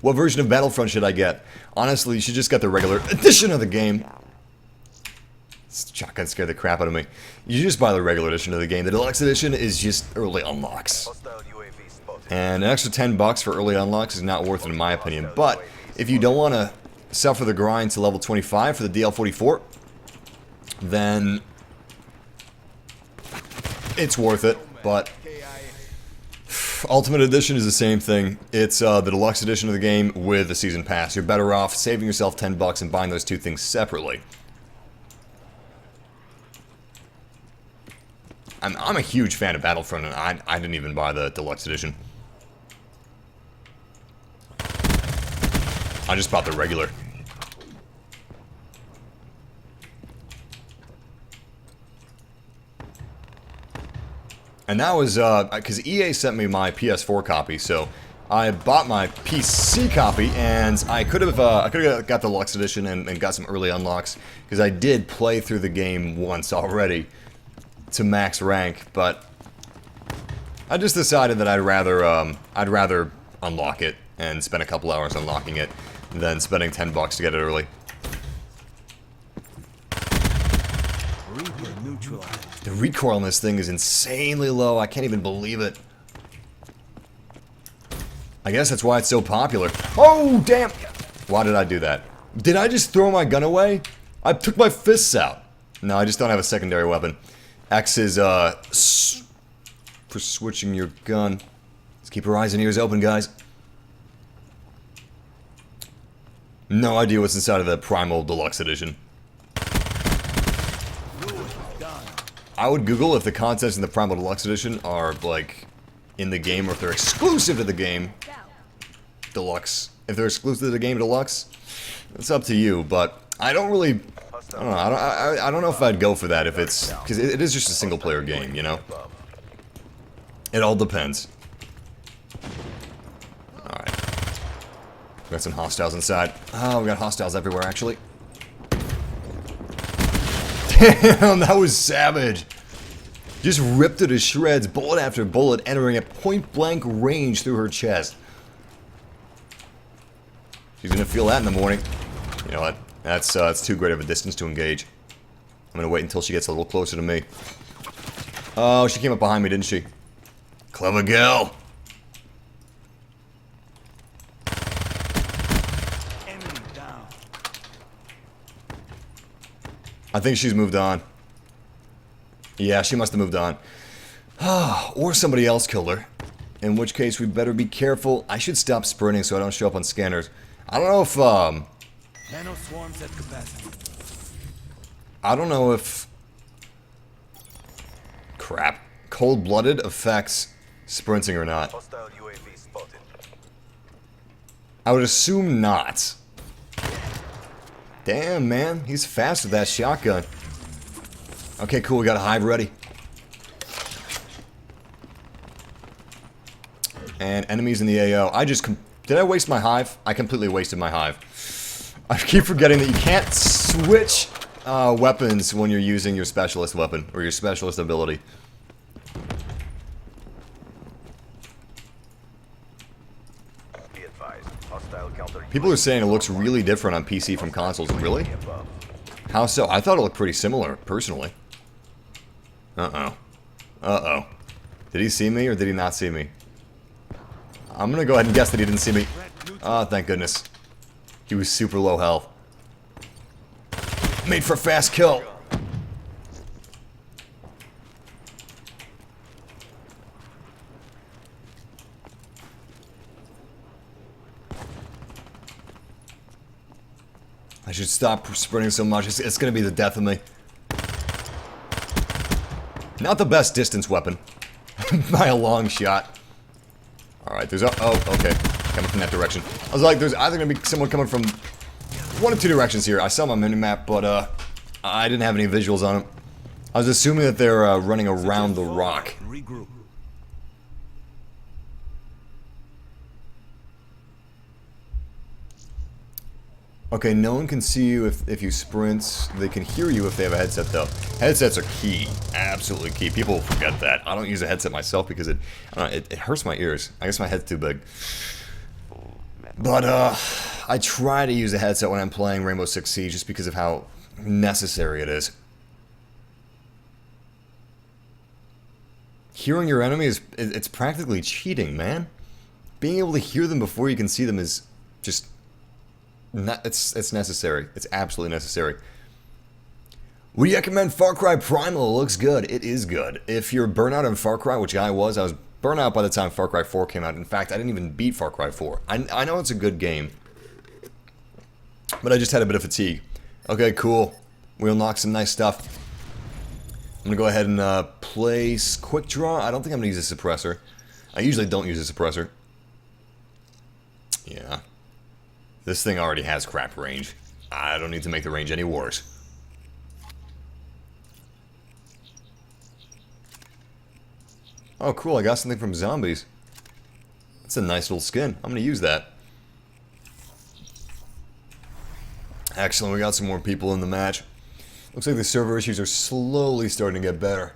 What version of Battlefront should I get? Honestly, you should just get the regular edition of the game. This shotgun scared the crap out of me. You just buy the regular edition of the game. The deluxe edition is just early unlocks. And an extra $10 for early unlocks is not worth it in my opinion. But if you don't want to suffer the grind to level 25 for the DL44, then it's worth it. But Ultimate Edition is the same thing. It's the deluxe edition of the game with the season pass. You're better off saving yourself $10 and buying those two things separately. I'm a huge fan of Battlefront, and I didn't even buy the deluxe edition. I just bought the regular. And that was, because EA sent me my PS4 copy, so I bought my PC copy, and I could have got the deluxe edition and got some early unlocks, because I did play through the game once already to max rank, but I just decided that I'd rather unlock it and spend a couple hours unlocking it than spending $10 to get it early. The recoil on this thing is insanely low. I can't even believe it. I guess that's why it's so popular. Oh, damn! Why did I do that? Did I just throw my gun away? I took my fists out. No, I just don't have a secondary weapon. X is, for switching your gun. Let's keep our eyes and ears open, guys. No idea what's inside of the Primal Deluxe Edition. I would Google if the contents in the Primal Deluxe Edition are, like, in the game, or if they're exclusive to the game Deluxe. If they're exclusive to the game Deluxe, it's up to you, but I don't really... I don't know, I don't know if I'd go for that if it's... Because it is just a single-player game, you know? It all depends. Alright. We got some hostiles inside. Oh, we got hostiles everywhere, actually. Damn, that was savage. Just ripped her to shreds, bullet after bullet, entering at point-blank range through her chest. She's gonna feel that in the morning. You know what? That's too great of a distance to engage. I'm gonna wait until she gets a little closer to me. Oh, she came up behind me, didn't she? Clever girl. I think she's moved on. Yeah, she must have moved on. Or somebody else killed her. In which case, we better be careful. I should stop sprinting so I don't show up on scanners. I don't know if, Nano swarms at capacity. I don't know if... Crap. Cold-blooded affects sprinting or not. Hostile UAV spotted. I would assume not. Damn, man. He's fast with that shotgun. Okay, cool. We got a hive ready. And enemies in the AO. Did I waste my hive? I completely wasted my hive. I keep forgetting that you can't switch weapons when you're using your specialist weapon or your specialist ability. Be advised. Hostile counter People are saying it looks really different on PC from consoles. Really? How so? I thought it looked pretty similar, personally. Uh-oh. Uh-oh. Did he see me or did he not see me? I'm gonna go ahead and guess that he didn't see me. Oh, thank goodness. He was super low health. Made for a fast kill. I should stop sprinting so much. It's gonna be the death of me. Not the best distance weapon. By a long shot. Alright, there's... Oh, okay. Coming from that direction. I was like, there's either gonna be someone coming from one of two directions here. I saw my minimap, but, I didn't have any visuals on them. I was assuming that they're, running around the rock. Regroup. Okay, no one can see you if you sprint. They can hear you if they have a headset, though. Headsets are key. Absolutely key. People forget that. I don't use a headset myself because it hurts my ears. I guess my head's too big. But, I try to use a headset when I'm playing Rainbow Six Siege just because of how necessary it is. Hearing your enemy it's practically cheating, man. Being able to hear them before you can see them is just... It's necessary. It's absolutely necessary. Would you recommend Far Cry Primal? It looks good. It is good. If you're burnt out on Far Cry, which I was burnt out by the time Far Cry 4 came out. In fact, I didn't even beat Far Cry 4. I know it's a good game, but I just had a bit of fatigue. Okay, cool. We unlocked some nice stuff. I'm gonna go ahead and place Quick Draw. I don't think I'm gonna use a suppressor. I usually don't use a suppressor. Yeah. This thing already has crap range. I don't need to make the range any worse. Oh, cool. I got something from Zombies. That's a nice little skin. I'm going to use that. Excellent. We got some more people in the match. Looks like the server issues are slowly starting to get better.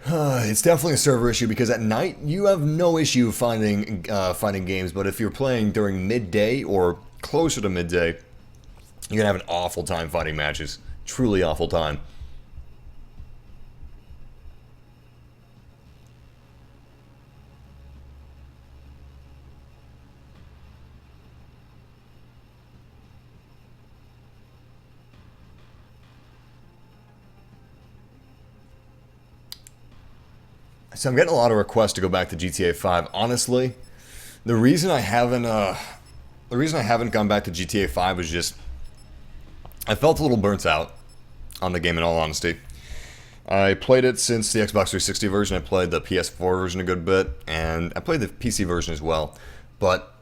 It's definitely a server issue because at night you have no issue finding games, but if you're playing during midday or closer to midday, you're gonna have an awful time finding matches. Truly awful time. So I'm getting a lot of requests to go back to GTA 5. Honestly, the reason I haven't gone back to GTA 5 was just I felt a little burnt out on the game, in all honesty. I played it since the Xbox 360 version. I played the PS4 version a good bit, and I played the PC version as well. But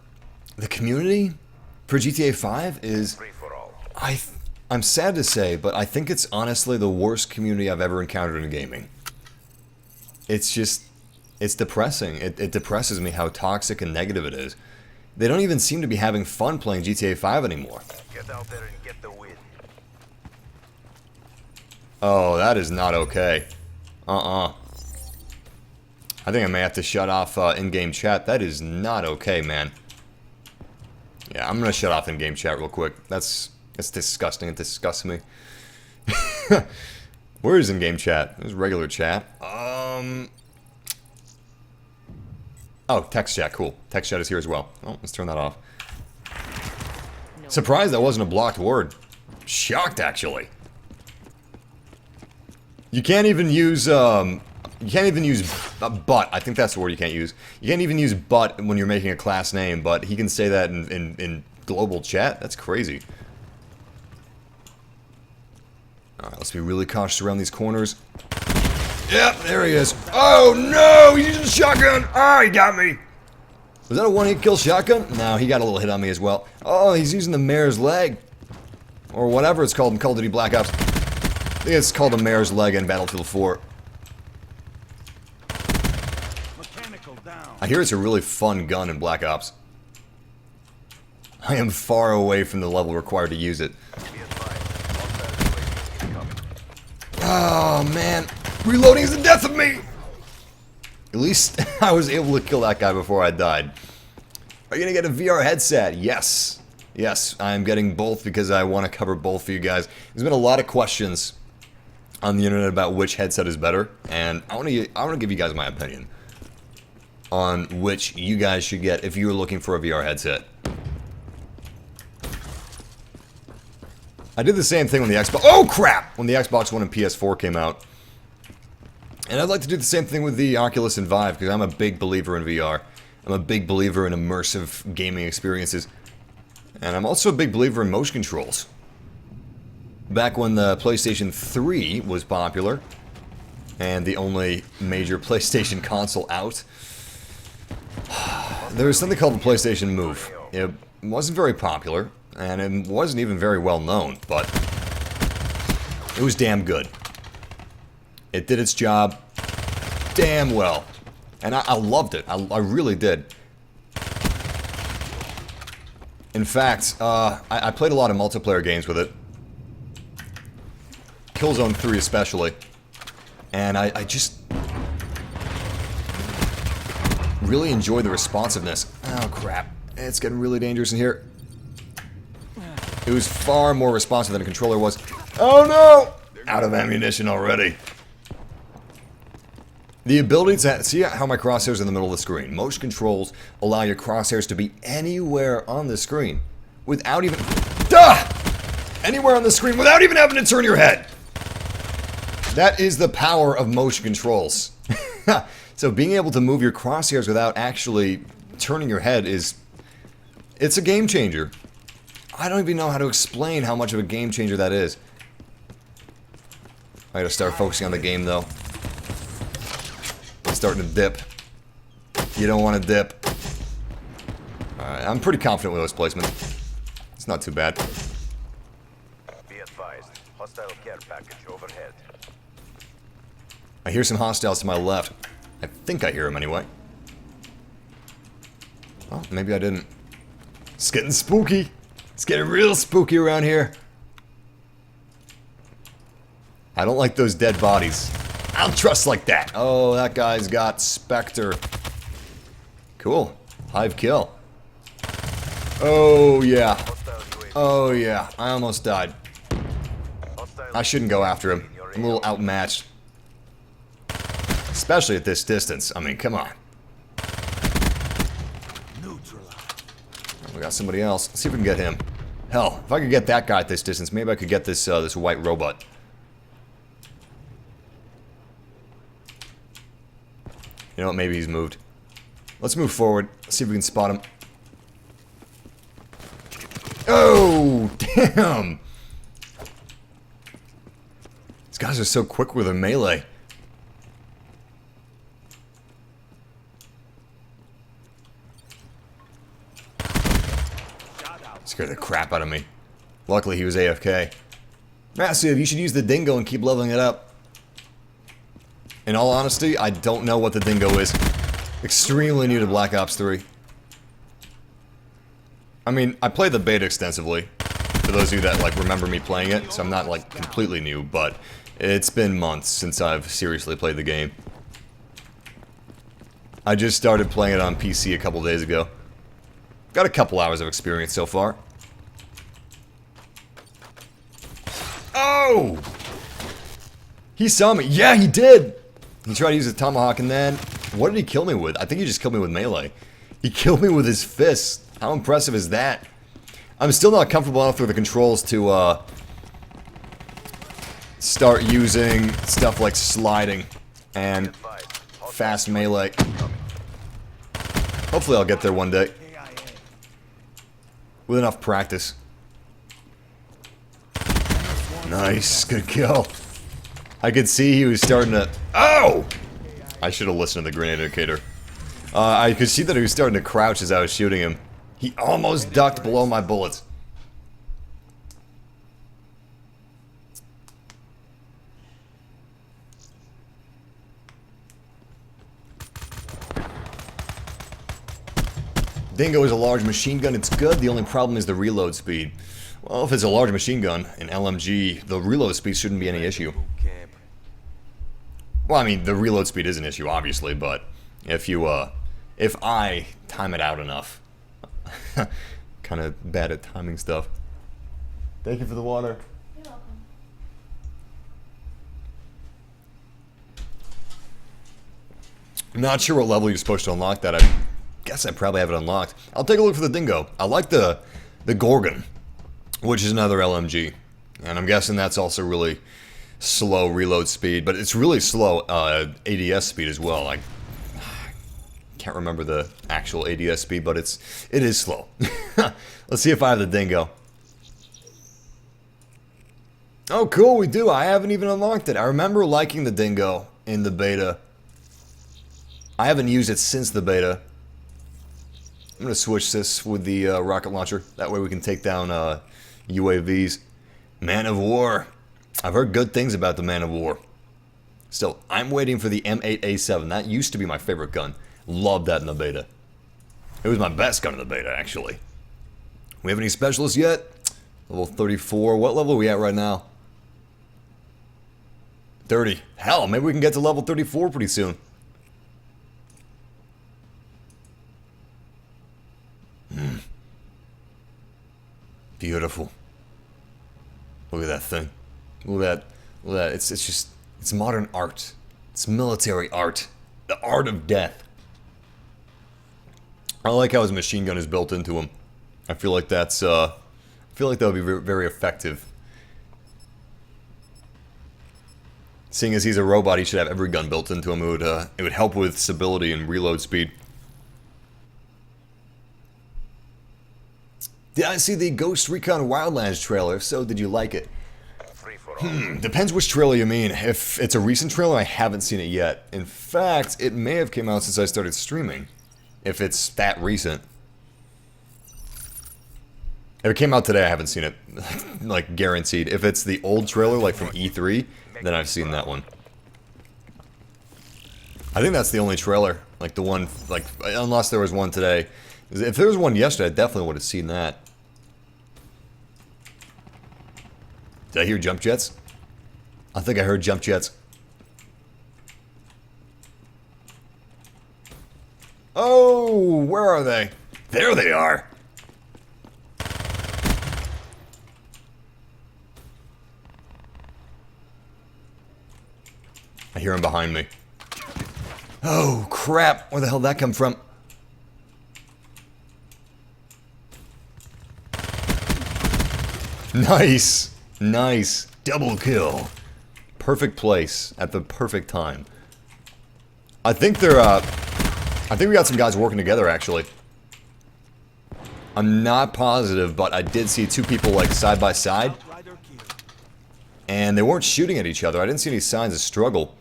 the community for GTA 5 is, I'm sad to say, but I think it's honestly the worst community I've ever encountered in gaming. It's just, it's depressing. It depresses me how toxic and negative it is. They don't even seem to be having fun playing GTA 5 anymore. Get out there and get the win. Oh, that is not okay. I think I may have to shut off in-game chat. That is not okay, man. Yeah, I'm gonna shut off in-game chat real quick. That's disgusting. It disgusts me. Where is in-game chat? There's regular chat. Oh, text chat, cool. Text chat is here as well. Oh, let's turn that off. Surprised that wasn't a blocked word. Shocked, actually. You can't even use, but. I think that's the word you can't use. You can't even use but when you're making a class name, but he can say that in global chat? That's crazy. Alright, let's be really cautious around these corners. Yep, there he is. Oh no, he's using a shotgun. Oh, he got me. Was that a one-hit kill shotgun? No, he got a little hit on me as well. Oh, he's using the mare's leg. Or whatever it's called in Call of Duty Black Ops. I think it's called a mare's leg in Battlefield 4. Mechanical down. I hear it's a really fun gun in Black Ops. I am far away from the level required to use it. Oh, man. Reloading is the death of me! At least I was able to kill that guy before I died. Are you gonna get a VR headset? Yes. Yes, I'm getting both because I want to cover both for you guys. There's been a lot of questions on the internet about which headset is better, and I want to give you guys my opinion on which you guys should get if you were looking for a VR headset. I did the same thing when the Xbox... Oh, crap! When the Xbox One and PS4 came out. And I'd like to do the same thing with the Oculus and Vive, because I'm a big believer in VR. I'm a big believer in immersive gaming experiences. And I'm also a big believer in motion controls. Back when the PlayStation 3 was popular, and the only major PlayStation console out, there was something called the PlayStation Move. It wasn't very popular, and it wasn't even very well known, but it was damn good. It did its job damn well. And I loved it. I really did. In fact, I played a lot of multiplayer games with it. Killzone 3 especially. And I just really enjoyed the responsiveness. Oh crap. It's getting really dangerous in here. It was far more responsive than a controller was. Oh no! Out of ammunition already. The ability to see how my crosshairs are in the middle of the screen. Motion controls allow your crosshairs to be anywhere on the screen without even... Duh! Anywhere on the screen without even having to turn your head. That is the power of motion controls. So being able to move your crosshairs without actually turning your head is... It's a game changer. I don't even know how to explain how much of a game changer that is. I gotta start focusing on the game though. It's starting to dip. You don't want to dip. Alright, I'm pretty confident with those placements. It's not too bad. Be advised. Hostile care package overhead. I hear some hostiles to my left. I think I hear them anyway. Oh, maybe I didn't. It's getting spooky. It's getting real spooky around here. I don't like those dead bodies. I don't trust like that. Oh, that guy's got Spectre. Cool. Hive kill. Oh, yeah. Oh, yeah. I almost died. I shouldn't go after him. I'm a little outmatched. Especially at this distance. I mean, come on. We got somebody else. Let's see if we can get him. Hell, if I could get that guy at this distance, maybe I could get this this white robot. You know what? Maybe he's moved. Let's move forward. See if we can spot him. Oh, damn! These guys are so quick with their melee. Scared the crap out of me. Luckily, he was AFK. Massive, you should use the dingo and keep leveling it up. In all honesty, I don't know what the dingo is. Extremely new to Black Ops 3. I mean, I played the beta extensively. For those of you that, like, remember me playing it, so I'm not, like, completely new, but it's been months since I've seriously played the game. I just started playing it on PC a couple days ago. Got a couple hours of experience so far. Oh! He saw me. Yeah, he did! He tried to use a tomahawk and then... What did he kill me with? I think he just killed me with melee. He killed me with his fists. How impressive is that? I'm still not comfortable enough with the controls to, start using stuff like sliding and fast melee. Hopefully I'll get there one day. With enough practice. Nice, good kill. I could see he was starting to... Oh! I should have listened to the grenade indicator. I could see that he was starting to crouch as I was shooting him. He almost ducked below my bullets. Dingo is a large machine gun, it's good, the only problem is the reload speed. Well, if it's a large machine gun, an LMG, the reload speed shouldn't be any issue. Well, I mean, the reload speed is an issue, obviously, but if you, if I time it out enough. kind of bad at timing stuff. Thank you for the water. You're welcome. I'm not sure what level you're supposed to unlock that. I guess I probably have it unlocked. I'll take a look for the dingo. I like the Gorgon, which is another LMG. And I'm guessing that's also really slow reload speed, but it's really slow ADS speed as well. I can't remember the actual ADS speed, but it is slow. Let's see if I have the dingo. Oh, cool, we do. I haven't even unlocked it. I remember liking the dingo in the beta. I haven't used it since the beta. I'm going to switch this with the rocket launcher. That way we can take down UAVs. Man of War. I've heard good things about the Man of War. Still, I'm waiting for the M8A7. That used to be my favorite gun. Loved that in the beta. It was my best gun in the beta, actually. We have any specialists yet? Level 34. What level are we at right now? 30. Hell, maybe we can get to level 34 pretty soon. Beautiful. Look at that thing. Look at that. It's just, it's modern art. It's military art. The art of death. I like how his machine gun is built into him. I feel like that's, I feel like that would be very, very effective. Seeing as he's a robot, he should have every gun built into him. It would help with stability and reload speed. Did I see the Ghost Recon Wildlands trailer? If so, did you like it? Depends which trailer you mean. If it's a recent trailer, I haven't seen it yet. In fact, it may have come out since I started streaming. If it's that recent. If it came out today, I haven't seen it. Like, guaranteed. If it's the old trailer, like from E3, then I've seen that one. I think that's the only trailer. Like, the one, like, unless there was one today. If there was one yesterday, I definitely would have seen that. Did I hear jump jets? I think I heard jump jets. Oh, where are they? There they are! I hear him behind me. Oh, crap! Where the hell did that come from? Nice! Nice. Double kill. Perfect place at the perfect time. I think they're, I think we got some guys working together, actually. I'm not positive, but I did see two people, like, side by side. And they weren't shooting at each other. I didn't see any signs of struggle.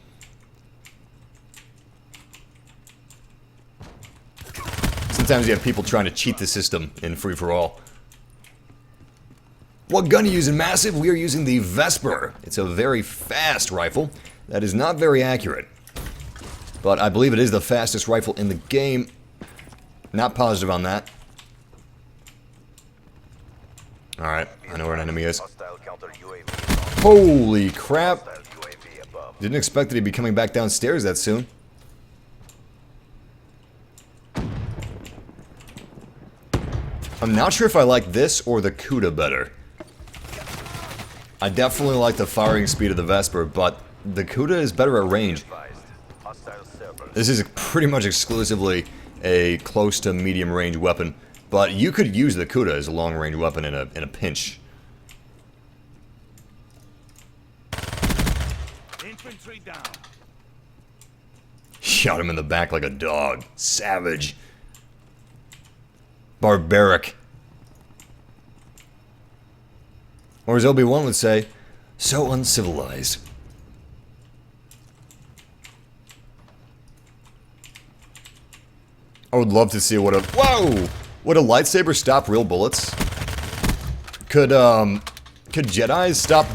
Sometimes you have people trying to cheat the system in free-for-all. What gun are you using, Massive? We are using the Vesper. It's a very fast rifle that is not very accurate. But I believe it is the fastest rifle in the game. Not positive on that. Alright, I know where an enemy is. Holy crap! Didn't expect that he'd be coming back downstairs that soon. I'm not sure if I like this or the Kuda better. I definitely like the firing speed of the Vesper, but the Kuda is better at range. This is pretty much exclusively a close to medium range weapon, but you could use the Kuda as a long range weapon in a pinch. Infantry down. Shot him in the back like a dog. Savage. Barbaric. Or as Obi-Wan would say, so uncivilized. I would love to see what a... Whoa! Would a lightsaber stop real bullets? Could Jedis stop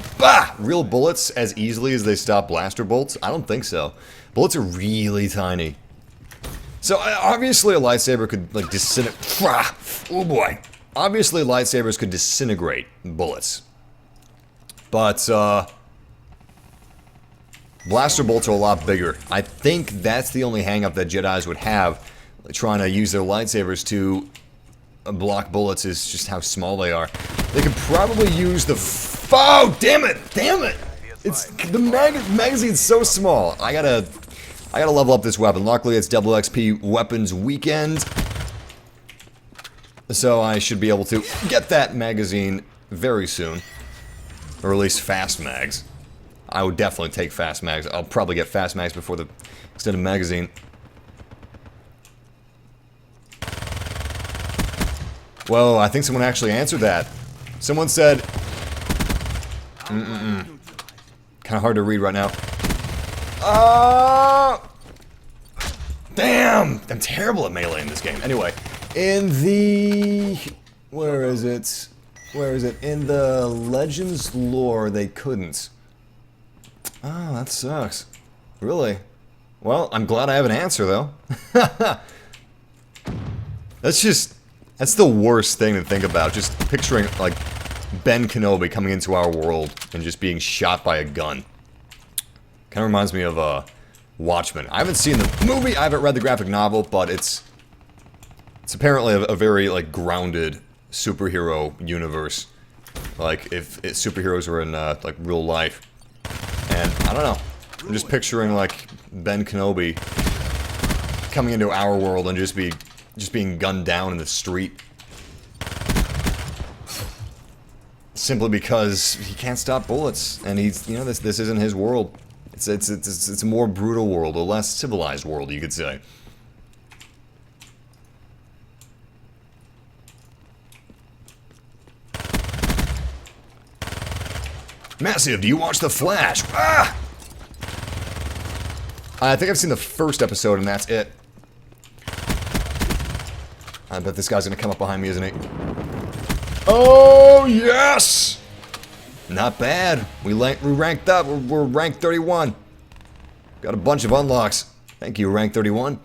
real bullets as easily as they stop blaster bolts? I don't think so. Bullets are really tiny. So, obviously a lightsaber could, like, disintegrate... Oh boy. Obviously lightsabers could disintegrate bullets. But, blaster bolts are a lot bigger. I think that's the only hang-up that Jedis would have, trying to use their lightsabers to block bullets is just how small they are. They could probably use the... Oh, damn it! Damn it! It's... The magazine's so small. I gotta level up this weapon. Luckily, it's double XP weapons weekend. So I should be able to get that magazine very soon. Or at least fast mags. I would definitely take fast mags. I'll probably get fast mags before the extended magazine. Whoa, I think someone actually answered that. Someone said... Kind of hard to read right now. Damn! I'm terrible at melee in this game. Anyway, in the... Where is it? Where is it? In the Legends lore, they couldn't. Oh, that sucks. Really? Well, I'm glad I have an answer, though. That's the worst thing to think about. Just picturing, like, Ben Kenobi coming into our world and just being shot by a gun. Kind of reminds me of, Watchmen. I haven't seen the movie, I haven't read the graphic novel, but it's apparently a very, like, grounded superhero universe. Like, if superheroes were in, like, real life. And, I don't know. I'm just picturing, like, Ben Kenobi coming into our world and just being gunned down in the street. Simply because he can't stop bullets. And he's, you know, this isn't his world. It's a more brutal world, a less civilized world, you could say. Massive, do you watch The Flash? Ah! I think I've seen the first episode and that's it. I bet this guy's gonna come up behind me, isn't he? Oh, yes! Not bad. We ranked up. We're rank 31. Got a bunch of unlocks. Thank you, rank 31.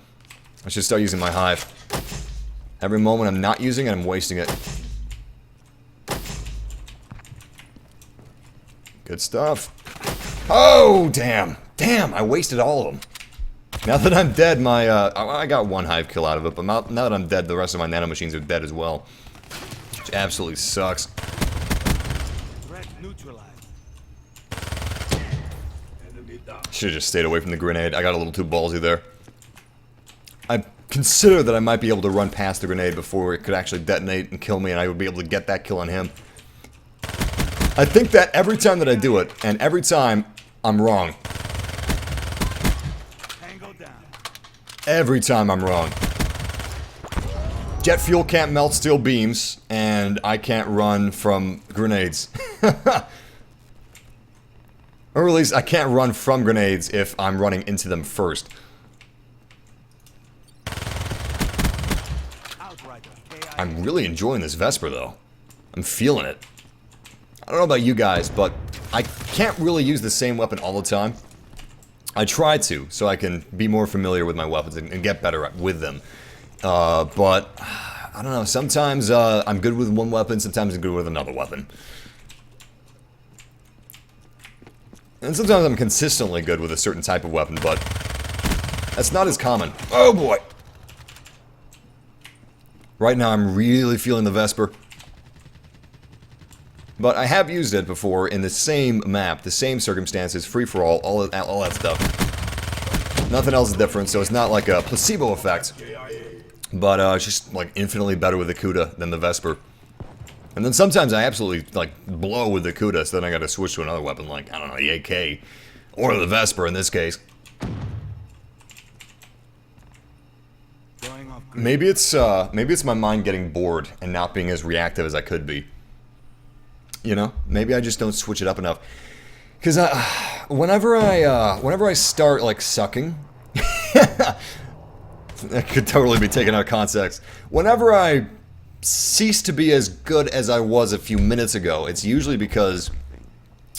I should start using my hive. Every moment I'm not using it, I'm wasting it. Good stuff. Oh, damn. Damn, I wasted all of them. Now that I'm dead, my, I got one hive kill out of it, but now that I'm dead, the rest of my nanomachines are dead as well. Which absolutely sucks. Should've just stayed away from the grenade. I got a little too ballsy there. I consider that I might be able to run past the grenade before it could actually detonate and kill me, and I would be able to get that kill on him. I think that every time that I do it, and every time, I'm wrong. Every time I'm wrong. Jet fuel can't melt steel beams, and I can't run from grenades. Or at least, I can't run from grenades if I'm running into them first. I'm really enjoying this Vesper, though. I'm feeling it. I don't know about you guys, but I can't really use the same weapon all the time. I try to, so I can be more familiar with my weapons and get better with them. But, I don't know, sometimes I'm good with one weapon, sometimes I'm good with another weapon. And sometimes I'm consistently good with a certain type of weapon, but that's not as common. Oh boy! Right now I'm really feeling the Vesper. But I have used it before in the same map, the same circumstances, free-for-all, all that stuff. Nothing else is different, so it's not like a placebo effect. But it's just like infinitely better with the Kuda than the Vesper. And then sometimes I absolutely like blow with the Kuda, so then I gotta switch to another weapon like, I don't know, the AK. Or the Vesper in this case. Maybe it's my mind getting bored and not being as reactive as I could be. You know, maybe I just don't switch it up enough. Because whenever I start like sucking, that could totally be taken out of context. Whenever I cease to be as good as I was a few minutes ago, it's usually because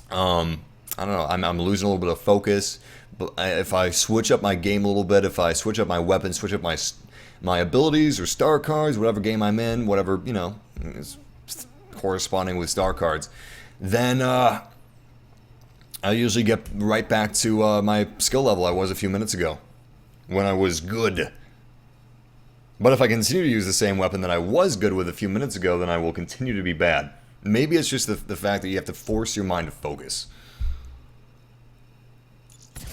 I don't know, I'm losing a little bit of focus. But if I switch up my game a little bit, if I switch up my weapons, switch up my abilities or star cards, whatever game I'm in, whatever, you know, is corresponding with star cards, then I usually get right back to my skill level I was a few minutes ago, when I was good. But if I continue to use the same weapon that I was good with a few minutes ago, then I will continue to be bad. Maybe it's just the fact that you have to force your mind to focus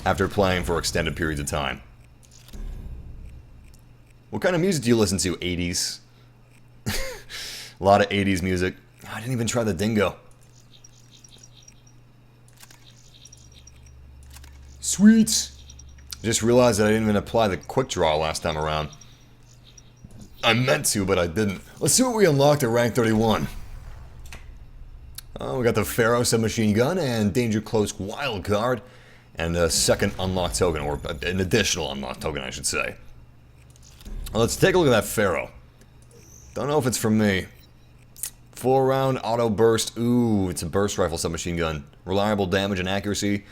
after playing for extended periods of time. What kind of music do you listen to? 80s. A lot of 80s music. I didn't even try the dingo. Sweet. Just realized that I didn't even apply the quick draw last time around. I meant to, but I didn't. Let's see what we unlocked at rank 31. Oh, we got the Pharaoh submachine gun and Danger Close wild card. And a second unlocked token, or an additional unlocked token, I should say. Well, let's take a look at that Pharaoh. Don't know if it's for me. Full round auto burst. Ooh, it's a burst rifle submachine gun. Reliable damage and accuracy.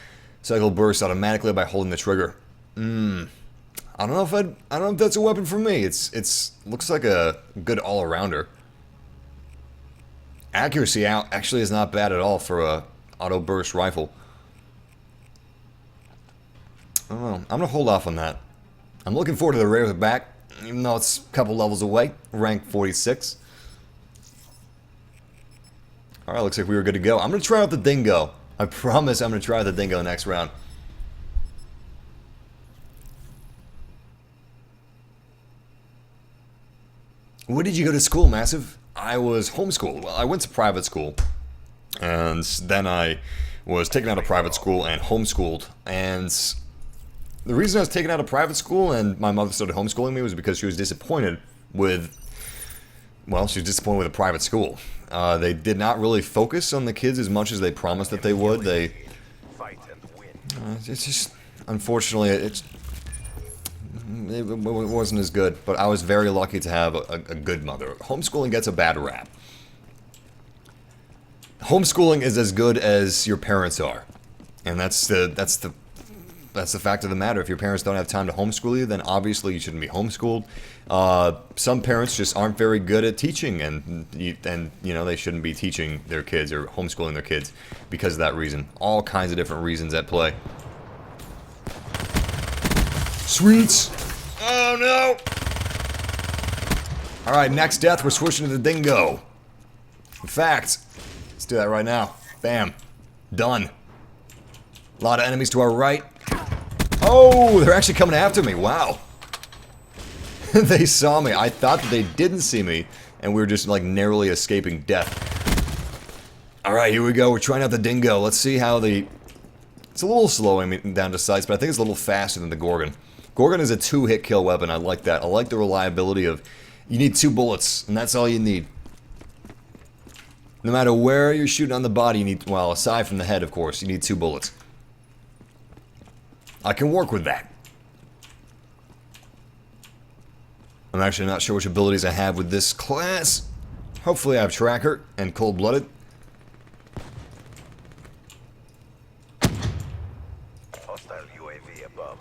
Cycle burst automatically by holding the trigger. I don't know if that's a weapon for me. It's looks like a good all-arounder. Accuracy out actually is not bad at all for a auto burst rifle. I don't know. I'm gonna hold off on that. I'm looking forward to the Razorback, even though it's a couple levels away. Rank 46. Alright, looks like we were good to go. I'm gonna try out the dingo. I promise I'm gonna try out the dingo next round. Where did you go to school, Massive? I was homeschooled. Well, I went to private school. And then I was taken out of private school and homeschooled. And the reason I was taken out of private school and my mother started homeschooling me was because she was disappointed with... Well, she was disappointed with a private school. They did not really focus on the kids as much as they promised that they would. It's just... Unfortunately, it wasn't as good, but I was very lucky to have a good mother. Homeschooling gets a bad rap. Homeschooling is as good as your parents are, and that's the fact of the matter. If your parents don't have time to homeschool you, then obviously you shouldn't be homeschooled. Some parents just aren't very good at teaching, and you know they shouldn't be teaching their kids or homeschooling their kids because of that reason. All kinds of different reasons at play. Sweets! Oh no! Alright, next death, we're switching to the dingo. In fact, let's do that right now. Bam. Done. A lot of enemies to our right. Oh, they're actually coming after me. Wow. They saw me. I thought that they didn't see me, and we were just like narrowly escaping death. Alright, here we go. We're trying out the dingo. Let's see how the... It's a little slow aiming down to sights, but I think it's a little faster than the Gorgon. Gorgon is a 2-hit kill weapon. I like that. I like the reliability of... You need 2 bullets, and that's all you need. No matter where you're shooting on the body, you need... Well, aside from the head, of course, you need 2 bullets. I can work with that. I'm actually not sure which abilities I have with this class. Hopefully I have Tracker and Cold-Blooded. Hostile UAV above.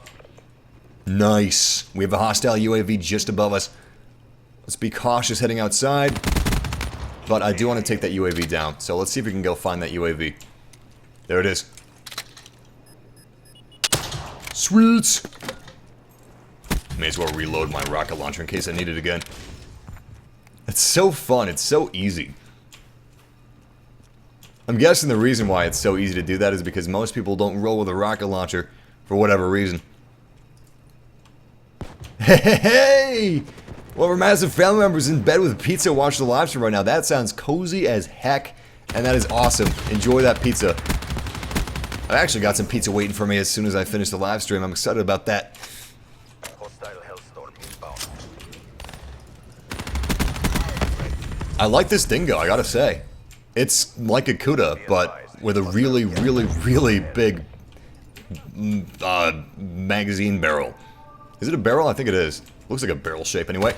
Nice. We have a hostile UAV just above us. Let's be cautious heading outside. But I do want to take that UAV down. So let's see if we can go find that UAV. There it is. Sweet! May as well reload my rocket launcher in case I need it again. It's so fun. It's so easy. I'm guessing the reason why it's so easy to do that is because most people don't roll with a rocket launcher for whatever reason. Hey! Well, we're massive family members in bed with pizza watch the live stream right now. That sounds cozy as heck, and that is awesome. Enjoy that pizza. I actually got some pizza waiting for me as soon as I finish the live stream. I'm excited about that. Hostile Hellstorm inbound. I like this dingo, I gotta say. It's like a Cuda, but with a really, really, really big magazine barrel. Is it a barrel? I think it is. Looks like a barrel shape anyway.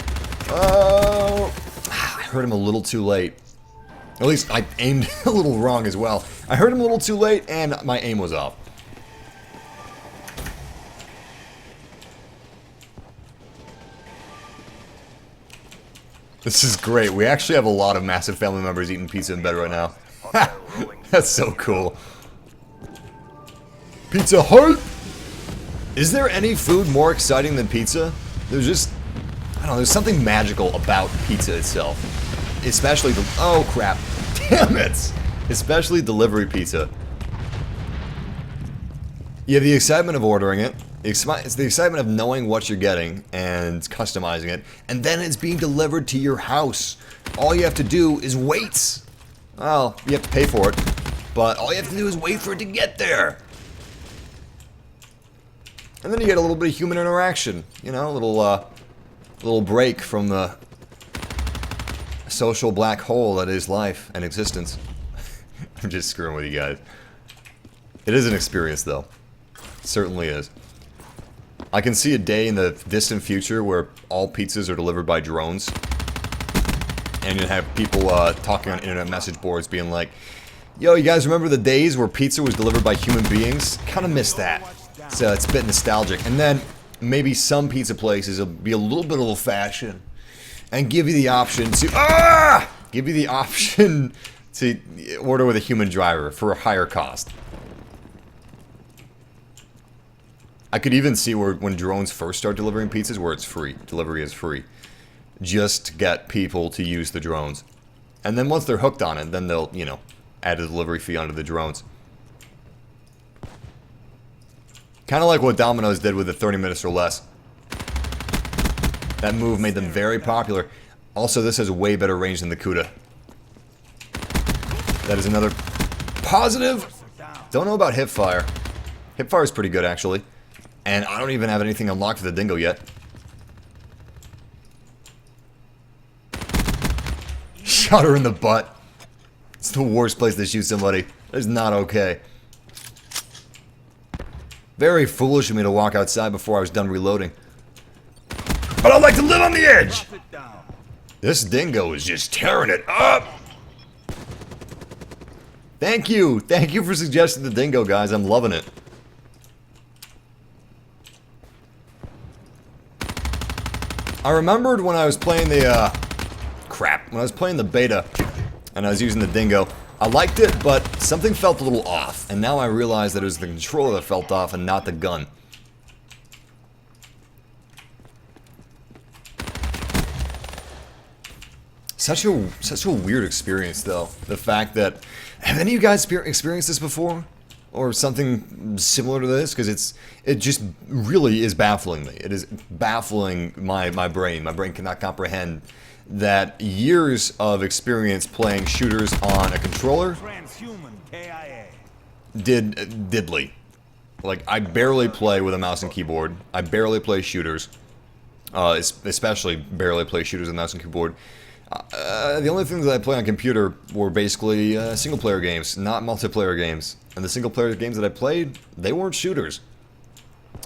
Oh, I heard him a little too late. At least I aimed a little wrong as well. I heard him a little too late and my aim was off. This is great. We actually have a lot of massive family members eating pizza in bed right now. That's so cool. Pizza Hut! Is there any food more exciting than pizza? There's just... don't know, there's something magical about pizza itself. Especially the, oh crap, damn it! Especially delivery pizza. You have the excitement of ordering it, it's the excitement of knowing what you're getting and customizing it, and then it's being delivered to your house. All you have to do is wait. Well, you have to pay for it, but all you have to do is wait for it to get there. And then you get a little bit of human interaction, you know, a little break from the social black hole that is life and existence. I'm just screwing with you guys. It is an experience, though. It certainly is. I can see a day in the distant future where all pizzas are delivered by drones. And you have people talking on internet message boards being like, yo, you guys remember the days where pizza was delivered by human beings? Kind of miss that. So it's a bit nostalgic. And then maybe some pizza places will be a little bit old-fashioned and give you the option to give you the option to order with a human driver for a higher cost. I could even see where when drones first start delivering pizzas where it's free. Delivery is free. Just to get people to use the drones. And then once they're hooked on it, then they'll, you know, add a delivery fee onto the drones. Kind of like what Domino's did with the 30 minutes or less. That move made them very popular. Also, this has way better range than the CUDA. That is another positive. Don't know about hipfire. Hipfire is pretty good, actually. And I don't even have anything unlocked for the dingo yet. Shot her in the butt. It's the worst place to shoot somebody. That is not okay. Very foolish of me to walk outside before I was done reloading. But I like to live on the edge! This dingo is just tearing it up! Thank you! Thank you for suggesting the dingo, guys. I'm loving it. I remembered when I was playing the, when I was playing the beta, and I was using the dingo, I liked it, but something felt a little off, and now I realize that it was the controller that felt off and not the gun. Such a weird experience, though. The fact that, have any of you guys experienced this before? Or something similar to this? Because it just really is baffling me. It is baffling my brain. My brain cannot comprehend that years of experience playing shooters on a controller did diddly. Like, I barely play with a mouse and keyboard. I barely play shooters. Especially barely play shooters with a mouse and keyboard. The only things that I play on computer were basically single-player games, not multiplayer games. And the single-player games that I played, they weren't shooters.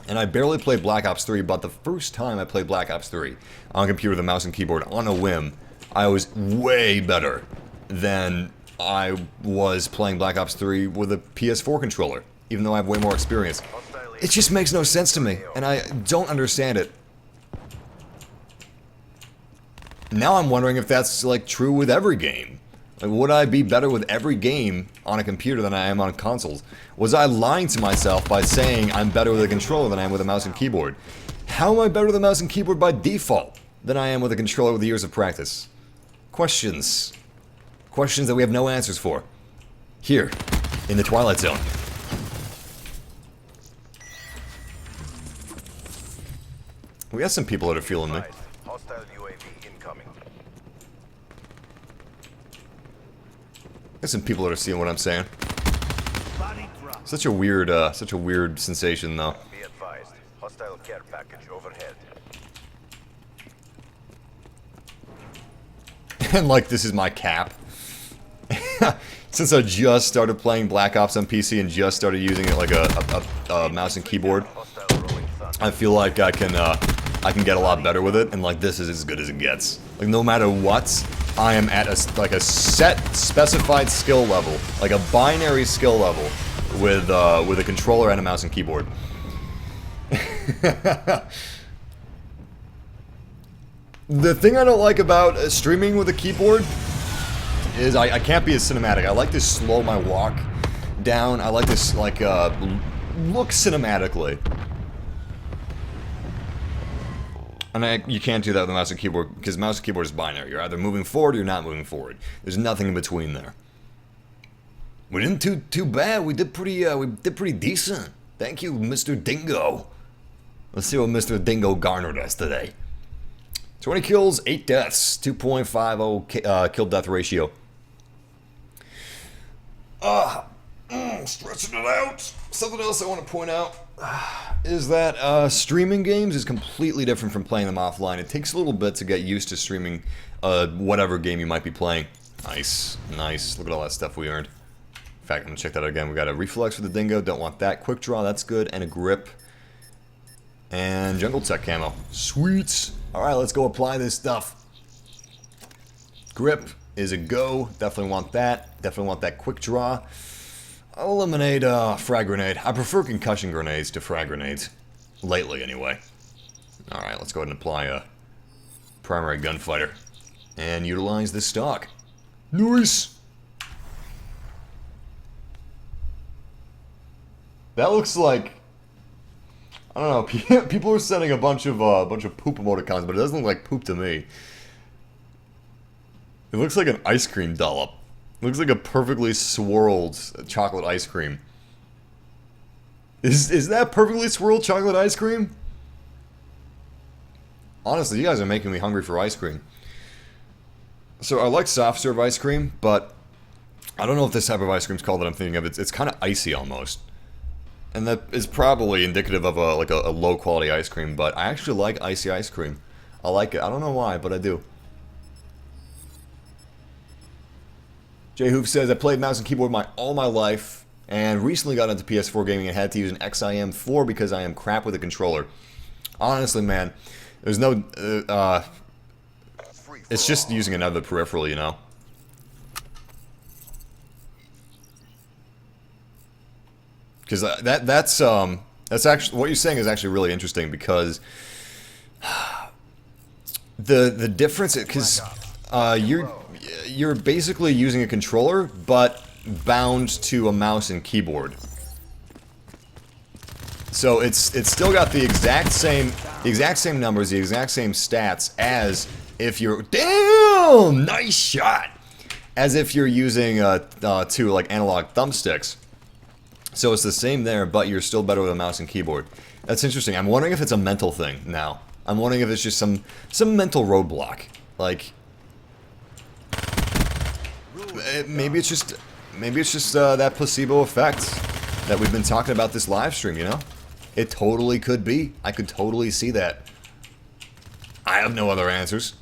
And I barely played Black Ops 3, but the first time I played Black Ops 3 on computer with a mouse and keyboard on a whim, I was way better than I was playing Black Ops 3 with a PS4 controller, even though I have way more experience. It just makes no sense to me, and I don't understand it. Now I'm wondering if that's, like, true with every game. Like, would I be better with every game on a computer than I am on consoles? Was I lying to myself by saying I'm better with a controller than I am with a mouse and keyboard? How am I better with a mouse and keyboard by default than I am with a controller with years of practice? Questions. Questions that we have no answers for. Here, in the Twilight Zone. We got some people that are feeling me. Hostile UAV incoming. There's some people that are seeing what I'm saying. Such a weird sensation, though. Be advised. Hostile care package overhead. And like, this is my cap. Since I just started playing Black Ops on PC and just started using it like a mouse and keyboard, I feel like I can get a lot better with it, and like, this is as good as it gets. Like, no matter what, I am at a set specified skill level, like a binary skill level, with a controller and a mouse and keyboard. The thing I don't like about streaming with a keyboard is I can't be as cinematic. I like to slow my walk down. I like to look cinematically. And you can't do that with the mouse and keyboard, because mouse and keyboard is binary. You're either moving forward or you're not moving forward. There's nothing in between there. We didn't do too bad. We did pretty decent. Thank you, Mr. Dingo. Let's see what Mr. Dingo garnered us today. 20 kills, 8 deaths, 2.50 kill-death ratio. Stretching it out. Something else I want to point out is that streaming games is completely different from playing them offline. It takes a little bit to get used to streaming whatever game you might be playing. Nice, nice. Look at all that stuff we earned. In fact, I'm going to check that out again. We got a reflex for the dingo. Don't want that. Quick draw, that's good. And a grip. And jungle tech camo. Sweet. Alright, let's go apply this stuff. Grip is a go. Definitely want that. Definitely want that quick draw. I'll eliminate frag grenade. I prefer concussion grenades to frag grenades. Lately, anyway. Alright, let's go ahead and apply a primary gunfighter. And utilize this stock. Nice! That looks like... I don't know, people are sending a bunch of poop emoticons, but it doesn't look like poop to me. It looks like an ice cream dollop. It looks like a perfectly swirled chocolate ice cream. Is that perfectly swirled chocolate ice cream? Honestly, you guys are making me hungry for ice cream. So I like soft serve ice cream, but I don't know if this type of ice cream is called that I'm thinking of. It's kind of icy almost. And that is probably indicative of a low quality ice cream, but I actually like icy ice cream. I like it. I don't know why, but I do. Jay Hoof says, I played mouse and keyboard all my life, and recently got into PS4 gaming and had to use an XIM4 because I am crap with a controller. Honestly, man, there's no... it's just using another peripheral, you know? Because that's actually... What you're saying is actually really interesting, because... The difference... Because you're basically using a controller, but bound to a mouse and keyboard. So it's still got the exact same numbers, the exact same stats as if you're... Damn! Nice shot! As if you're using two like analog thumbsticks. So it's the same there, but you're still better with a mouse and keyboard. That's interesting. I'm wondering if it's a mental thing now. I'm wondering if it's just some mental roadblock. Like... Maybe it's just that placebo effect that we've been talking about this live stream, you know? It totally could be. I could totally see that. I have no other answers.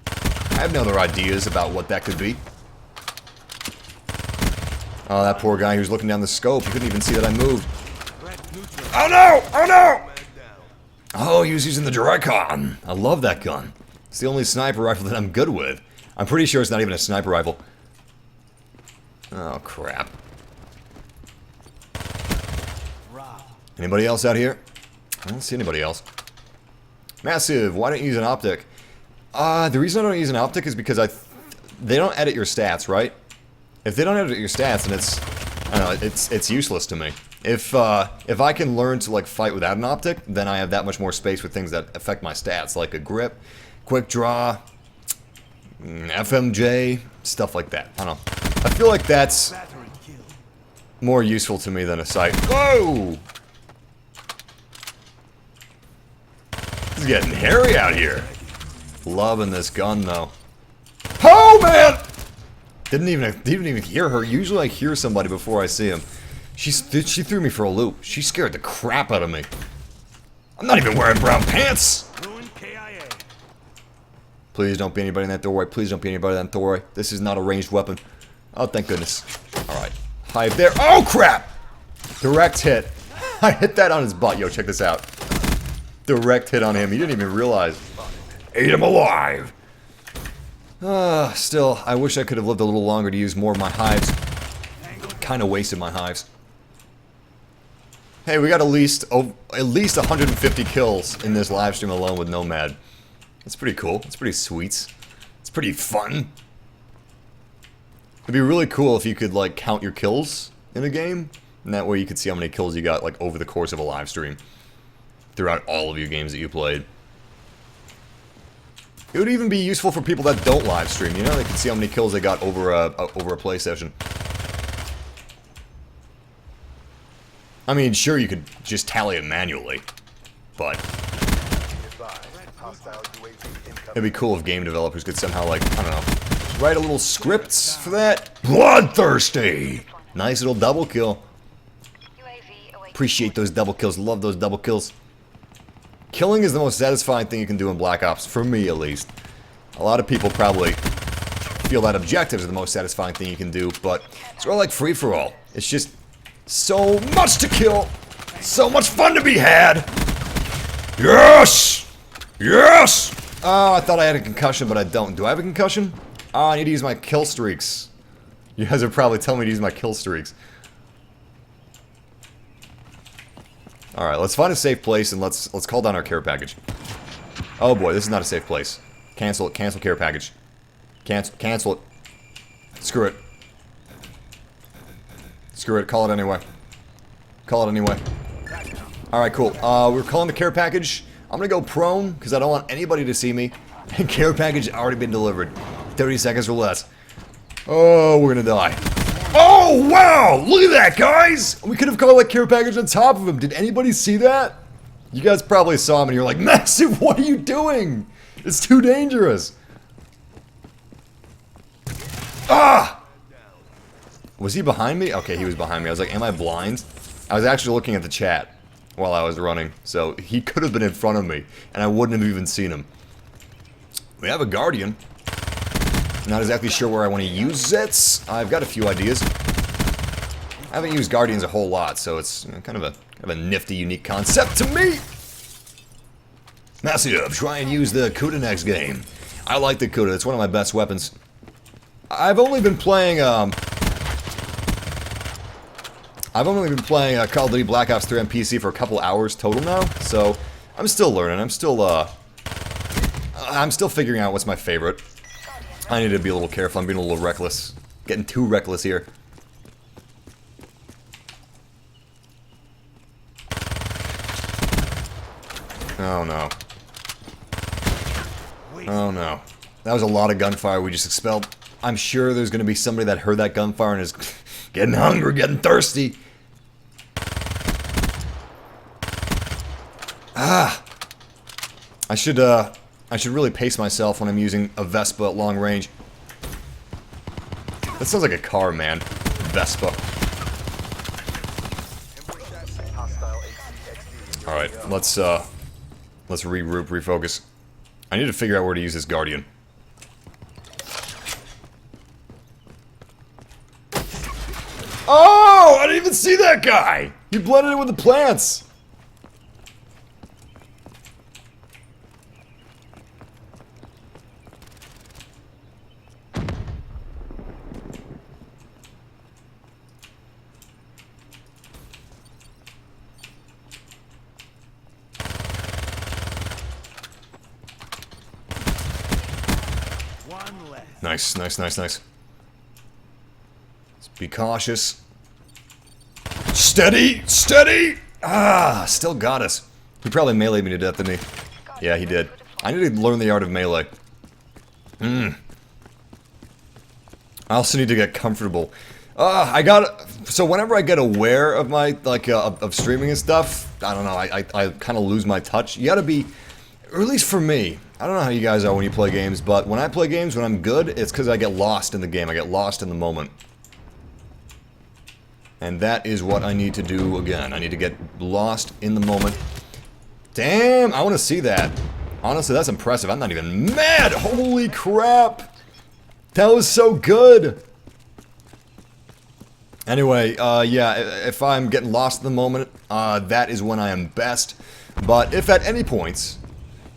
I have no other ideas about what that could be. Oh, that poor guy who was looking down the scope. He couldn't even see that I moved. Oh no! Oh no! Oh, he was using the Dracon. I love that gun. It's the only sniper rifle that I'm good with. I'm pretty sure it's not even a sniper rifle. Oh, crap. Anybody else out here? I don't see anybody else. Massive, why don't you use an optic? The reason I don't use an optic is because they don't edit your stats, right? If they don't edit your stats, then I don't know, it's useless to me. If I can learn to like fight without an optic, then I have that much more space for things that affect my stats, like a grip, quick draw, FMJ, stuff like that. I don't know. I feel like that's more useful to me than a sight. Whoa! It's getting hairy out here. Loving this gun though. Oh man! Didn't even hear her. Usually I hear somebody before I see him. She threw me for a loop. She scared the crap out of me. I'm not even wearing brown pants. Please don't be anybody in that doorway. Please don't be anybody in that doorway. This is not a ranged weapon. Oh, thank goodness. Alright. Hive there. Oh, crap! Direct hit. I hit that on his butt. Yo, check this out. Direct hit on him. He didn't even realize. Ate him alive! Still, I wish I could have lived a little longer to use more of my hives. Kinda wasted my hives. Hey, we got at least 150 kills in this live stream alone with Nomad. That's pretty cool. It's pretty sweet. It's pretty fun. It'd be really cool if you could, like, count your kills in a game. And that way you could see how many kills you got, like, over the course of a live stream. Throughout all of your games that you played. It would even be useful for people that don't live stream, you know? They can see how many kills they got over a play session. I mean, sure, you could just tally it manually, but it'd be cool if game developers could somehow, like, I don't know, write a little script for that. Bloodthirsty! Nice little double kill. Appreciate those double kills, love those double kills. Killing is the most satisfying thing you can do in Black Ops, for me at least. A lot of people probably feel that objectives are the most satisfying thing you can do, but it's sort of like free-for-all. It's just so much to kill, so much fun to be had. Yes! Yes! Oh, I thought I had a concussion, but I don't. Do I have a concussion? Oh, I need to use my kill streaks. You guys are probably telling me to use my kill streaks. Alright, let's find a safe place and let's call down our care package. Oh boy, this is not a safe place. Cancel it, cancel care package. Cancel it. Screw it. Screw it, call it anyway. Call it anyway. Alright, cool. We're calling the care package. I'm gonna go prone, because I don't want anybody to see me. And care package already been delivered. 30 seconds or less. Oh, we're gonna die. Oh, wow! Look at that, guys! We could have called that care package on top of him. Did anybody see that? You guys probably saw him and you're like, Massive, what are you doing? It's too dangerous. Ah! Was he behind me? Okay, he was behind me. I was like, am I blind? I was actually looking at the chat while I was running. So he could have been in front of me and I wouldn't have even seen him. We have a Guardian. Not exactly sure where I want to use it. I've got a few ideas. I haven't used Guardians a whole lot, so it's kind of a nifty, unique concept to me. Massive, try and use the Kuda next game. I like the Kuda. It's one of my best weapons. I've only been playing Call of Duty Black Ops 3 on PC for a couple hours total now, so I'm still learning. I'm still figuring out what's my favorite. I need to be a little careful. I'm being a little reckless. Getting too reckless here. Oh no. Oh no. That was a lot of gunfire we just expelled. I'm sure there's gonna be somebody that heard that gunfire and is getting hungry, getting thirsty. Ah! I should really pace myself when I'm using a Vespa at long range. That sounds like a car, man. Vespa. Alright, let's regroup, refocus. I need to figure out where to use this Guardian. Oh! I didn't even see that guy! He blended in with the plants! Nice, nice, nice, nice. Let's be cautious. Steady! Steady! Ah, still got us. He probably meleeed me to death, didn't he? Yeah, he did. I need to learn the art of melee. I also need to get comfortable. So whenever I get aware of my, of streaming and stuff, I don't know, I kind of lose my touch. You gotta be, or at least for me, I don't know how you guys are when you play games, but when I play games, when I'm good, it's because I get lost in the game. I get lost in the moment. And that is what I need to do again. I need to get lost in the moment. Damn, I want to see that. Honestly, that's impressive. I'm not even mad. Holy crap. That was so good. Anyway, yeah, if I'm getting lost in the moment, that is when I am best. But if at any points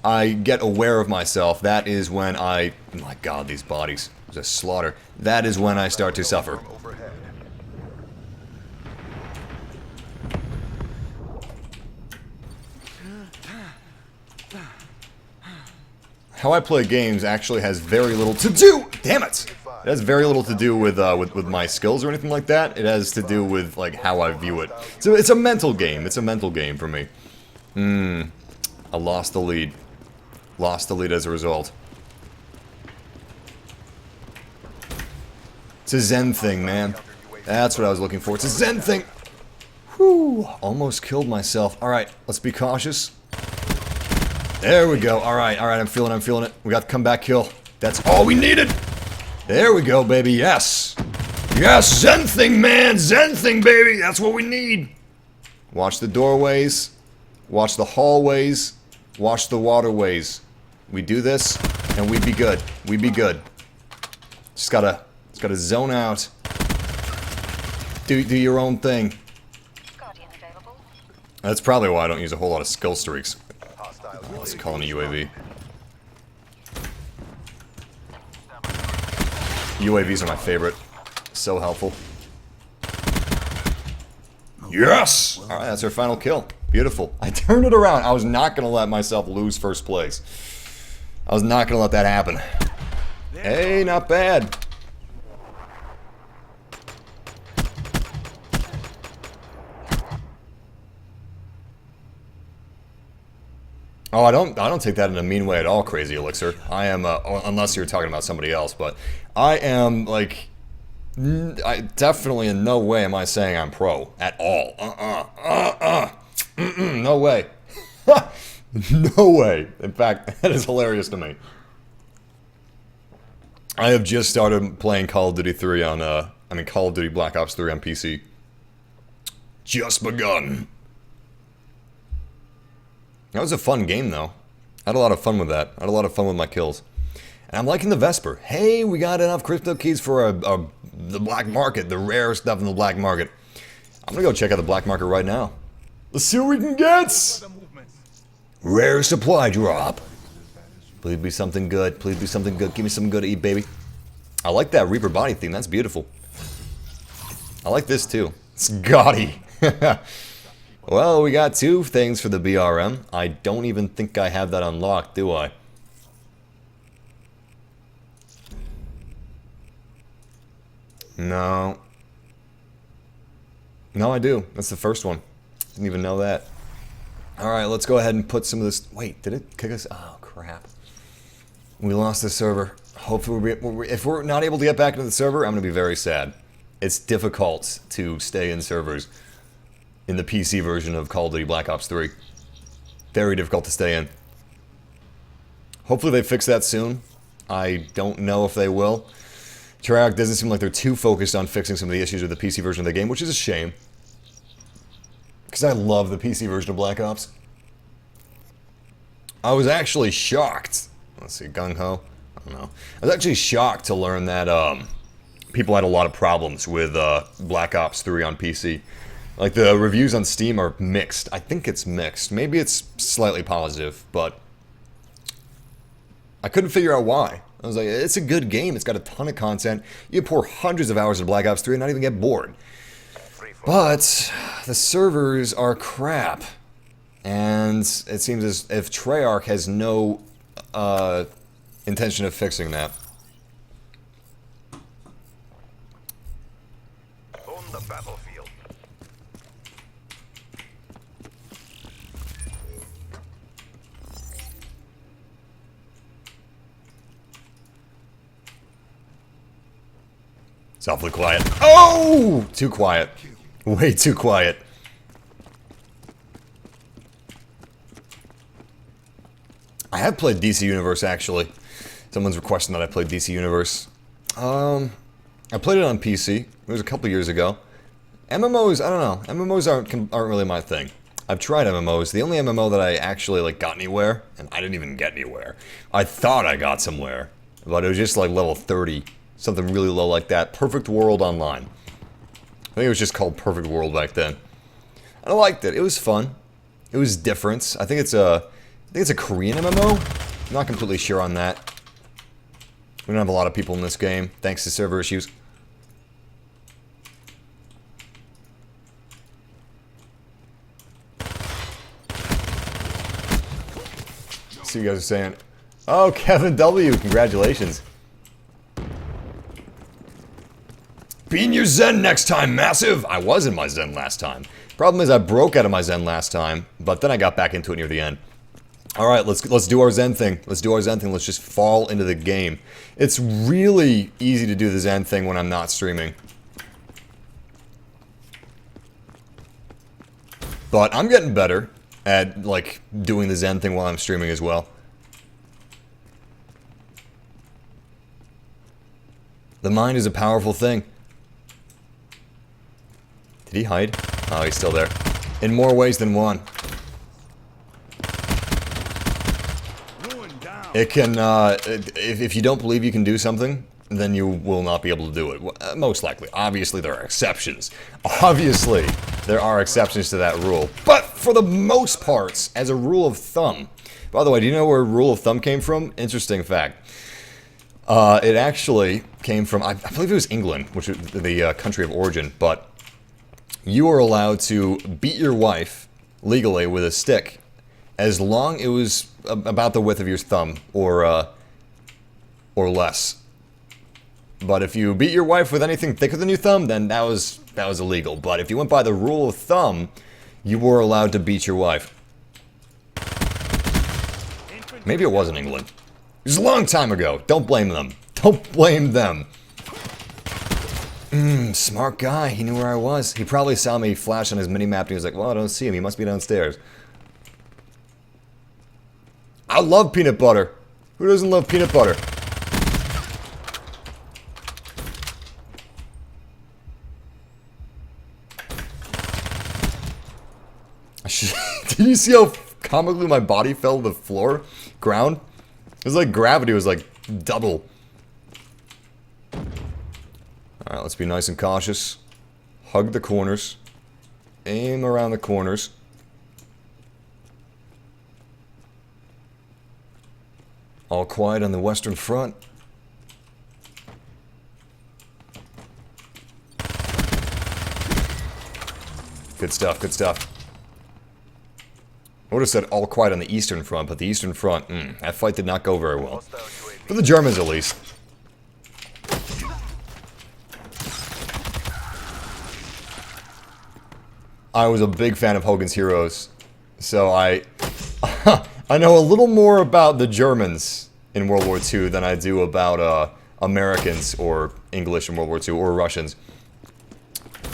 I get aware of myself, that is when I... Oh my god, these bodies. It's a slaughter. That is when I start to suffer. How I play games actually has very little to do... Damn it! It has very little to do with my skills or anything like that. It has to do with, like, how I view it. So it's a mental game. It's a mental game for me. I lost the lead. Lost the lead as a result. It's a Zen thing, man. That's what I was looking for. It's a Zen thing. Whew. Almost killed myself. Alright, let's be cautious. There we go. Alright, alright, I'm feeling it. We got the comeback kill. That's all we needed. There we go, baby. Yes. Yes, Zen thing, man. Zen thing, baby. That's what we need. Watch the doorways. Watch the hallways. Watch the waterways. We do this, and we'd be good. We'd be good. Just gotta zone out. Do your own thing. That's probably why I don't use a whole lot of skill streaks. Let's call in a UAV. UAVs are my favorite. So helpful. Yes! Alright, that's our final kill. Beautiful. I turned it around. I was not going to let myself lose first place. I was not going to let that happen. Hey, not bad. Oh, I don't take that in a mean way at all, Crazy Elixir. I am, unless you're talking about somebody else, but I am, like, I definitely in no way am I saying I'm pro at all. No way. No way. In fact, that is hilarious to me. I have just started playing Call of Duty 3 on, Call of Duty Black Ops 3 on PC. Just begun. That was a fun game, though. I had a lot of fun with that. I had a lot of fun with my kills. And I'm liking the Vesper. Hey, we got enough crypto keys for the black market, the rare stuff in the black market. I'm gonna go check out the black market right now. Let's see what we can get! Rare supply drop. Please be something good. Please be something good. Give me something good to eat, baby. I like that Reaper body theme. That's beautiful. I like this, too. It's gaudy. Well, we got two things for the BRM. I don't even think I have that unlocked, do I? No. No, I do. That's the first one. Didn't even know that. Alright, let's go ahead and put some of this... Wait, did it kick us? Oh, crap. We lost the server. Hopefully, if we're not able to get back into the server, I'm going to be very sad. It's difficult to stay in servers in the PC version of Call of Duty Black Ops 3. Very difficult to stay in. Hopefully they fix that soon. I don't know if they will. Treyarch doesn't seem like they're too focused on fixing some of the issues with the PC version of the game, which is a shame. Because I love the PC version of Black Ops. I was actually shocked. Let's see, gung-ho? I don't know. I was actually shocked to learn that people had a lot of problems with Black Ops 3 on PC. Like, the reviews on Steam are mixed. I think it's mixed. Maybe it's slightly positive, but I couldn't figure out why. I was like, it's a good game. It's got a ton of content. You can pour hundreds of hours into Black Ops 3 and not even get bored. But the servers are crap. And it seems as if Treyarch has no intention of fixing that. On the battlefield. It's awfully quiet. Oh! Too quiet. Way too quiet. I have played DC Universe, actually. Someone's requesting that I played DC Universe. I played it on PC. It was a couple years ago. MMOs, I don't know. MMOs aren't really my thing. I've tried MMOs. The only MMO that I actually got anywhere, and I didn't even get anywhere. I thought I got somewhere, but it was just like level 30. Something really low like that. Perfect World Online. I think it was just called Perfect World back then. And I liked it. It was fun. It was different. I think it's a Korean MMO. I'm not completely sure on that. We don't have a lot of people in this game, thanks to server issues. See what you guys are saying. Oh, Kevin W, congratulations. Be in your Zen next time, Massive! I was in my Zen last time. Problem is I broke out of my Zen last time, but then I got back into it near the end. All right, let's do our Zen thing. Let's do our Zen thing. Let's just fall into the game. It's really easy to do the Zen thing when I'm not streaming. But I'm getting better at, like, doing the Zen thing while I'm streaming as well. The mind is a powerful thing. Did he hide? Oh, he's still there. In more ways than one. It can, if you don't believe you can do something, then you will not be able to do it. Most likely. Obviously, there are exceptions. Obviously, there are exceptions to that rule. But for the most parts, as a rule of thumb... By the way, do you know where rule of thumb came from? Interesting fact. It actually came from, I believe it was England, which is the country of origin, but you are allowed to beat your wife legally with a stick as long it was about the width of your thumb or less. But if you beat your wife with anything thicker than your thumb, then that was illegal. But if you went by the rule of thumb, you were allowed to beat your wife. Maybe it wasn't England. It was a long time ago. Don't blame them. Don't blame them. Smart guy. He knew where I was. He probably saw me flash on his mini-map and he was like, well, I don't see him. He must be downstairs. I love peanut butter. Who doesn't love peanut butter? Did you see how comically my body fell to the floor? Ground? It was like gravity was like double. Alright, let's be nice and cautious. Hug the corners. Aim around the corners. All quiet on the western front. Good stuff, good stuff. I would have said all quiet on the eastern front, but the eastern front, that fight did not go very well. For the Germans, at least. I was a big fan of Hogan's Heroes, so I know a little more about the Germans in World War II than I do about Americans or English in World War II or Russians.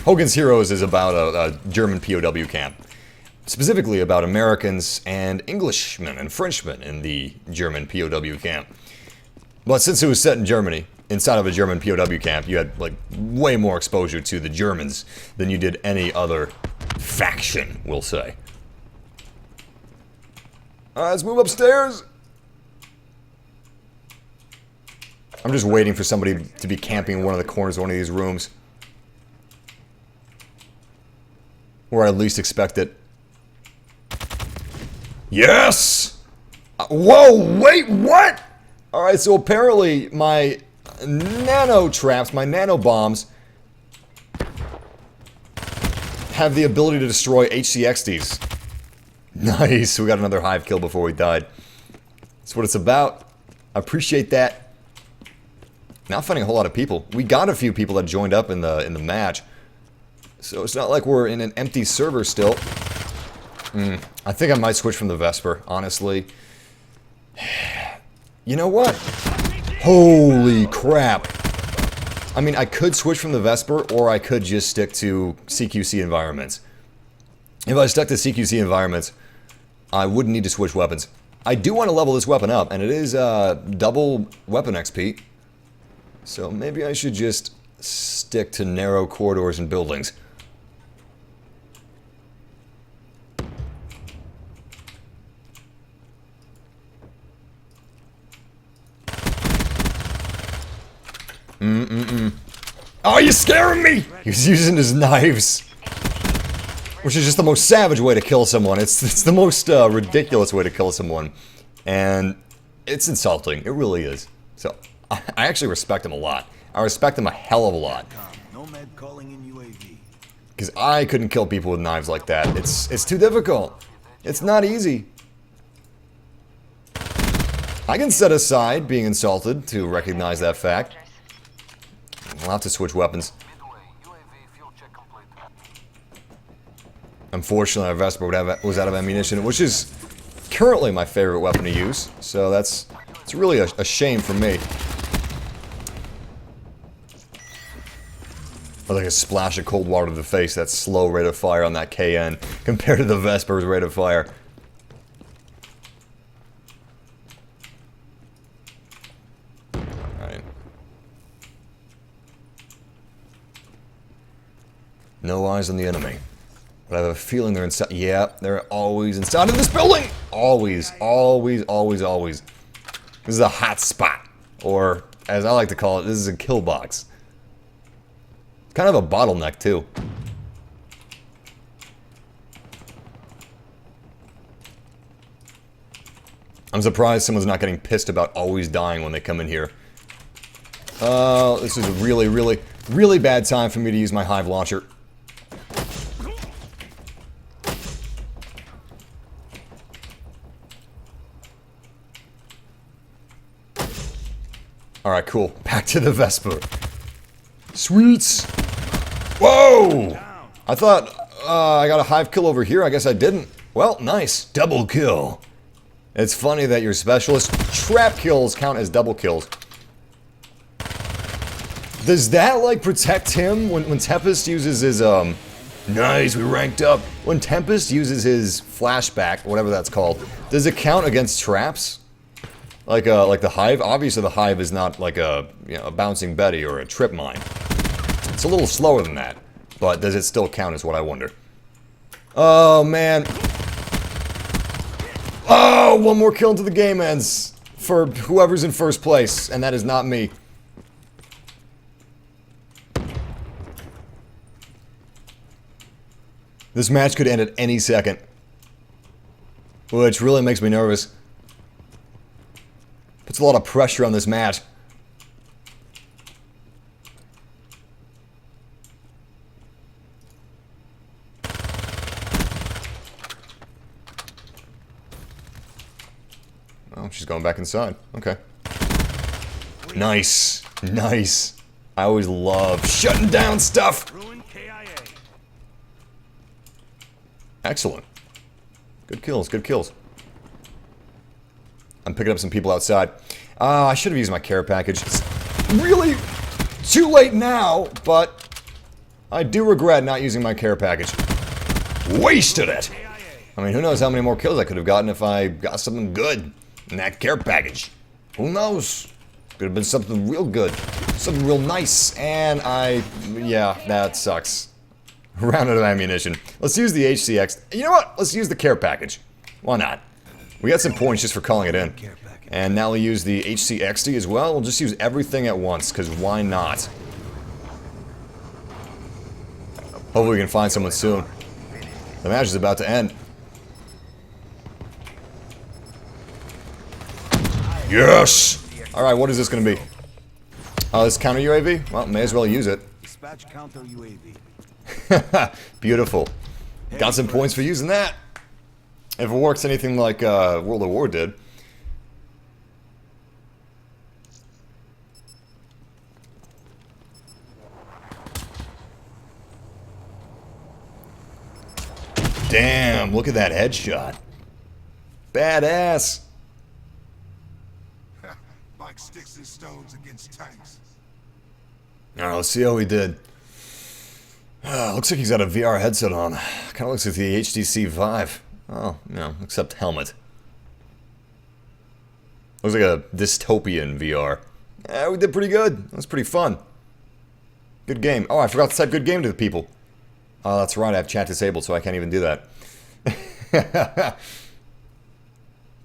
Hogan's Heroes is about a German POW camp. Specifically about Americans and Englishmen and Frenchmen in the German POW camp. But since it was set in Germany, inside of a German POW camp, you had, like, way more exposure to the Germans than you did any other faction, we'll say. Alright, let's move upstairs! I'm just waiting for somebody to be camping in one of the corners of one of these rooms. Where I least expect it. Yes! Whoa, wait, what? Alright, so apparently my nano traps, my nano bombs, have the ability to destroy HCXDs. Nice, we got another hive kill before we died. That's what it's about. I appreciate that. Not finding a whole lot of people. We got a few people that joined up in the match. So it's not like we're in an empty server still. I think I might switch from the Vesper, honestly. You know what? Holy crap. I mean, I could switch from the Vesper, or I could just stick to CQC environments. If I stuck to CQC environments, I wouldn't need to switch weapons. I do want to level this weapon up, and it is double weapon XP. So maybe I should just stick to narrow corridors and buildings. Oh, you're scaring me! He's using his knives. Which is just the most savage way to kill someone. It's the most ridiculous way to kill someone. And it's insulting. It really is. So, I actually respect him a lot. I respect him a hell of a lot. Because I couldn't kill people with knives like that. It's too difficult. It's not easy. I can set aside being insulted to recognize that fact. I'll have to switch weapons. Unfortunately, our Vesper was out of ammunition, which is currently my favorite weapon to use, so it's really a shame for me. Like a splash of cold water to the face, that slow rate of fire on that KN, compared to the Vesper's rate of fire. Alright. No eyes on the enemy. But I have a feeling they're inside. Yeah, they're always inside of this building! Always, always, always, always. This is a hot spot. Or, as I like to call it, this is a kill box. It's kind of a bottleneck, too. I'm surprised someone's not getting pissed about always dying when they come in here. This is a really, really, really bad time for me to use my hive launcher. Alright, cool. Back to the Vesper. Sweets! Whoa! I thought I got a hive kill over here. I guess I didn't. Well, nice. Double kill. It's funny that your specialist trap kills count as double kills. Does that, like, protect him when Tempest uses his, Nice, we ranked up. When Tempest uses his flashback, whatever that's called, does it count against traps? Like the hive? Obviously the hive is not like a, you know, a bouncing Betty or a trip mine. It's a little slower than that. But does it still count is what I wonder. Oh, man. Oh, one more kill until the game ends. For whoever's in first place. And that is not me. This match could end at any second. Which really makes me nervous. Puts a lot of pressure on this match. Oh, she's going back inside. Okay. Nice. Nice. I always love shutting down stuff. Excellent. Good kills, good kills. I'm picking up some people outside. I should have used my care package. It's really too late now, but I do regret not using my care package. Wasted it! I mean, who knows how many more kills I could have gotten if I got something good in that care package. Who knows? Could have been something real good. Something real nice. And yeah, that sucks. Ran out of ammunition. Let's use the HCX. You know what? Let's use the care package. Why not? We got some points just for calling it in. And now we'll use the HCXD as well. We'll just use everything at once, because why not? Hopefully we can find someone soon. The match is about to end. Yes! Alright, what is this going to be? This counter UAV? Well, may as well use it. Dispatch counter UAV. Beautiful. Got some points for using that. If it works anything like World of War did. Damn, look at that headshot. Badass. Like sticks and stones against tanks. Alright, let's see how he did. Looks like he's got a VR headset on. Kinda looks like the HTC Vive. Oh, no, except helmet. Looks like a dystopian VR. Yeah, we did pretty good. That was pretty fun. Good game. Oh, I forgot to type good game to the people. Oh, that's right, I have chat disabled, so I can't even do that.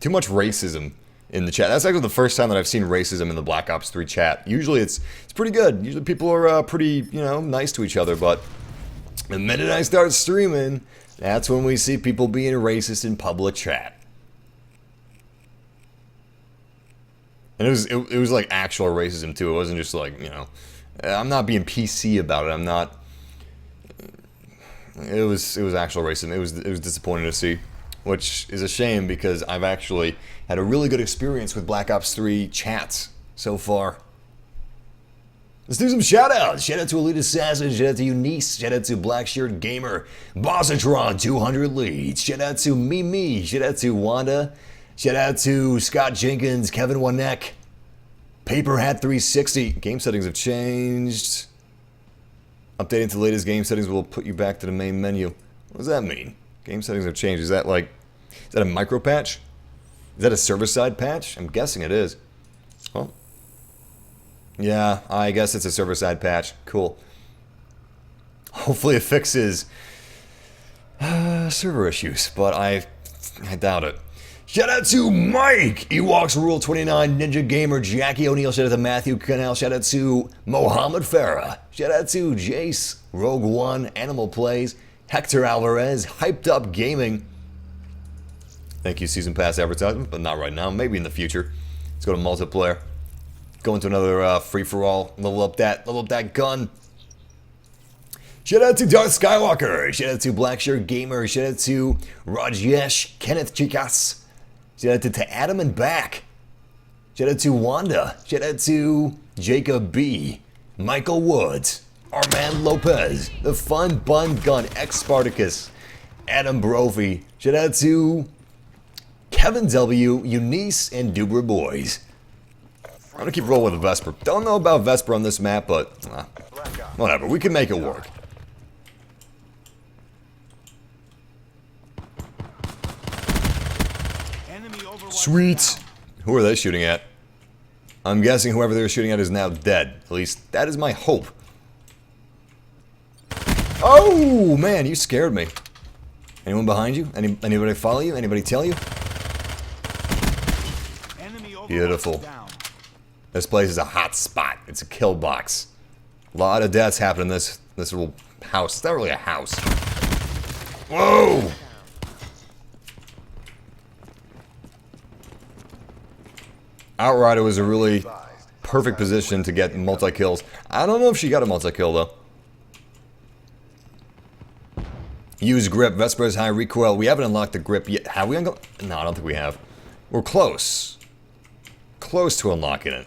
Too much racism in the chat. That's actually the first time that I've seen racism in the Black Ops 3 chat. Usually it's pretty good. Usually people are pretty, you know, nice to each other, but the minute I start streaming, that's when we see people being racist in public chat. And it was like actual racism too. It wasn't just like, you know, I'm not being PC about it. I'm not. It was actual racism. It was disappointing to see, which is a shame because I've actually had a really good experience with Black Ops 3 chats so far. Let's do some shout-outs. Shout-out to Elite Assassin, shout-out to Eunice, shout-out to Black Shirt Gamer, Bossatron, 200 leads, shout-out to Mimi, shout-out to Wanda, shout-out to Scott Jenkins, Kevin Wanek, Paperhat 360. Game settings have changed. Updating to the latest game settings will put you back to the main menu. What does that mean? Game settings have changed. Is that a micro patch? Is that a server-side patch? I'm guessing it is. Well, yeah, I guess it's a server-side patch. Cool. Hopefully it fixes server issues, but I doubt it. Shout out to Mike, Ewoks Rule 29, Ninja Gamer, Jackie O'Neill, shout out to Matthew Canal, shout out to Mohammed Farah, shout out to Jace, Rogue One, Animal Plays, Hector Alvarez, Hyped Up Gaming. Thank you, Season Pass advertisement, but not right now, maybe in the future. Let's go to multiplayer. Go into another free-for-all, level up that gun. Shout out to Darth Skywalker, shout out to Black Shirt Gamer, shout out to Rajesh, Kenneth Chicas, shout out to Adam and Back, shout out to Wanda, shout out to Jacob B, Michael Woods, Armand Lopez, The Fun Bun Gun, X-Spartacus, Adam Brophy, shout out to Kevin W, Eunice, and Dubra Boys. I'm gonna keep rolling with the Vesper. Don't know about Vesper on this map, but whatever, we can make it work. Sweet. Who are they shooting at? I'm guessing whoever they were shooting at is now dead. At least that is my hope. Oh man, you scared me. Anyone behind you? Anybody follow you? Anybody tell you? Beautiful. This place is a hot spot. It's a kill box. A lot of deaths happen in this little house. It's not really a house. Whoa! Outrider was a really perfect position to get multi-kills. I don't know if she got a multi-kill though. Use grip. Vesper's high recoil. We haven't unlocked the grip yet. Have we? No, I don't think we have. We're close. Close to unlocking it.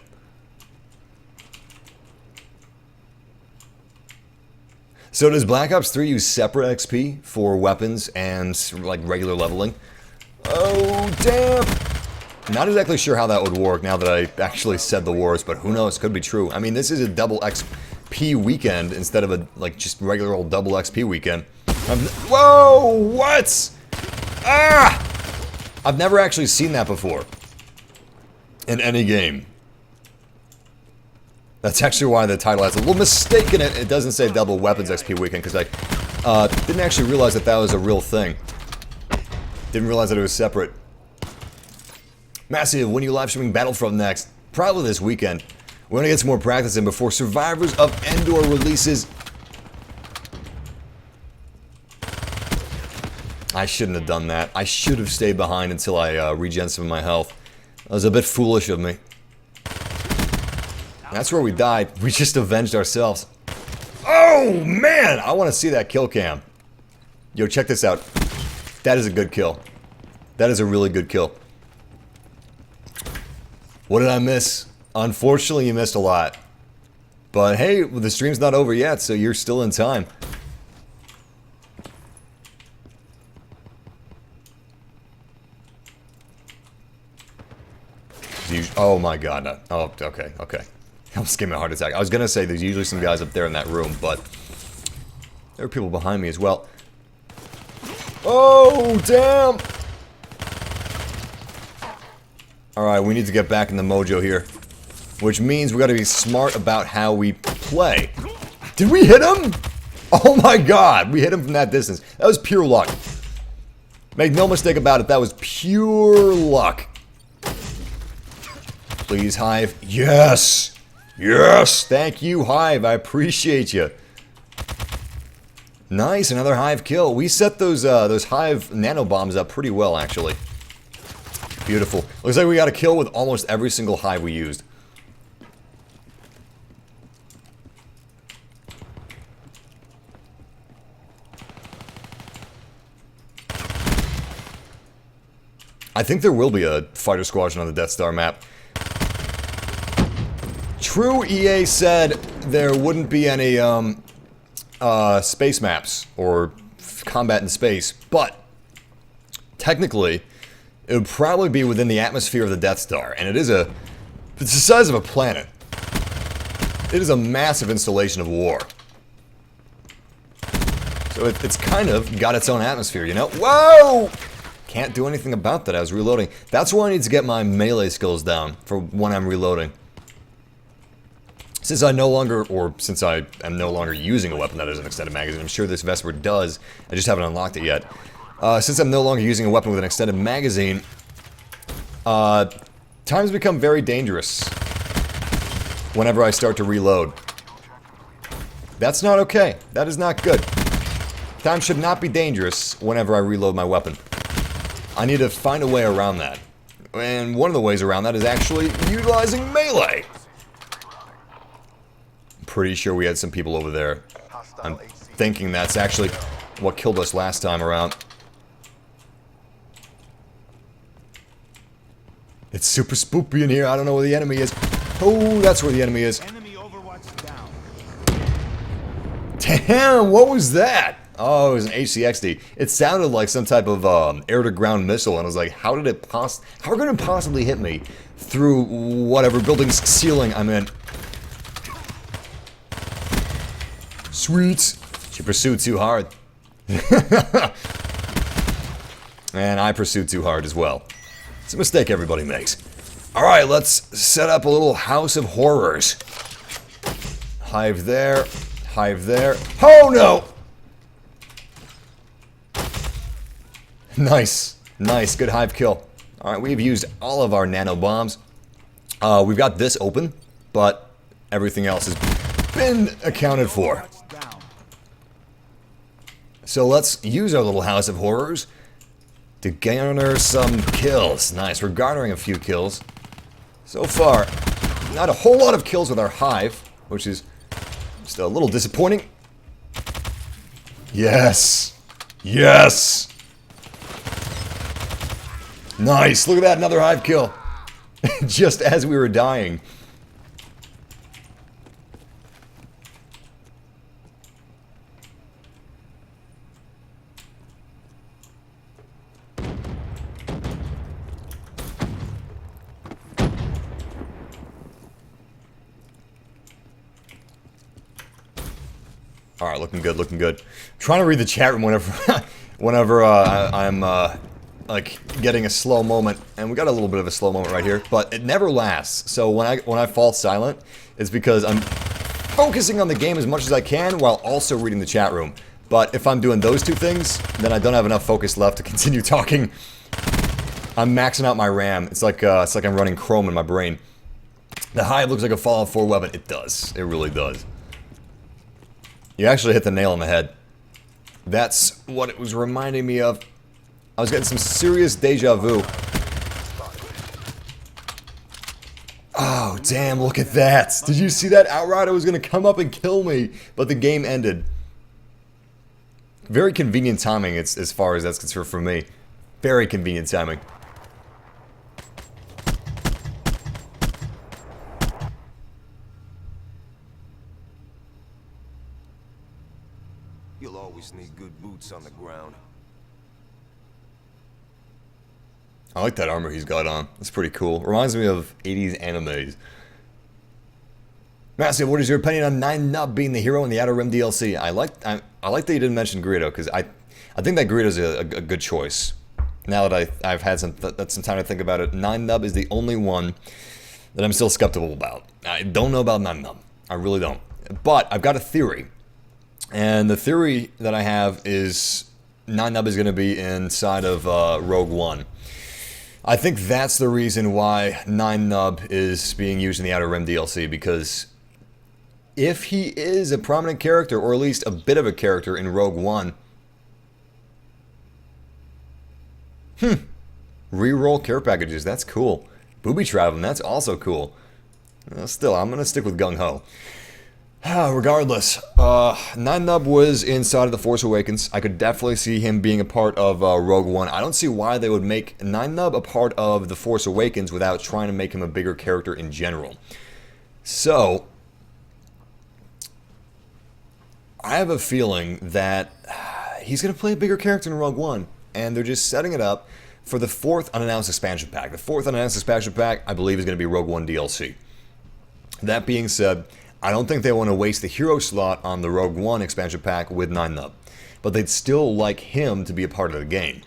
So does Black Ops 3 use separate XP for weapons and like regular leveling? Oh damn! Not exactly sure how that would work now that I actually said the words, but who knows? Could be true. I mean, this is a double XP weekend instead of a just regular old double XP weekend. Whoa! What? Ah! I've never actually seen that before in any game. That's actually why the title has a little mistake in it. It doesn't say double weapons XP weekend because I didn't actually realize that that was a real thing. Didn't realize that it was separate. Massive, when are you live streaming Battlefront next? Probably this weekend. We're gonna get some more practice in before Survivors of Endor releases. I shouldn't have done that. I should have stayed behind until I regen some of my health. That was a bit foolish of me. That's where we died. We just avenged ourselves. Oh, man! I want to see that kill cam. Yo, check this out. That is a good kill. That is a really good kill. What did I miss? Unfortunately, you missed a lot. But hey, the stream's not over yet, so you're still in time. Oh my god, no. Oh, okay, okay. Almost gave me a heart attack. I was gonna say there's usually some guys up there in that room, but there are people behind me as well. Oh, damn! Alright, we need to get back in the mojo here. Which means we gotta be smart about how we play. Did we hit him? Oh my god, we hit him from that distance. That was pure luck. Make no mistake about it, that was pure luck. Please, Hive. Yes! Yes! Thank you, Hive. I appreciate you. Nice, another Hive kill. We set those Hive nano bombs up pretty well, actually. Beautiful. Looks like we got a kill with almost every single Hive we used. I think there will be a fighter squadron on the Death Star map. True, EA said there wouldn't be any space maps or combat in space, but technically it would probably be within the atmosphere of the Death Star, and it's the size of a planet. It is a massive installation of war. So it's kind of got its own atmosphere, you know? Whoa! Can't do anything about that. I was reloading. That's why I need to get my melee skills down for when I'm reloading. Since I am no longer using a weapon that is an extended magazine, I'm sure this Vesper does. I just haven't unlocked it yet. Since I'm no longer using a weapon with an extended magazine, times become very dangerous whenever I start to reload. That's not okay. That is not good. Time should not be dangerous whenever I reload my weapon. I need to find a way around that. And one of the ways around that is actually utilizing melee. I'm pretty sure we had some people over there. I'm thinking that's actually what killed us last time around. It's super spoopy in here. I don't know where the enemy is. Oh, that's where the enemy is. Enemy overwatch down. Damn, what was that? Oh, it was an HCXD. It sounded like some type of air-to-ground missile, and I was like, how could it possibly hit me through whatever building's ceiling I'm in? Sweet. She pursued too hard. And I pursued too hard as well. It's a mistake everybody makes. Alright, let's set up a little house of horrors. Hive there. Hive there. Oh no! Nice. Nice. Good hive kill. Alright, we've used all of our nano bombs. We've got this open, but everything else has been accounted for. So let's use our little house of horrors to garner some kills. Nice. We're garnering a few kills. So far, not a whole lot of kills with our hive, which is just a little disappointing. Yes. Yes. Nice. Look at that. Another hive kill. Just as we were dying. Alright, looking good, looking good. Trying to read the chat room whenever I'm like getting a slow moment, and we got a little bit of a slow moment right here, but it never lasts. So when I fall silent, it's because I'm focusing on the game as much as I can while also reading the chat room. But if I'm doing those two things, then I don't have enough focus left to continue talking. I'm maxing out my RAM. It's like I'm running Chrome in my brain. The hive looks like a Fallout 4 weapon. It does. It really does. You actually hit the nail on the head. That's what it was reminding me of. I was getting some serious deja vu. Oh, damn, look at that. Did you see that? Outrider was going to come up and kill me, but the game ended. Very convenient timing as far as that's concerned for me. Very convenient timing. You'll always need good boots on the ground. I like that armor he's got on. That's pretty cool. Reminds me of 80s animes. Massive, what is your opinion on 9-Nub being the hero in the Outer Rim DLC? I like that you didn't mention Greedo, because I think that Greedo's a good choice. Now that I've had some time to think about it, 9-Nub is the only one that I'm still skeptical about. I don't know about 9-Nub. I really don't. But I've got a theory. And the theory that I have is 9-Nub is going to be inside of Rogue One. I think that's the reason why 9-Nub is being used in the Outer Rim DLC, because if he is a prominent character, or at least a bit of a character in Rogue One... Reroll care packages, that's cool. Booby traveling, that's also cool. Still, I'm going to stick with Gung Ho. Regardless, 9-Nub was inside of The Force Awakens. I could definitely see him being a part of Rogue One. I don't see why they would make 9-Nub a part of The Force Awakens without trying to make him a bigger character in general. So, I have a feeling that he's going to play a bigger character in Rogue One, and they're just setting it up for the 4th unannounced expansion pack. The 4th unannounced expansion pack, I believe, is going to be Rogue One DLC. That being said, I don't think they want to waste the hero slot on the Rogue One expansion pack with 9-Nub, but they'd still like him to be a part of the game.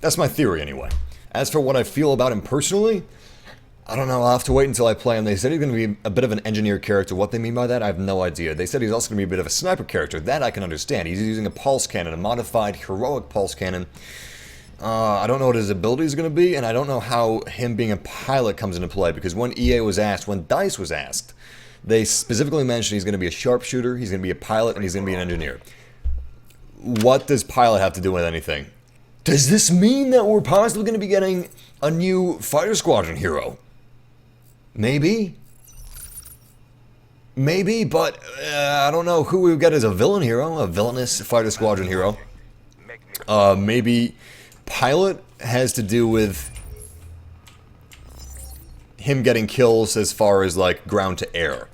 That's my theory, anyway. As for what I feel about him personally, I don't know, I'll have to wait until I play him. They said he's going to be a bit of an engineer character. What they mean by that, I have no idea. They said he's also going to be a bit of a sniper character. That I can understand. He's using a pulse cannon, a modified heroic pulse cannon. I don't know what his ability is going to be, and I don't know how him being a pilot comes into play, because when EA was asked, when DICE was asked, they specifically mentioned he's going to be a sharpshooter, he's going to be a pilot, and he's going to be an engineer. What does pilot have to do with anything? Does this mean that we're possibly going to be getting a new fighter squadron hero? Maybe. Maybe, but I don't know who we would get as a villain hero, a villainous fighter squadron hero. Maybe pilot has to do with him getting kills as far as like ground to air.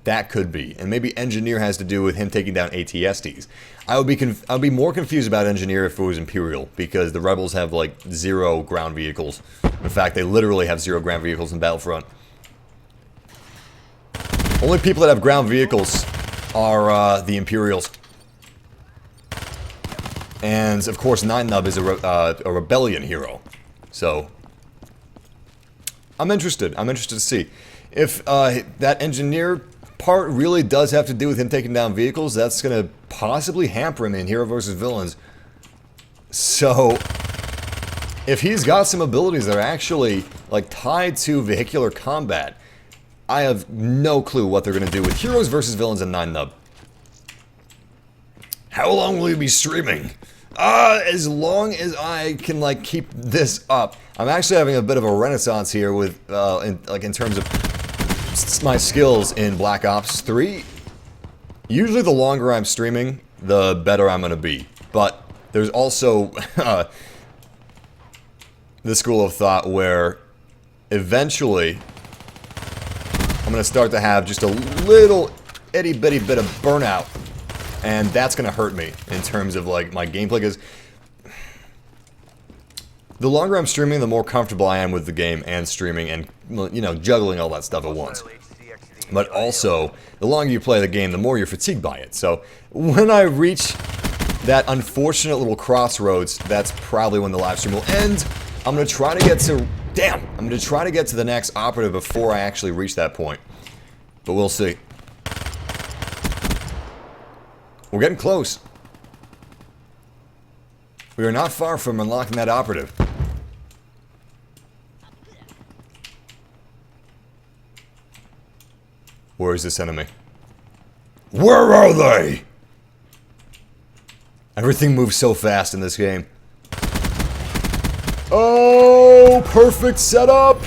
That could be. And maybe engineer has to do with him taking down ATSTs. I would be more confused about engineer if it was Imperial, because the rebels have like 0 ground vehicles. In fact, they literally have 0 ground vehicles in Battlefront. Only people that have ground vehicles are the Imperials. And, of course, 9-Nub is a rebellion hero. So, I'm interested. I'm interested to see. If that engineer part really does have to do with him taking down vehicles, that's going to possibly hamper him in Hero vs. Villains. So, if he's got some abilities that are actually, like, tied to vehicular combat, I have no clue what they're going to do with Heroes vs. Villains and 9-Nub. How long will you be streaming? As long as I can, like, keep this up. I'm actually having a bit of a renaissance here with, in terms of my skills in Black Ops 3. Usually the longer I'm streaming, the better I'm going to be. But there's also the school of thought where eventually I'm going to start to have just a little itty bitty bit of burnout, and that's going to hurt me in terms of like my gameplay, because the longer I'm streaming, the more comfortable I am with the game and streaming and, you know, juggling all that stuff at once. But also, the longer you play the game, the more you're fatigued by it. So when I reach that unfortunate little crossroads, that's probably when the live stream will end. I'm going to try to get to... Damn! I'm going to try to get to the next operative before I actually reach that point. But we'll see. We're getting close. We are not far from unlocking that operative. Where is this enemy? Where are they? Everything moves so fast in this game. Oh, perfect setup.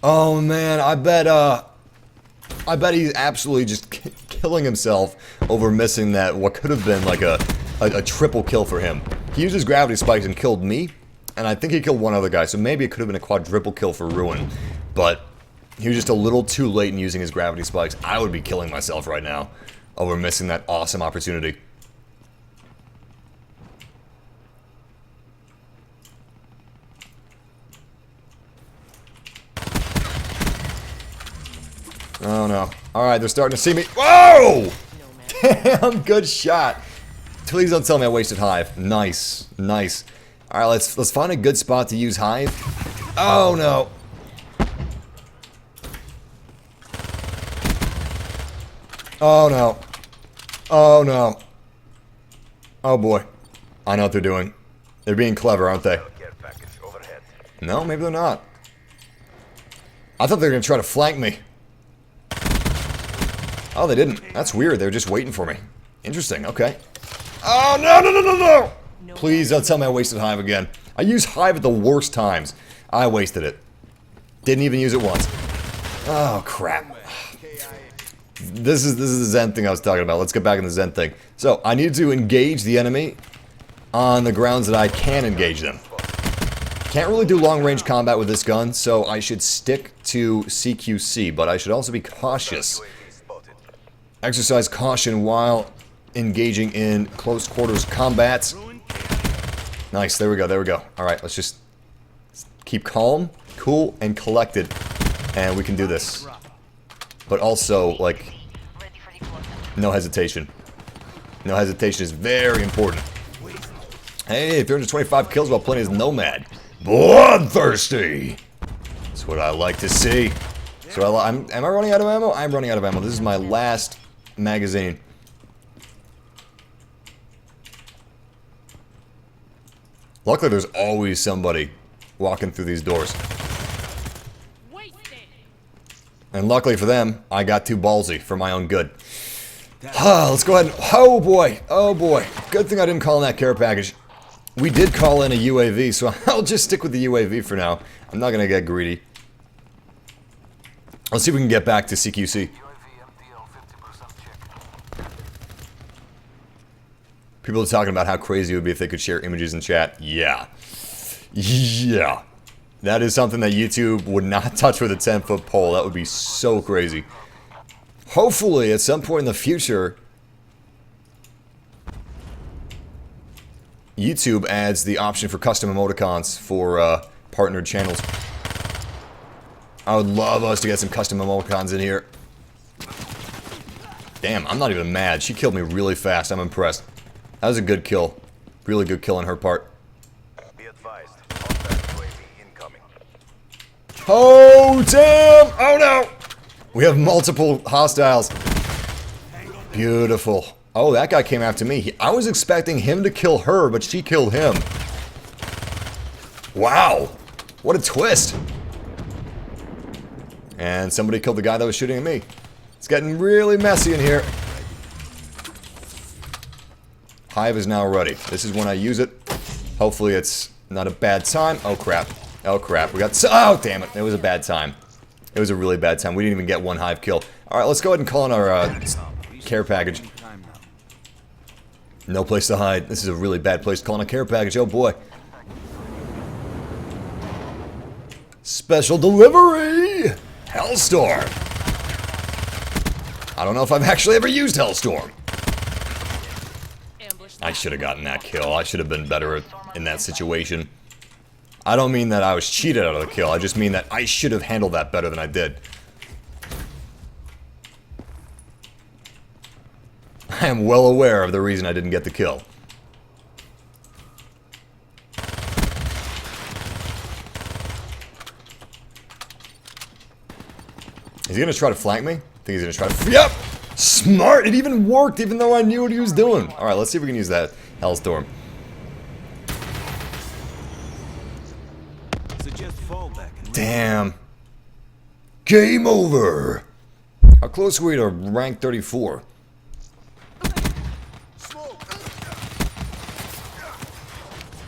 Oh man, I bet he's absolutely just killing himself over missing that, what could have been like a triple kill for him. He used his gravity spikes and killed me, and I think he killed one other guy, so maybe it could have been a quadruple kill for Ruin, but he was just a little too late in using his gravity spikes. I would be killing myself right now over missing that awesome opportunity. Oh no. Alright, they're starting to see me. Whoa! Damn, good shot. Please don't tell me I wasted Hive. Nice. Nice. Alright, let's find a good spot to use Hive. Oh no. Oh no. Oh no. Oh boy. I know what they're doing. They're being clever, aren't they? No, maybe they're not. I thought they were going to try to flank me. Oh, they didn't. That's weird. They were just waiting for me. Interesting. Okay. Oh, no, no, no, no, no! Please don't tell me I wasted Hive again. I use Hive at the worst times. I wasted it. Didn't even use it once. Oh, crap. This is the Zen thing I was talking about. Let's get back in the Zen thing. So, I need to engage the enemy on the grounds that I can engage them. Can't really do long-range combat with this gun, so I should stick to CQC, but I should also be cautious. UAV spotted. Exercise caution while engaging in close quarters combat. Nice, there we go, there we go. Alright, let's just keep calm, cool, and collected, and we can do this. But also, like, no hesitation. No hesitation is very important. Hey, 325 kills while playing as Nomad. Bloodthirsty! That's what I like to see. So am I running out of ammo? I'm running out of ammo. This is my last magazine. Luckily, there's always somebody walking through these doors. And luckily for them, I got too ballsy for my own good. Let's go ahead and... Oh boy! Oh boy! Good thing I didn't call in that care package. We did call in a UAV, so I'll just stick with the UAV for now. I'm not gonna get greedy. Let's see if we can get back to CQC. People are talking about how crazy it would be if they could share images in chat. Yeah. Yeah. That is something that YouTube would not touch with a 10-foot pole. That would be so crazy. Hopefully, at some point in the future, YouTube adds the option for custom emoticons for partnered channels. I would love us to get some custom emoticons in here. Damn, I'm not even mad. She killed me really fast. I'm impressed. That was a good kill. Really good kill on her part. Be advised. Hostile UAV incoming. Oh, damn! Oh, no! We have multiple hostiles. Beautiful. Oh, that guy came after me. I was expecting him to kill her, but she killed him. Wow. What a twist. And somebody killed the guy that was shooting at me. It's getting really messy in here. Hive is now ready. This is when I use it. Hopefully it's not a bad time. Oh, crap. Oh, crap. We got... Oh, damn it. It was a bad time. It was a really bad time. We didn't even get one hive kill. Alright, let's go ahead and call in our care package. No place to hide. This is a really bad place to call in a care package. Oh, boy. Special delivery! Hellstorm! I don't know if I've actually ever used Hellstorm. I should have gotten that kill. I should have been better in that situation. I don't mean that I was cheated out of the kill. I just mean that I should have handled that better than I did. I am well aware of the reason I didn't get the kill. Is he gonna try to flank me? I think he's gonna try to... Yep! Smart! It even worked, even though I knew what he was doing. Alright, let's see if we can use that Hellstorm. Damn. Game over! How close were we to rank 34?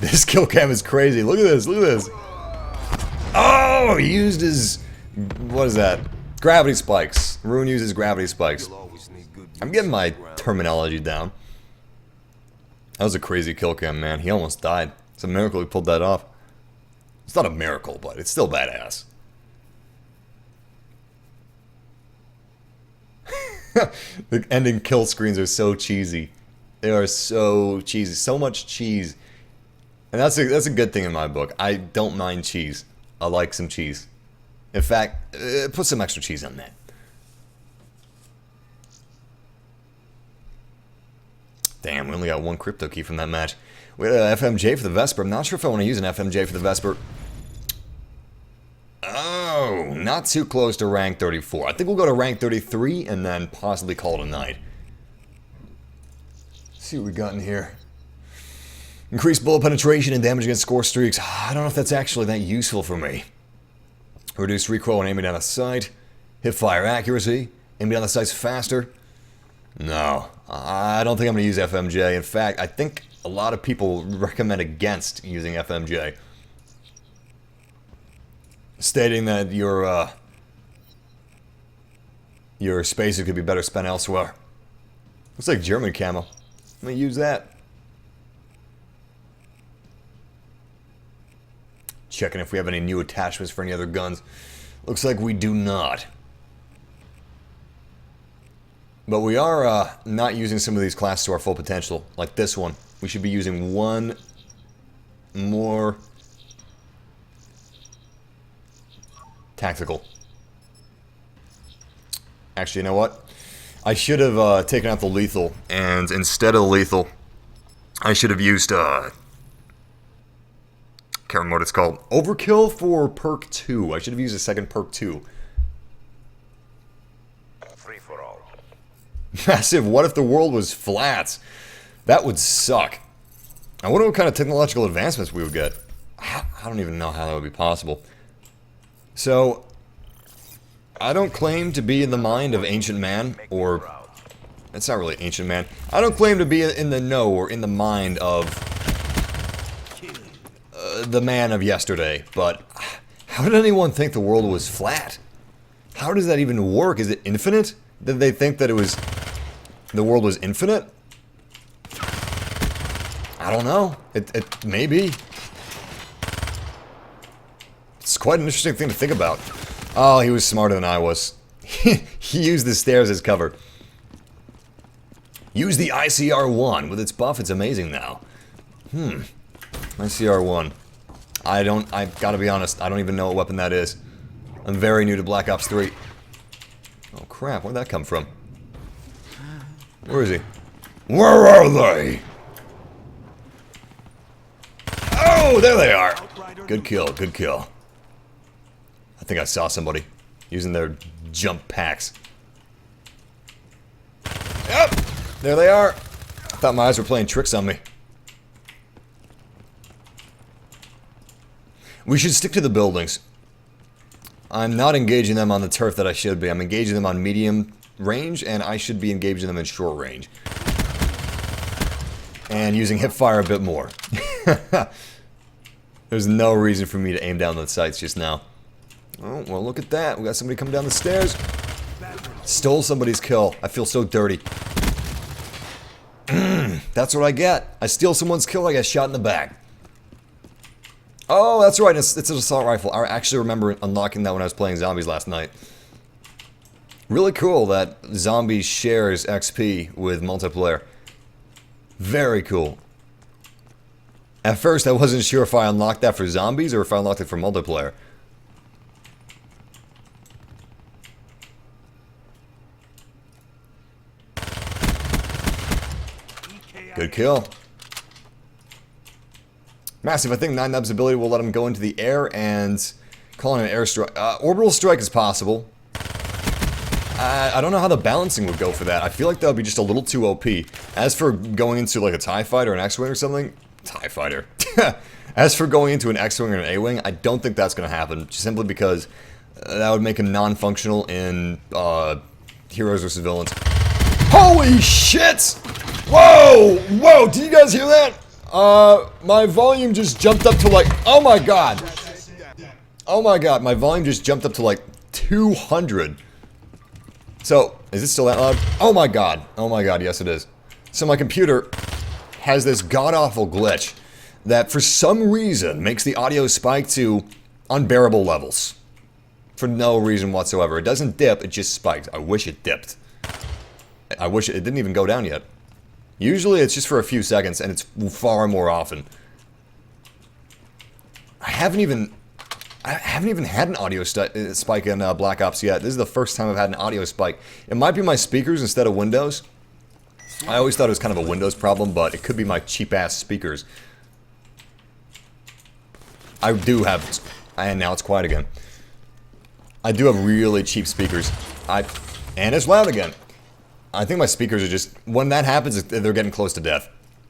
This kill cam is crazy. Look at this, look at this. Oh, he used his... What is that? Gravity spikes. Rune uses gravity spikes. I'm getting my terminology down. That was a crazy kill cam, man. He almost died. It's a miracle he pulled that off. It's not a miracle, but it's still badass. The ending kill screens are so cheesy. They are so cheesy. So much cheese. And that's a good thing in my book. I don't mind cheese. I like some cheese. In fact, put some extra cheese on that. Damn, we only got one crypto key from that match. We had an FMJ for the Vesper. I'm not sure if I want to use an FMJ for the Vesper. Oh, not too close to rank 34. I think we'll go to rank 33 and then possibly call it a night. Let's see what we got in here. Increased bullet penetration and damage against score streaks. I don't know if that's actually that useful for me. Reduce recoil when aiming down the sight. Hip fire accuracy. Aiming down the sights faster. No, I don't think I'm going to use FMJ. In fact, I think a lot of people recommend against using FMJ. Stating that your spacer could be better spent elsewhere. Looks like German camo. Let me use that. checking if we have any new attachments for any other guns. Looks like we do not. But we are not using some of these classes to our full potential, like this one. We should be using one more tactical. Actually, you know what? I should have taken out the lethal, and instead of the lethal, I should have used, can't remember what it's called. Overkill for perk 2. I should have used a second perk 2. Free for all. Massive, what if the world was flat? That would suck. I wonder what kind of technological advancements we would get. I don't even know how that would be possible. So, I don't claim to be in the mind of ancient man, or... It's not really ancient man. I don't claim to be in the know or in the mind of... the man of yesterday, but... How did anyone think the world was flat? How does that even work? Is it infinite? Did they think that it was... the world was infinite? I don't know. It may be. It's quite an interesting thing to think about. Oh, he was smarter than I was. He used the stairs as cover. Use the ICR-1. With its buff, it's amazing now. ICR-1. I've got to be honest, I don't even know what weapon that is. I'm very new to Black Ops 3. Oh crap, where'd that come from? Where is he? Where are they? Oh, there they are! Good kill, good kill. I think I saw somebody using their jump packs. Yep! There they are! I thought my eyes were playing tricks on me. We should stick to the buildings. I'm not engaging them on the turf that I should be. I'm engaging them on medium range, and I should be engaging them in short range. And using hipfire a bit more. There's no reason for me to aim down the sights just now. Oh, well, look at that. We got somebody coming down the stairs. Stole somebody's kill. I feel so dirty. That's what I get. I steal someone's kill, I get shot in the back. Oh, that's right. It's an assault rifle. I actually remember unlocking that when I was playing zombies last night. Really cool that zombies shares XP with multiplayer. Very cool. At first, I wasn't sure if I unlocked that for zombies or if I unlocked it for multiplayer. Good kill. Massive, I think 9-Nub's ability will let him go into the air and call in an airstrike. Orbital strike is possible. I don't know how the balancing would go for that. I feel like that would be just a little too OP. As for going into like a TIE fighter or an X-Wing or something... TIE fighter. As for going into an X-Wing or an A-Wing, I don't think that's going to happen. Simply because that would make him non-functional in Heroes vs. Villains. Holy shit! Whoa! Whoa! Did you guys hear that? My volume just jumped up to like... Oh my god! Oh my god, my volume just jumped up to like 200. So, is it still that loud? Oh my god, yes it is. So my computer has this god-awful glitch that for some reason makes the audio spike to unbearable levels. For no reason whatsoever. It doesn't dip, it just spikes. I wish it dipped. I wish it didn't even go down yet. Usually it's just for a few seconds, and it's far more often. I haven't even had an audio spike in Black Ops yet. This is the first time I've had an audio spike. It might be my speakers instead of Windows. I always thought it was kind of a Windows problem, but it could be my cheap-ass speakers. I do have... And now it's quiet again. I do have really cheap speakers. And it's loud again. I think my speakers are just... When that happens, they're getting close to death.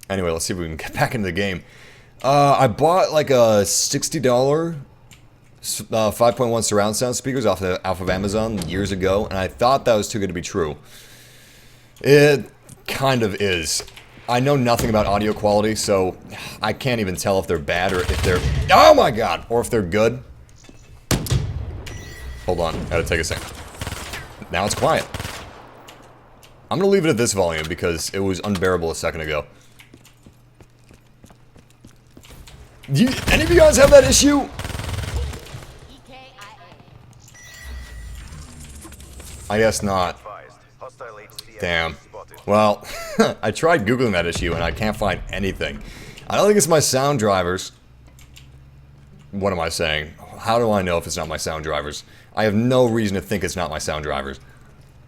Anyway, let's see if we can get back into the game. I bought like a $60 5.1 surround sound speakers off of Amazon years ago, and I thought that was too good to be true. It kind of is. I know nothing about audio quality, so I can't even tell if they're bad or if they're... Oh my god! Or if they're good. Hold on, gotta take a second. Now it's quiet. I'm gonna leave it at this volume because it was unbearable a second ago. Any of you guys have that issue? I guess not. Hostile HCM Damn. spotted. Well, I tried Googling that issue and I can't find anything. I don't think it's my sound drivers. What am I saying? How do I know if it's not my sound drivers? I have no reason to think it's not my sound drivers.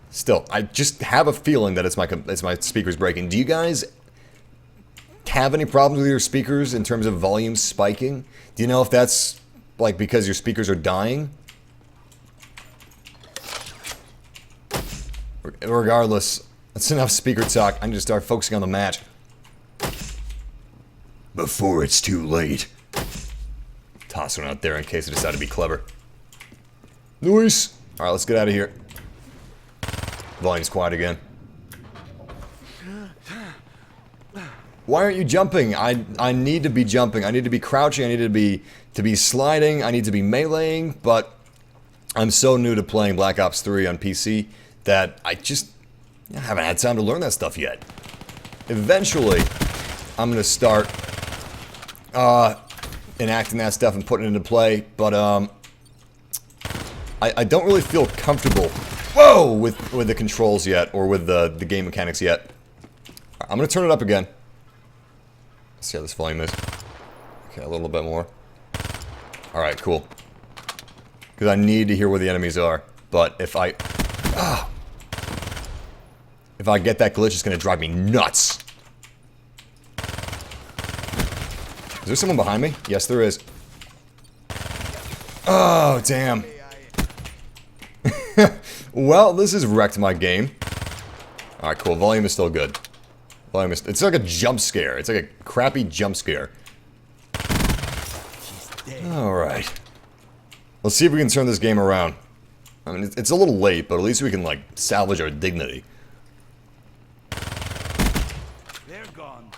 Still, I just have a feeling that it's my speakers breaking. Do you guys have any problems with your speakers in terms of volume spiking? Do you know if that's like because your speakers are dying? Regardless, that's enough speaker talk. I need to start focusing on the match. Before it's too late. Toss one out there in case I decide to be clever. Nice! Alright, let's get out of here. Volume's quiet again. Why aren't you jumping? I need to be jumping. I need to be crouching. I need to be sliding. I need to be meleeing, but I'm so new to playing Black Ops 3 on PC that I just haven't had time to learn that stuff yet. Eventually, I'm gonna start enacting that stuff and putting it into play, but I don't really feel comfortable, whoa, with the controls yet, or with the game mechanics yet. I'm gonna turn it up again. Let's see how this volume is. Okay, a little bit more. Alright, cool. Because I need to hear where the enemies are, but if I get that glitch, it's gonna drive me nuts. Is there someone behind me? Yes, there is. Oh, damn. Well, this has wrecked my game. Alright, cool. Volume is still good. Volume is... It's like a jump scare. It's like a crappy jump scare. Alright. Let's see if we can turn this game around. I mean, it's a little late, but at least we can, like, salvage our dignity. They're gone.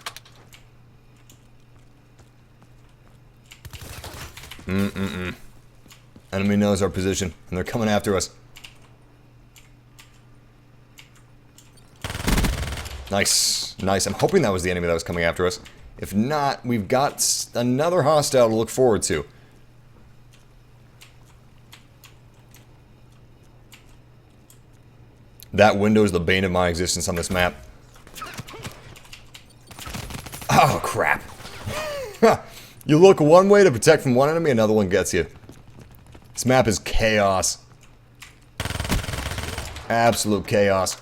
Enemy knows our position, and they're coming after us. Nice. Nice. I'm hoping that was the enemy that was coming after us. If not, we've got another hostile to look forward to. That window is the bane of my existence on this map. Oh, crap. You look one way to protect from one enemy, another one gets you. This map is chaos. Absolute chaos.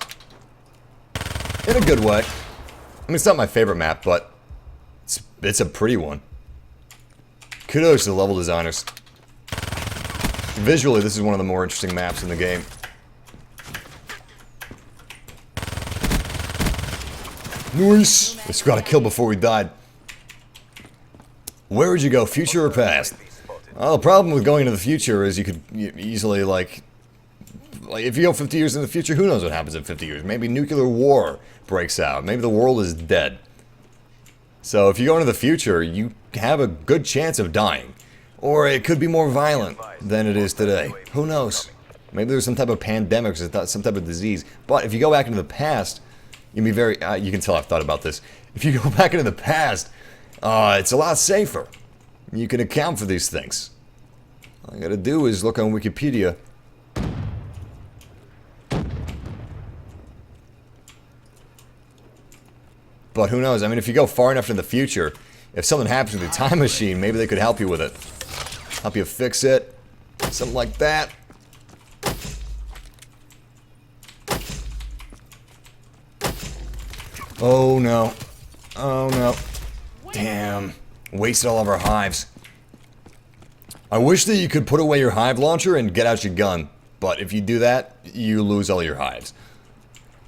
In a good way. I mean, it's not my favorite map, but it's a pretty one. Kudos to the level designers. Visually, this is one of the more interesting maps in the game. Nice! We just got a kill before we died. Where would you go, future or past? Well, the problem with going into the future is you could easily, like, if you go 50 years in the future, who knows what happens in 50 years? Maybe nuclear war breaks out. Maybe the world is dead. So if you go into the future, you have a good chance of dying. Or it could be more violent than it is today. Who knows? Maybe there's some type of pandemic or some type of disease. But if you go back into the past, you'd be very... you can tell I've thought about this. If you go back into the past, it's a lot safer. You can account for these things. All you gotta do is look on Wikipedia. But who knows? I mean, if you go far enough into the future, if something happens with your time machine, maybe they could help you with it. Help you fix it. Something like that. Oh no. Oh no. Damn. Wasted all of our hives. I wish that you could put away your hive launcher and get out your gun. But if you do that, you lose all your hives.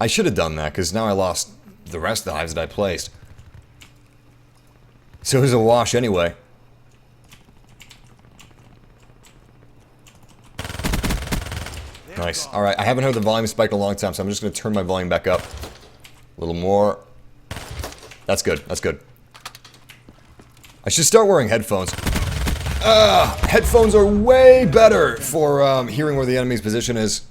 I should have done that, because now I lost the rest of the hives that I placed. So it was a wash anyway. Nice. Alright, I haven't heard the volume spike in a long time, so I'm just going to turn my volume back up. A little more. That's good. That's good. I should start wearing headphones. Headphones are way better for hearing where the enemy's position is.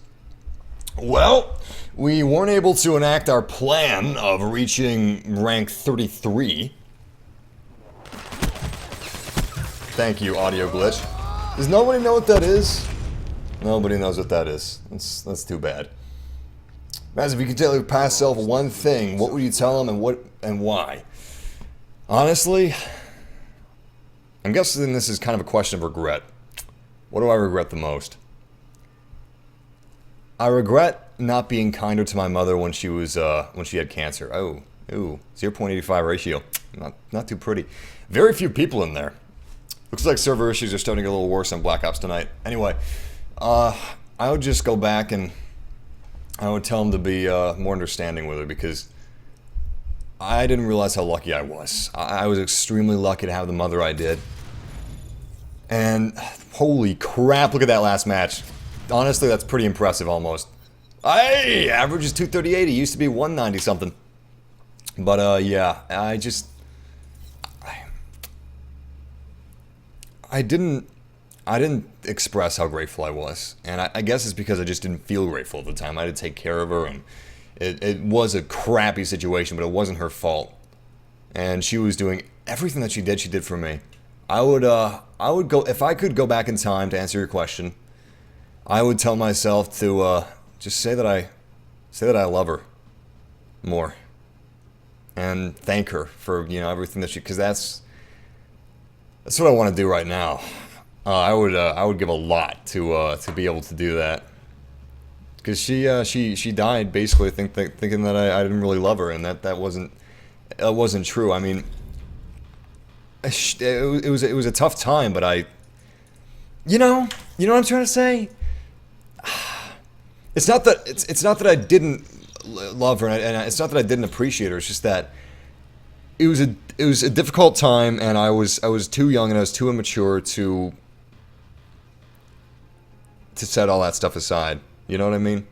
Well, we weren't able to enact our plan of reaching rank 33. Thank you, audio glitch. Does nobody know what that is? Nobody knows what that is. That's too bad. Guys, if you could tell your past self one thing, what would you tell him and why? Honestly, I'm guessing this is kind of a question of regret. What do I regret the most? I regret not being kinder to my mother when she had cancer. Oh, ooh, 0.85 ratio. Not too pretty. Very few people in there. Looks like server issues are starting to get a little worse on Black Ops tonight. Anyway, I would just go back and I would tell him to be more understanding with her, because I didn't realize how lucky I was. I was extremely lucky to have the mother I did. And holy crap, look at that last match. Honestly, that's pretty impressive almost. Hey, average is 238. It used to be 190 something. But yeah, I didn't express how grateful I was. And I guess it's because I just didn't feel grateful at the time. I had to take care of her, and it was a crappy situation, but it wasn't her fault. And she was doing everything that she did for me. I would go, if I could go back in time to answer your question, I would tell myself to just say that I love her more, and thank her for, you know, everything that she, because that's what I want to do right now. I would give a lot to be able to do that, because she died basically thinking that I didn't really love her, and that wasn't true. I mean, it was a tough time, but you know what I'm trying to say? It's not that I didn't love her, and it's not that I didn't appreciate her. It's just that it was a difficult time, and I was too young and I was too immature to set all that stuff aside. You know what I mean?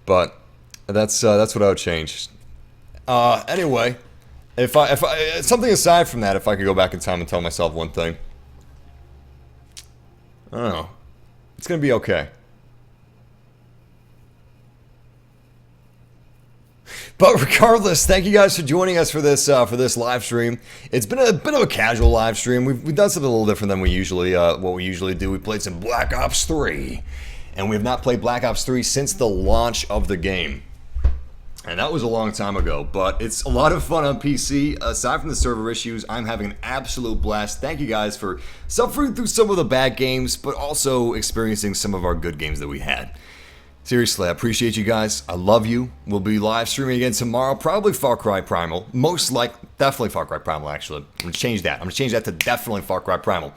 But that's what I would change. Anyway. If I something aside from that, if I could go back in time and tell myself one thing, I don't know, it's gonna be okay. But regardless, thank you guys for joining us for this live stream. It's been a bit of a casual live stream. We've done something a little different than what we usually do. We played some Black Ops 3, and we have not played Black Ops 3 since the launch of the game. And that was a long time ago, but it's a lot of fun on PC. Aside from the server issues, I'm having an absolute blast. Thank you guys for suffering through some of the bad games, but also experiencing some of our good games that we had. Seriously, I appreciate you guys. I love you. We'll be live streaming again tomorrow, probably Far Cry Primal. Definitely Far Cry Primal, actually. I'm going to change that. I'm going to change that to definitely Far Cry Primal.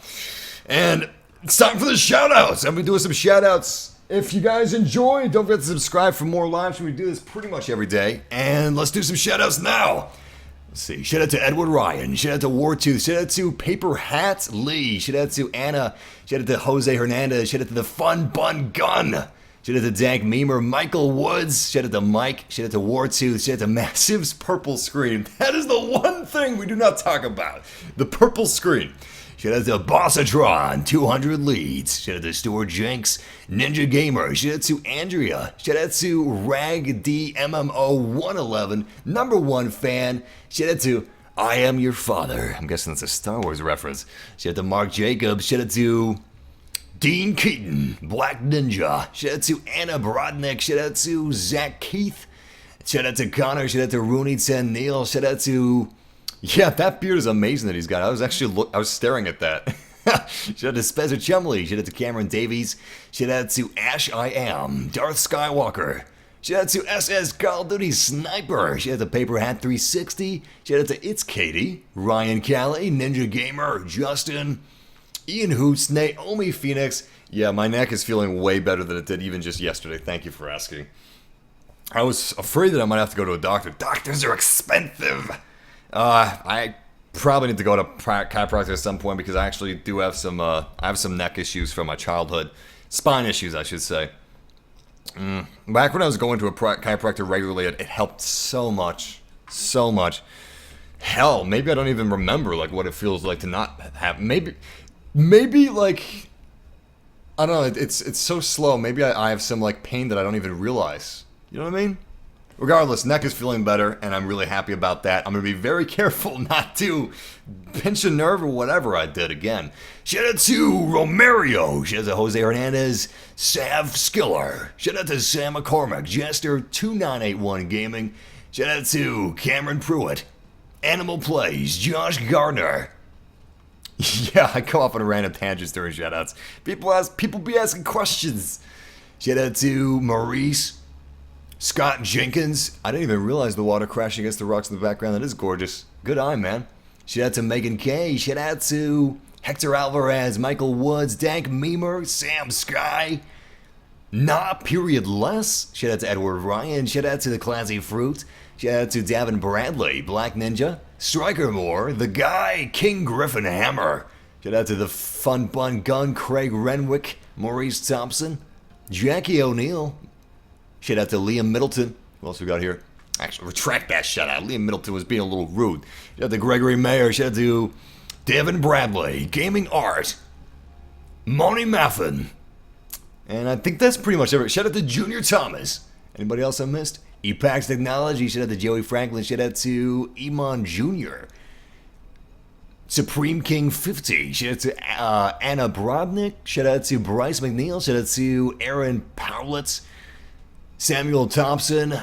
And it's time for the shoutouts. I'm going to be doing some shoutouts. If you guys enjoy, don't forget to subscribe for more live streams. We do this pretty much every day. And let's do some shoutouts now. Let's see. Shout out to Edward Ryan. Shout out to Wartooth. Shout out to Paper Hat Lee. Shout out to Anna. Shout out to Jose Hernandez. Shout out to the Fun Bun Gun. Shout out to Dank Memer. Michael Woods. Shout out to Mike. Shout out to Wartooth. Shout out to Massive's purple screen. That is the one thing we do not talk about. The purple screen. Shout out to Bossatron, 200 leads. Shout out to Stuart Jenks, Ninja Gamer. Shout out to Andrea. Shout out to RagDMMO111, #1 fan. Shout out to I Am Your Father. I'm guessing that's a Star Wars reference. Shout out to Mark Jacobs. Shout out to Dean Keaton, Black Ninja. Shout out to Anna Brodnick. Shout out to Zach Keith. Shout out to Connor. Shout out to Rooney 10 Neil. Shout out to... Yeah, that beard is amazing that he's got. I was staring at that. Shout out to Spencer Chumley. Shout out to Cameron Davies. Shout out to Ash I Am, Darth Skywalker. Shout out to SS Call of Duty Sniper. Shout out to Paper Hat 360. Shout out to It's Katie, Ryan Callie, Ninja Gamer, Justin, Ian Hoots, Naomi Phoenix. Yeah, my neck is feeling way better than it did even just yesterday. Thank you for asking. I was afraid that I might have to go to a doctor. Doctors are expensive. I probably need to go to chiropractor at some point, because I actually do have some neck issues from my childhood. Spine issues, I should say. Back when I was going to a chiropractor regularly, it helped so much. So much. Hell, maybe I don't even remember, like, what it feels like to not have... Maybe, like... I don't know, it's so slow. Maybe I have some, like, pain that I don't even realize. You know what I mean? Regardless, neck is feeling better, and I'm really happy about that. I'm going to be very careful not to pinch a nerve or whatever I did again. Shout out to Romario. Shout out to Jose Hernandez. Sav Skiller. Shout out to Sam McCormick. Jester2981 Gaming. Shout out to Cameron Pruitt. Animal Plays. Josh Gardner. Yeah, I go off on random tangents during shoutouts. People be asking questions. Shout out to Maurice. Scott Jenkins. I didn't even realize the water crashing against the rocks in the background. That is gorgeous. Good eye, man. Shout out to Megan K. Shout out to Hector Alvarez, Michael Woods, Dank Memer, Sam Sky. Less. Shout out to Edward Ryan. Shout out to the Classy Fruit. Shout out to Davin Bradley, Black Ninja, Striker Moore, The Guy, King Griffin Hammer. Shout out to the Fun Bun Gun, Craig Renwick, Maurice Thompson, Jackie O'Neill. Shout out to Liam Middleton. Who else we got here? Actually, retract that shout out. Liam Middleton was being a little rude. Shout out to Gregory Mayer. Shout out to Devin Bradley. Gaming Art. Moni Maffin. And I think that's pretty much everything. Shout out to Junior Thomas. Anybody else I missed? Epax Technology. Shout out to Joey Franklin. Shout out to Iman Jr. Supreme King 50. Shout out to Anna Brodnick. Shout out to Bryce McNeil. Shout out to Aaron Powlett. Samuel Thompson.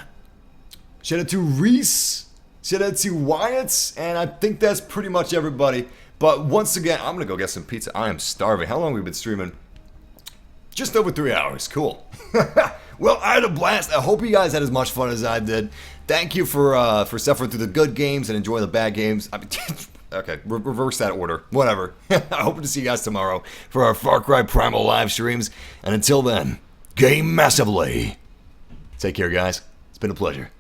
Shout out to Reese. Shout out to Wyatt. And I think that's pretty much everybody. But once again, I'm going to go get some pizza. I am starving. How long have we been streaming? Just over 3 hours. Cool. Well, I had a blast. I hope you guys had as much fun as I did. Thank you for suffering through the good games and enjoying the bad games. I mean, okay, reverse that order. Whatever. I hope to see you guys tomorrow for our Far Cry Primal live streams. And until then, game massively. Take care, guys. It's been a pleasure.